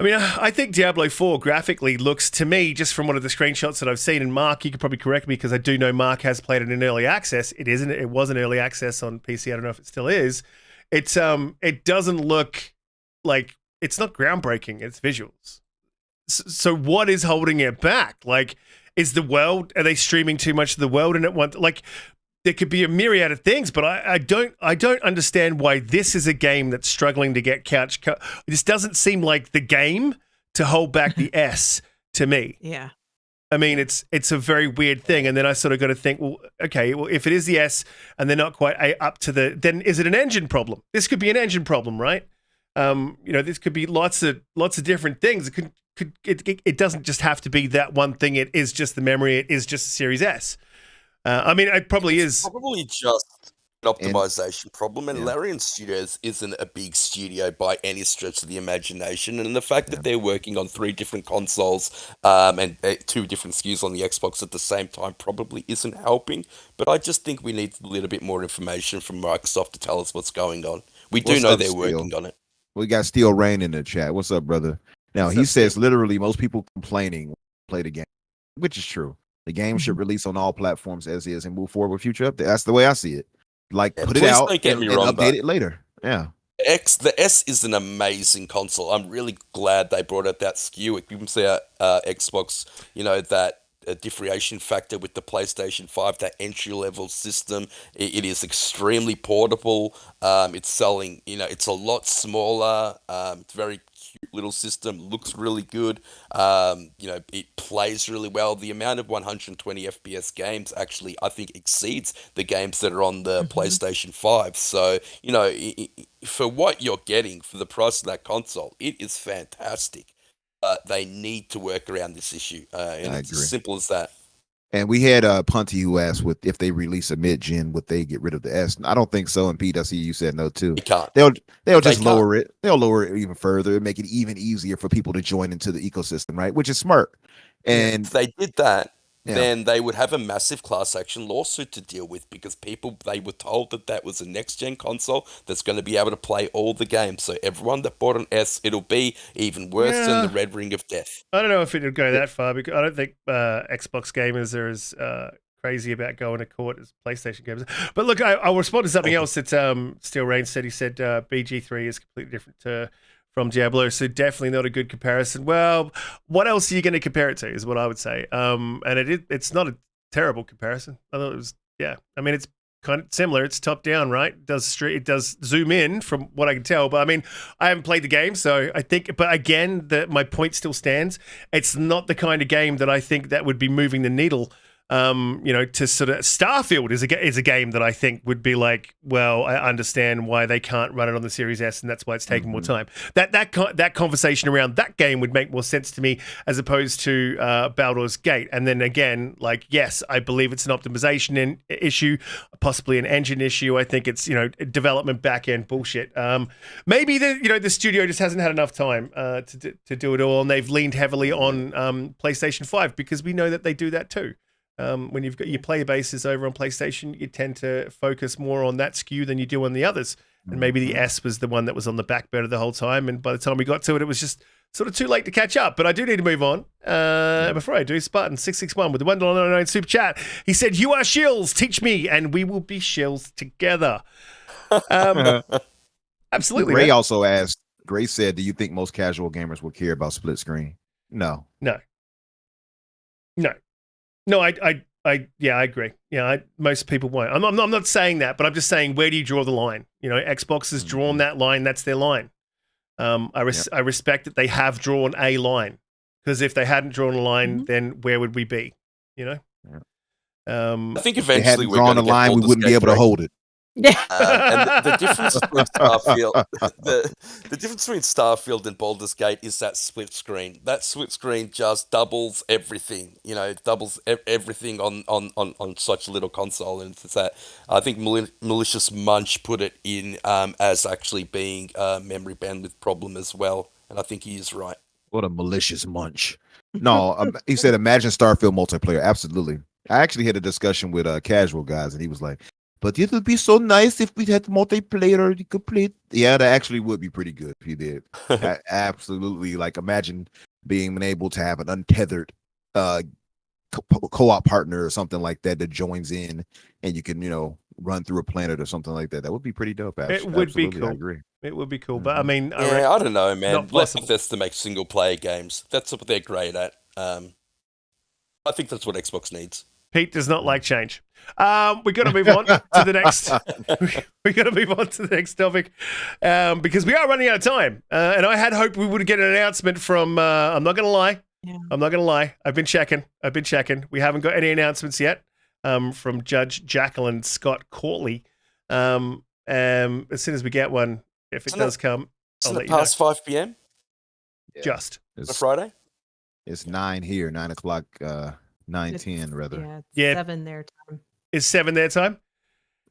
I mean, I think Diablo 4 graphically looks to me, just from one of the screenshots that I've seen, and Mark, you could probably correct me because I do know Mark has played it in early access. It was an early access on PC. I don't know if it still is. It doesn't look like, it's not groundbreaking. It's visuals. So what is holding it back? Like, is the world? Are they streaming too much of the world and it want like? There could be a myriad of things, but I don't understand why this is a game that's struggling to get This doesn't seem like the game to hold back the S to me. Yeah. I mean, it's a very weird thing, and then I sort of got to think, well, okay, well, if it is the S and they're not quite up to then is it an engine problem? This could be an engine problem, right? This could be lots of different things. It doesn't just have to be that one thing. It is just the memory. It is just Series S. I mean, it probably is. Probably just an optimization problem. And Larian Studios isn't a big studio by any stretch of the imagination. And the fact that they're working on 3 different consoles and 2 different SKUs on the Xbox at the same time probably isn't helping. But I just think we need a little bit more information from Microsoft to tell us what's going on. We do know they're working on it. We got Steel Rain in the chat. What's up, brother? Now, he says literally most people complaining when they play the game, which is true. The game should release on all platforms as is and move forward with future updates. That's the way I see it. Like, put it out and update it later. Yeah. The S is an amazing console. I'm really glad they brought out that SKU. It gives our Xbox, that differentiation factor with the PlayStation 5, that entry-level system. It is extremely portable. It's selling, it's a lot smaller. It's very cute little system, looks really good. It plays really well. The amount of 120 FPS games actually, I think, exceeds the games that are on the PlayStation 5. So, for what you're getting for the price of that console, it is fantastic. They need to work around this issue, and it's as simple as that. And we had Punty who asked if they release a mid-gen, would they get rid of the S? I don't think so. And Pete, I see you said no too. They can't. They'll just lower it. They'll lower it even further and make it even easier for people to join into the ecosystem, right? Which is smart. And if they did that, then they would have a massive class action lawsuit to deal with because they were told that was a next-gen console that's going to be able to play all the games. So everyone that bought an S, it'll be even worse than the Red Ring of Death. I don't know if it would go that far because I don't think Xbox gamers are as crazy about going to court as PlayStation gamers. But look, I'll respond to something else that Steel Rain said. He said BG3 is completely different from Diablo, so definitely not a good comparison. Well, what else are you going to compare it to is what I would say. And it's not a terrible comparison. I thought it was, I mean, it's kind of similar. It's top down, right? It does zoom in from what I can tell. But I mean, I haven't played the game, so I think, but again, my point still stands. It's not the kind of game that I think that would be moving the needle. To sort of Starfield is a game that I think would be like, well, I understand why they can't run it on the Series S, and that's why it's taking more time. That conversation around that game would make more sense to me as opposed to Baldur's Gate. And then again, like, yes, I believe it's an optimization issue, possibly an engine issue. I think it's development back end bullshit. Maybe the studio just hasn't had enough time to do it all, and they've leaned heavily on PlayStation 5 because we know that they do that too. When you've got your player bases over on PlayStation, you tend to focus more on that SKU than you do on the others. And maybe the S was the one that was on the back burner the whole time. And by the time we got to it, it was just sort of too late to catch up. But I do need to move on. Before I do, Spartan661 with the $1.99 super chat. He said, "You are shills, teach me, and we will be shills together." Absolutely. Gray also asked, Gray said, do you think most casual gamers will care about split screen? No. No, I agree. Yeah, most people won't. I'm not saying that, but I'm just saying, where do you draw the line? Xbox has drawn that line. That's their line. I respect that they have drawn a line, because if they hadn't drawn a line, then where would we be? I think eventually we're drawn a line, we wouldn't be able to hold it. Yeah. And the difference between Starfield, the difference between Starfield and Baldur's Gate is that split screen. That split screen just doubles everything. You know, it doubles everything on such a little console, and it's that I think Malicious Munch put it in as actually being a memory bandwidth problem as well, and I think he is right. What a malicious munch. No, he said imagine Starfield multiplayer. Absolutely. I actually had a discussion with casual guys, and he was like, but it would be so nice if we had multiplayer. You could play it. Yeah, that actually would be pretty good if you did. Absolutely. Like, imagine being able to have an untethered co-op partner or something like that that joins in, and you can, run through a planet or something like that. That would be pretty dope. It would be cool. I agree. It would be cool. But I mean, I don't know, man. not Let possible. Bethesda make single player games. That's what they're great at. I think that's what Xbox needs. Pete does not like change. We got to move on to the next. We got to move on to the next topic because we are running out of time. And I had hoped we would get an announcement from. I'm not going to lie. Yeah. I'm not going to lie. I've been checking. We haven't got any announcements yet from Judge Jacqueline Scott Courtley. As soon as we get one, if it does come, I'll Isn't let it you know. past 5 p.m. Just on a Friday? It's 9 here, 9 o'clock, 9:10 rather. Yeah, it's Yeah. 7 their time. is 7 their time.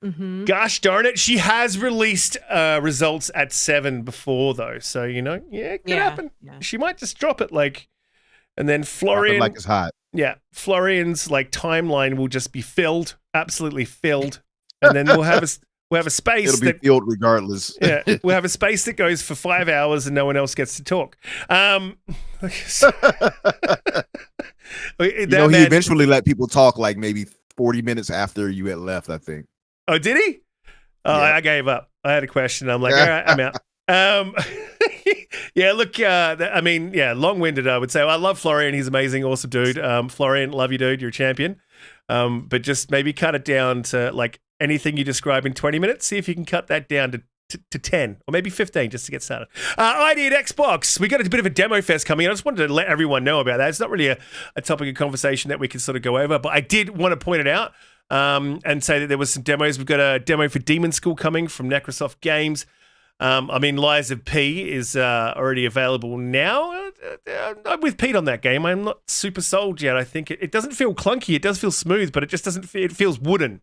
Mm-hmm. Gosh darn it. She has released results at 7 before, though. So, it could happen. Yeah. She might just drop it, and then Dropping Florian. like it's hot. Yeah, Florian's timeline will just be filled, absolutely filled. And then we'll have a space It'll be that filled regardless. yeah, we'll have a space that goes for 5 hours and no one else gets to talk. He eventually let people talk maybe 40 minutes after you had left, I think. Oh, did he? Oh, Yeah. I gave up. I had a question. I'm like, all right, I'm out. Yeah, look, long-winded, I would say. Well, I love Florian. He's amazing, awesome dude. Florian, love you, dude. You're a champion. But just maybe cut it down to anything you describe in 20 minutes. See if you can cut that down to 10 or maybe 15 just to get started. ID at Xbox. We got a bit of a demo fest coming. I just wanted to let everyone know about that. It's not really a topic of conversation that we can sort of go over, but I did want to point it out and say that there was some demos. We've got a demo for Demon School coming from Necrosoft Games. Lies of P is already available now. I'm with Pete on that game. I'm not super sold yet. I think it doesn't feel clunky. It does feel smooth, but it just doesn't feel, it feels wooden,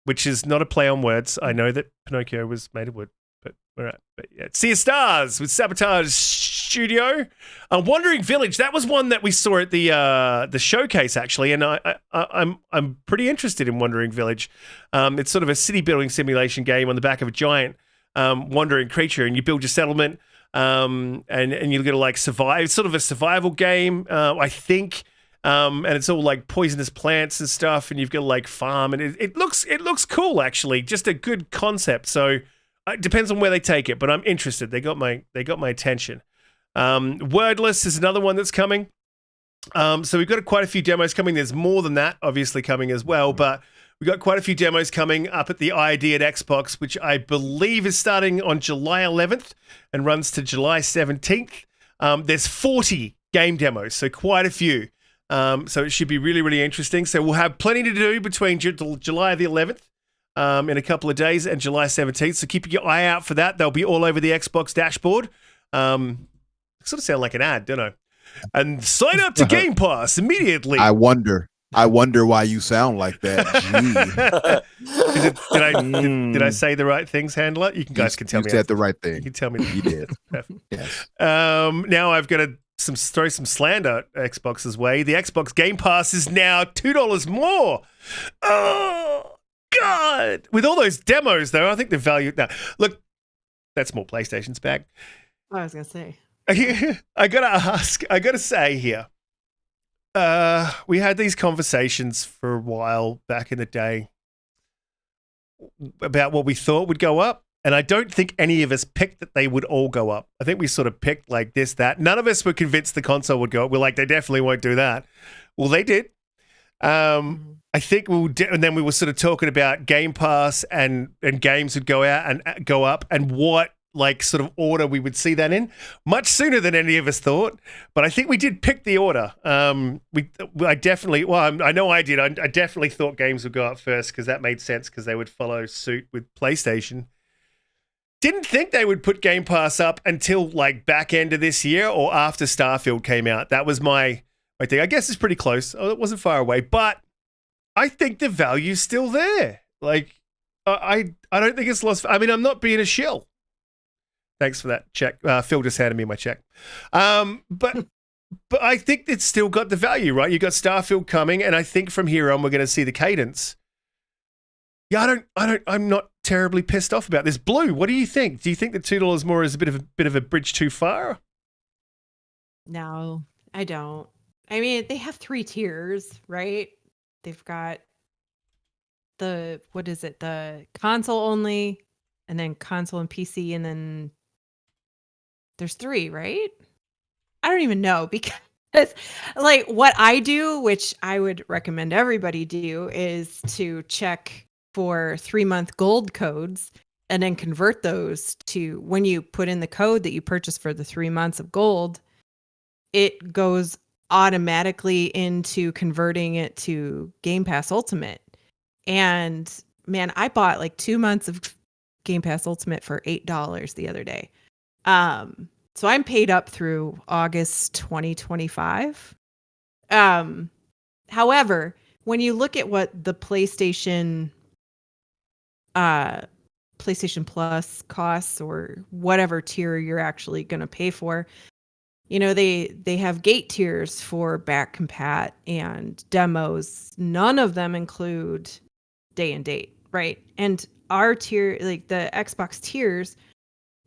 which is not a play on words. I know that Pinocchio was made of wood, but all right. But yeah, Sea of Stars with Sabotage Studio. Wandering Village, that was one that we saw at the showcase, actually, and I'm pretty interested in Wandering Village. It's sort of a city building simulation game on the back of a giant wandering creature, and you build your settlement, and you're gonna survive. It's sort of a survival game, I think, and it's all poisonous plants and stuff, and you've got to farm, and it looks cool, actually, just a good concept. So it depends on where they take it, but I'm interested. They got my attention. Wordless is another one that's coming. So we've got quite a few demos coming. There's more than that, obviously, coming as well, but we've got quite a few demos coming up at the ID at Xbox, which I believe is starting on July 11th and runs to July 17th. There's 40 game demos, so quite a few. So it should be really, really interesting. So we'll have plenty to do between July the 11th in a couple of days and July 17th. So keep your eye out for that. They'll be all over the Xbox dashboard. Sort of sound like an ad, don't I? And sign up to Game Pass immediately. I wonder why you sound like that. Gee. Did I say the right things, handler? You guys can tell me. You said the right thing. You can tell me. You did. Perfect. Yes. Now I've got to throw some slander Xbox's way. The Xbox Game Pass is now $2 more. Oh God! With all those demos, though, I think the value. Now, look, that's more PlayStation's back. I was gonna say. I gotta say here. We had these conversations for a while back in the day about what we thought would go up, and I don't think any of us picked that they would all go up. I think we sort of picked this, that. None of us were convinced the console would go up. We're like, they definitely won't do that. Well, they did. I think and then we were sort of talking about Game Pass and games would go out and go up, and what like sort of order we would see that in, much sooner than any of us thought. But I think we did pick the order. I definitely, well, I know I did. I definitely thought games would go up first because that made sense because they would follow suit with PlayStation. Didn't think they would put Game Pass up until like back end of this year or after Starfield came out. That was my thing. I guess it's pretty close. Oh, it wasn't far away, but I think the value's still there. Like, I don't think it's lost. I mean, I'm not being a shill. Thanks for that check. Phil just handed me my check. But I think it's still got the value, right? You got Starfield coming, and I think from here on we're going to see the cadence. Yeah, I'm not terribly pissed off about this. Blue, what do you think? Do you think that $2 more is a bit of a bridge too far? No, I don't. I mean, they have 3 tiers, right? They've got the console only, and then console and PC, and then there's 3, right? I don't even know because like what I do, which I would recommend everybody do, is to check for 3-month gold codes and then convert those to when you put in the code that you purchased for the 3 months of gold, it goes automatically into converting it to Game Pass Ultimate. And man, I bought like 2 months of Game Pass Ultimate for $8 the other day. So I'm paid up through August 2025. However, when you look at what the PlayStation Plus costs or whatever tier you're actually going to pay for, you know, they have gate tiers for back compat and demos. None of them include day and date, right? And our tier, like the Xbox tiers,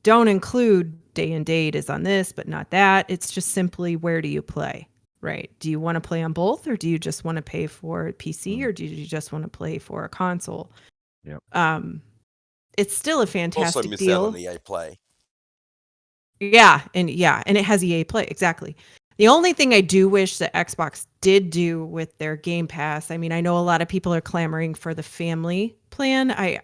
don't include day and date is on this, but not that. It's just simply where do you play, right? Do you want to play on both, or do you just want to pay for PC, or do you just want to play for a console? Yep. It's still a fantastic Also miss deal. out on EA Play. Yeah, and it has EA Play, exactly. The only thing I do wish that Xbox did do with their Game Pass, I mean, I know a lot of people are clamoring for the family plan. I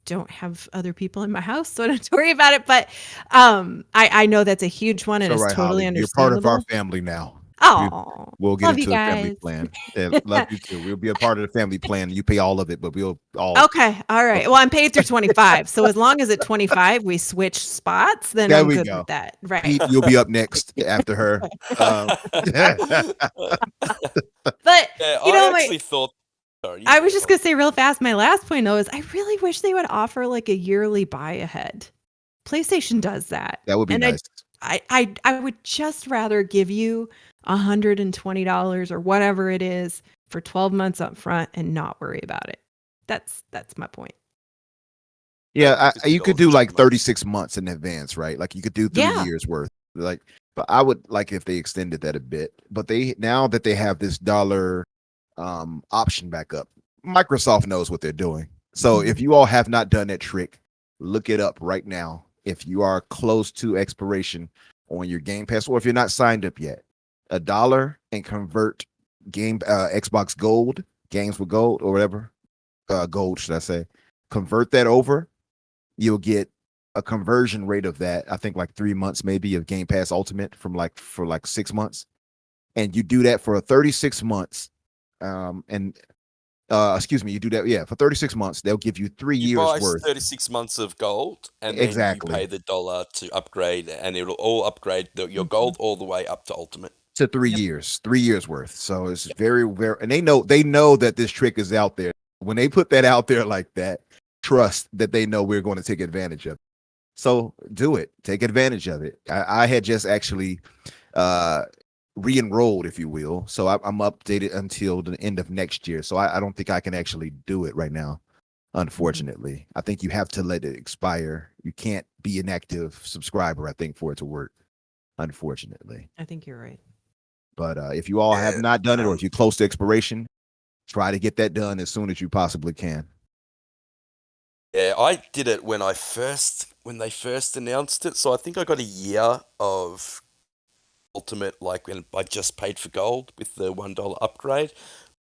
don't have other people in my house, so I don't have to worry about it. But I know that's a huge one, and It's all it's right, totally Holly. You're understandable. part of our family now. Oh, We'll get love into you the family guys. plan. Yeah, love you too. We'll be a part of the family plan. You pay all of it, but we'll all. Okay, all right. Well, I'm paid through 25, so as long as at 25 we switch spots, then There I'm we good go. with that. Right. Pete, you'll be up next after her. But Yeah, you know, I actually thought. Sorry, I was just gonna say real fast. My last point though is I really wish they would offer like a yearly buy ahead. PlayStation does that. That would be and nice. I would just rather give you $120 or whatever it is for 12 months up front and not worry about it. That's my point. Yeah, you could do $50 like for 36 months in advance, right? Like you could do 3 years worth. Like, but I would like if they extended that a bit. But now that they have this dollar option back up, Microsoft knows what they're doing. So if you all have not done that trick, look it up right now. If you are close to expiration on your Game Pass, or if you're not signed up yet, $1 and convert Xbox Gold, games with gold or whatever, gold should I say, convert that over. You'll get a conversion rate of that. I think like 3 months maybe of Game Pass Ultimate for like 6 months, and you do that for 36 months. You do that, for 36 months. They'll give you 3 You years buy worth. 36 months of gold, and Exactly. then you pay the dollar to upgrade, and it'll all upgrade your gold all the way up to ultimate. To 3 years, 3 years worth. So it's very, very, and they know that this trick is out there. When they put that out there like that, trust that they know we're going to take advantage of it. So do it, take advantage of it. I had just actually re-enrolled, if you will. So I'm updated until the end of next year. So I don't think I can actually do it right now. Unfortunately, I think you have to let it expire. You can't be an active subscriber, I think, for it to work. Unfortunately, I think you're right. but if you all have not done it, or if you're close to expiration, try to get that done as soon as you possibly can. Yeah, I did it when they first announced it. So I think I got a year of ultimate, like when I just paid for gold with the $1 upgrade.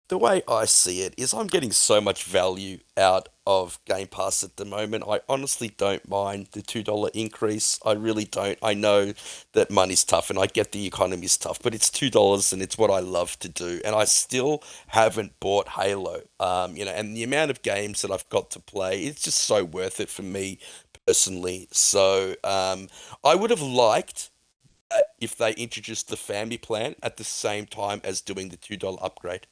The way I see it is I'm getting so much value out of Game Pass at the moment. I honestly don't mind the $2 increase. I really don't. I know that money's tough and I get the economy's tough, but it's $2 and it's what I love to do. And I still haven't bought Halo. And the amount of games that I've got to play, it's just so worth it for me personally. So, I would have liked if they introduced the family plan at the same time as doing the $2 upgrade.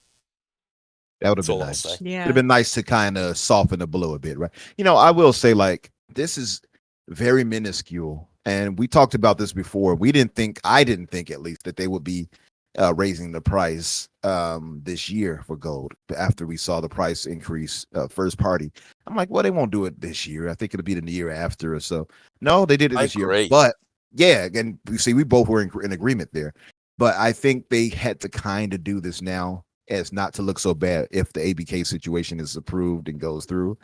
That would have That's been all I'll nice. say. It'd Yeah. have been nice to kind of soften the blow a bit, right? I will say, like, this is very minuscule, and we talked about this before. I didn't think at least that they would be raising the price this year for gold after we saw the price increase first party. I'm like, well, they won't do it this year. I think it'll be the year after or so. No, they did it I this year, agree. but yeah, and you see, we both were in agreement there. But I think they had to kind of do this now as not to look so bad if the ABK situation is approved and goes through.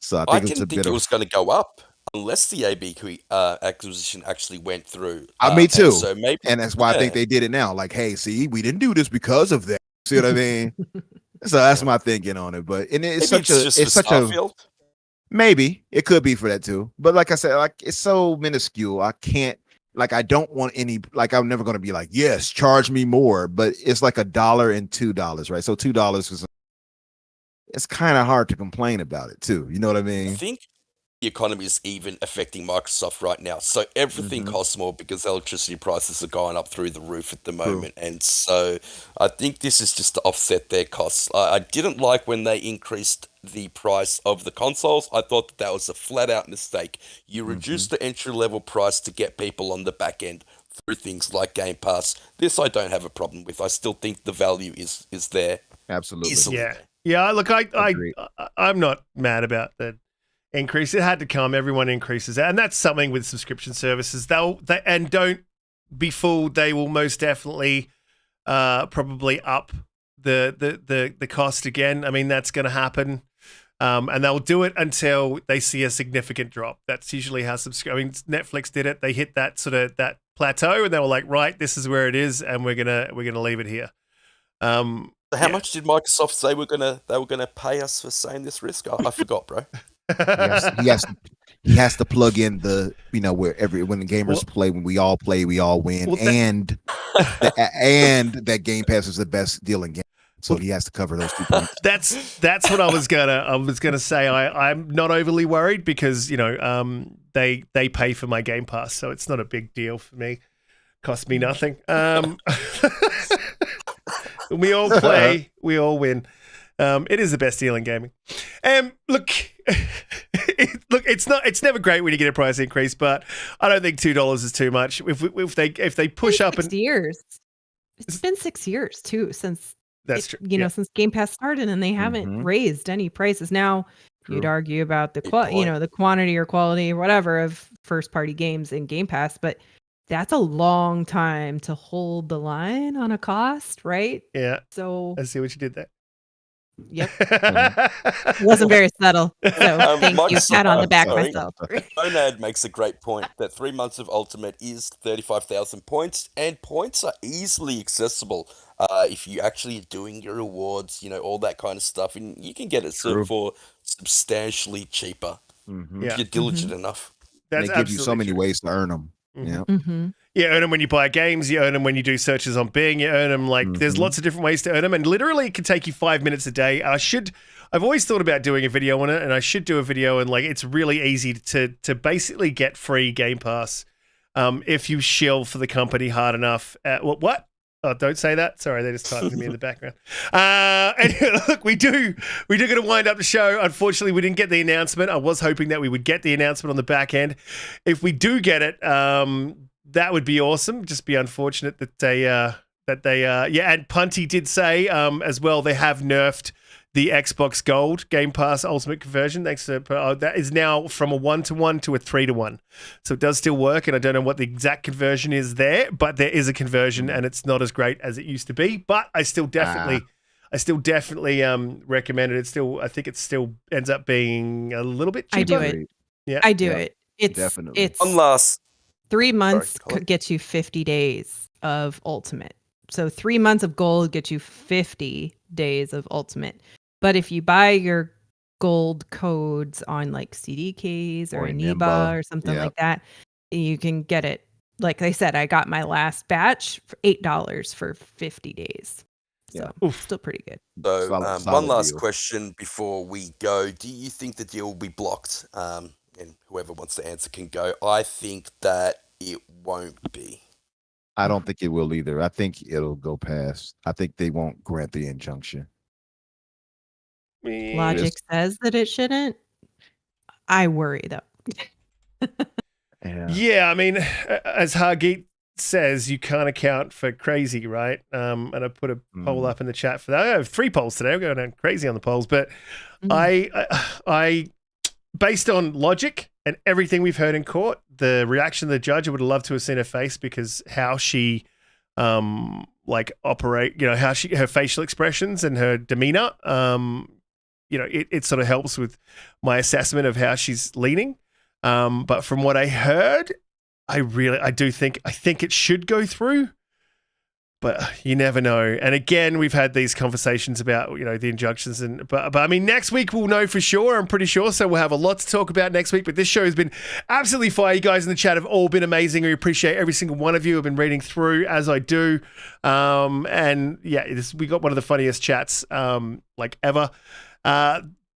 So I I think it's a didn't think bit it of. was going to go up unless the ABK acquisition actually went through. Me And too. so maybe, And that's why I think yeah. they did it now. Like, hey, see, we didn't do this because of that. See what I mean? So that's Yeah. my thinking on it. But and it's Maybe such it's a just it's for such a Starfield. maybe it could be for that too. But like I said, like it's so minuscule. I can't I don't want any I'm never gonna be like, yes, charge me more. But it's like $1 and $2, right? So $2 is it's kind of hard to complain about it too. You know what I I mean? think the economy is even affecting Microsoft right now. So everything Mhm. costs more because electricity prices are going up through the roof at the True. moment. And so I think this is just to offset their costs. I didn't like when they increased the price of the consoles. I thought that was a flat out mistake. You reduce the entry level price to get people on the back end through things like Game Pass. This I don't have a problem with. I still think the value is there Absolutely. easily. Yeah. Yeah, look, Agreed. I'm not mad about the increase. It had to come. Everyone increases it. And that's something with subscription services. And don't be fooled, they will most definitely probably up the cost again. I mean, that's going to happen. And they'll do it until they see a significant drop. That's usually how Netflix did it. They hit that sort of that plateau and they were like, right, this is where it is, and we're gonna leave it here. So how much did Microsoft say they were gonna pay us for saying this, Risk? I forgot, bro. He has to plug in the where when the gamers play, when we all play, we all win, and that Game Pass is the best deal in game. So he has to cover those 2 points. That's what I was gonna say. I'm not overly worried because they pay for my Game Pass, so it's not a big deal for me. Cost me nothing. We all play, we all win. It is the best deal in gaming. Look, it's never great when you get a price increase, but I don't think $2 is too much. If they push up and 6 years. It's been 6 years too since that's true. Since Game Pass started, and they haven't raised any prices. Now you'd argue about the the quantity or quality or whatever of first party games in Game Pass, but that's a long time to hold the line on a cost, right? Yeah. So I see what you did there. Yep. It wasn't very subtle. So thank you. Pat on the back myself. Onad makes a great point that 3 months of Ultimate is 35,000 points, and points are easily accessible if you actually doing your rewards, all that kind of stuff, and you can get it for substantially cheaper if you're diligent enough. They give you so many ways to earn them. Yeah. Mm-hmm. You earn them when you buy games, you earn them when you do searches on Bing, you earn them there's lots of different ways to earn them, and literally it can take you 5 minutes a day. I've always thought about doing a video on it, and I should do a video, and it's really easy to basically get free Game Pass if you shill for the company hard enough. What? Oh, don't say that. Sorry, they're just typing to me in the background. And look, we do going to wind up the show. Unfortunately, we didn't get the announcement. I was hoping that we would get the announcement on the back end. If we do get it, that would be awesome. Just be unfortunate that they and Punty did say as well they have nerfed the Xbox Gold Game Pass Ultimate conversion. Thanks to that is now from a 1-to-1 to a 3-to-1. So it does still work, and I don't know what the exact conversion is there, but there is a conversion, and it's not as great as it used to be. But I still definitely recommend it. I think it still ends up being a little bit cheaper. I do it. Yeah, I do it. It's definitely. It's One last 3 months Sorry, could get you 50 days of Ultimate. So 3 months of gold gets you 50 days of ultimate. But if you buy your gold codes on like CDKs or Or Aniba Nimba. or something Yep. like that, you can get it. Like I said, I got my last batch for $8 for 50 days. So still pretty good. So, Solid one last deal. question before we go. Do you think the deal will be blocked? And whoever wants to answer can go. I think that it won't be. I don't think it will either. I think it'll go past. I think they won't grant the injunction. Logic says that it shouldn't. I worry though. Yeah, I mean, as Hargeet says, you can't account for crazy, right? And I put a poll up in the chat for that. I have 3 polls today. I'm going down crazy on the polls, but I, based on logic and everything we've heard in court, the reaction of the judge, I would have loved to have seen her face because how she, operate, how her facial expressions and her demeanor, it sort of helps with my assessment of how she's leaning. But from what I heard, I think it should go through, but you never know. And again, we've had these conversations about, the injunctions but I mean, next week we'll know for sure. I'm pretty sure. So we'll have a lot to talk about next week, but this show has been absolutely fire. You guys in the chat have all been amazing. We appreciate every single one of you. I've been reading through as I do. And yeah, we got one of the funniest chats, ever.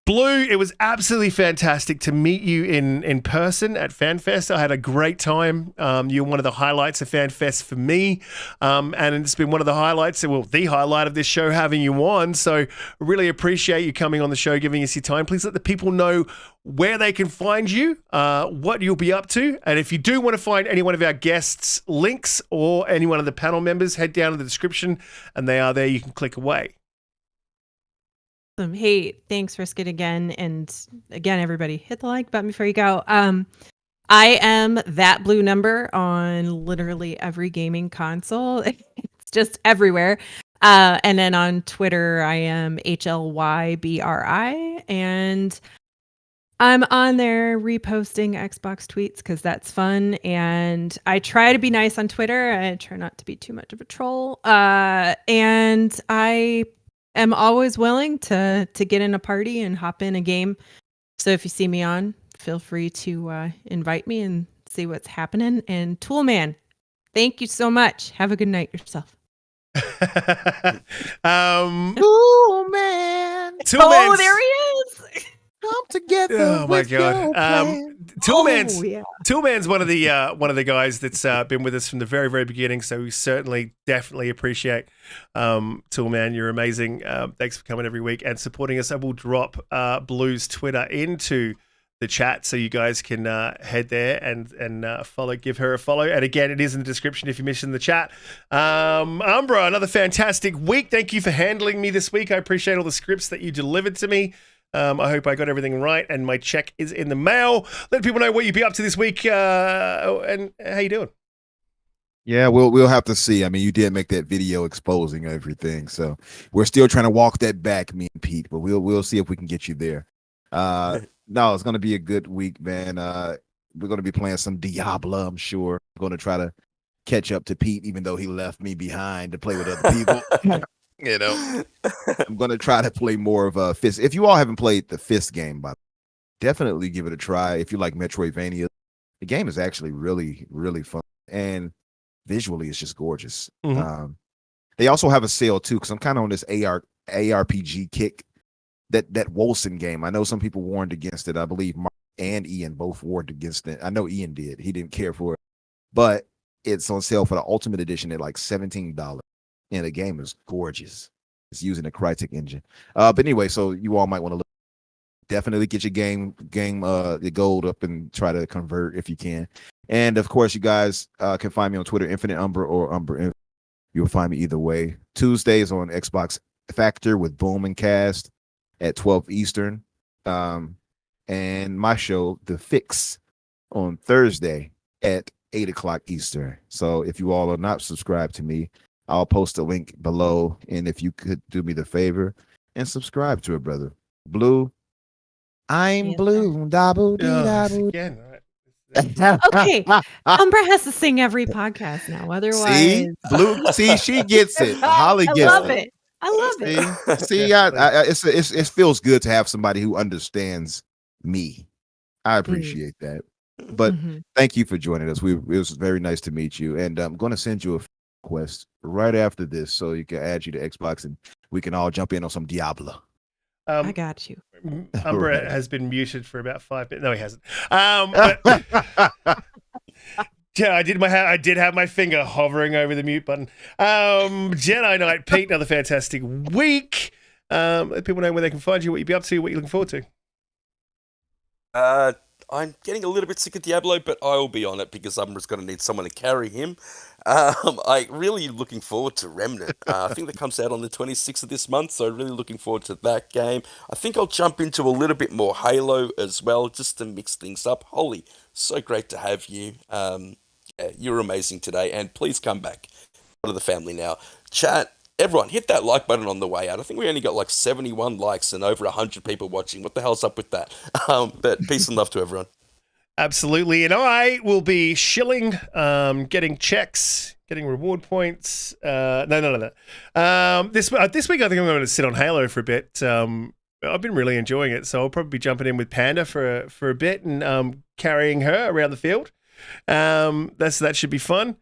Blue, it was absolutely fantastic to meet you in person at FanFest. I had a great time. You were one of the highlights of FanFest for me. And it's been one of the highlights, the highlight of this show, having you on. So really appreciate you coming on the show, giving us your time. Please let the people know where they can find you, what you'll be up to. And if you do want to find any one of our guests' links or any one of the panel members, head down to the description and they are there. You can click away. Hey, thanks, Riskit, again. And again, everybody, hit the like button before you go. I am ThatBlueNumber on literally every gaming console. It's just everywhere. And then on Twitter, I am HLYBRI. And I'm on there reposting Xbox tweets because that's fun. And I try to be nice on Twitter. I try not to be too much of a troll. And I am always willing to get in a party and hop in a game. So if you see me on, feel free to invite me and see what's happening. And Toolman, thank you so much. Have a good night yourself. Toolman. Oh, there he is. Come together. Oh my god. Toolman's one of the guys that's been with us from the very, very beginning. So we definitely appreciate Toolman. You're amazing. Thanks for coming every week and supporting us. I will drop Blue's Twitter into the chat so you guys can head there and follow, give her a follow. And again, it is in the description if you're missing the chat. Umbra, another fantastic week. Thank you for handling me this week. I appreciate all the scripts that you delivered to me. I hope I got everything right and my check is in the mail. Let people know what you'd be up to this week and how you doing. Yeah, we'll have to see. I mean, you did make that video exposing everything, so we're still trying to walk that back, me and Pete. But we'll see if we can get you there. No, it's gonna be a good week, man. We're gonna be playing some Diablo. I'm sure. I'm gonna try to catch up to Pete, even though he left me behind to play with other people. I'm gonna try to play more of Fist. If you all haven't played the Fist game, definitely give it a try. If you like Metroidvania, the game is actually really, really fun, and visually it's just gorgeous. Mm-hmm. They also have a sale too, because I'm kind of on this ARPG kick. That Wolson game, I know some people warned against it. I believe Mark and Ian both warned against it. I know Ian did. He didn't care for it, but it's on sale for the Ultimate Edition at like $17. And the game is gorgeous. It's using the Crytek engine. But anyway, so you all might want to definitely get your game the gold up and try to convert if you can. And of course, you guys can find me on Twitter, Infinite Umbra or Umbra. You'll find me either way. Tuesdays on Xbox Factor with Boom and Cast at 12 Eastern. And my show, The Fix, on Thursday at 8 o'clock Eastern. So if you all are not subscribed to me, I'll post a link below. And if you could do me the favor and subscribe to it, brother. Blue, I'm blue. Dabble, Again, right. Okay, Umbra has to sing every podcast now. Otherwise, See, Blue. See, she gets it. Holly I gets love it. it. I love it. See, it feels good to have somebody who understands me. I appreciate that. But Mhm. thank you for joining us. It was very nice to meet you, and I'm going to send you a request right after this, so you can add you to Xbox, and we can all jump in on some Diablo. I got you. Umbra Right. has been muted for about 5 minutes. No, he hasn't. But yeah, I did have my finger hovering over the mute button. Jedi Knight Pete, another fantastic week. Let people know where they can find you, what you'll be up to, what you're looking forward to. I'm getting a little bit sick of Diablo, but I will be on it because I'm just going to need someone to carry him. I really looking forward to Remnant. I think that comes out on the 26th of this month, so really looking forward to that game. I think I'll jump into a little bit more Halo as well, just to mix things up. Holly, so great to have you. Yeah, you're amazing today, and please come back. Part of the family now. Chat. Everyone, hit that like button on the way out. I think we only got like 71 likes and over 100 people watching. What the hell's up with that? But peace and love to everyone. Absolutely. And I will be shilling, getting checks, getting reward points. No. This week, I think I'm going to sit on Halo for a bit. I've been really enjoying it, so I'll probably be jumping in with Panda for a bit and carrying her around the field. That should be fun.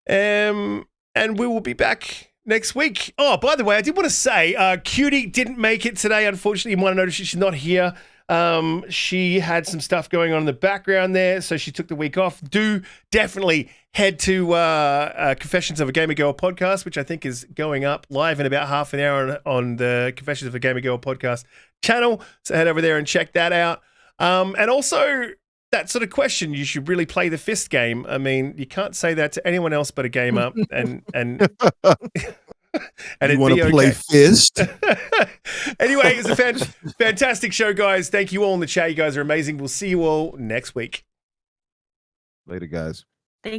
And we will be back next week. Oh, by the way, I did want to say, Cutie didn't make it today. Unfortunately, you might have noticed she's not here. She had some stuff going on in the background there, so she took the week off. Do definitely head to Confessions of a Gamer Girl podcast, which I think is going up live in about half an hour on the Confessions of a Gamer Girl podcast channel. So head over there and check that out. And also, that sort of question, you should really play the fist game. I mean, you can't say that to anyone else but a gamer, and and you want to play fist? Anyway, it's a fantastic show, guys. Thank you all in the chat. You guys are amazing. We'll see you all next week. Later, guys. Thank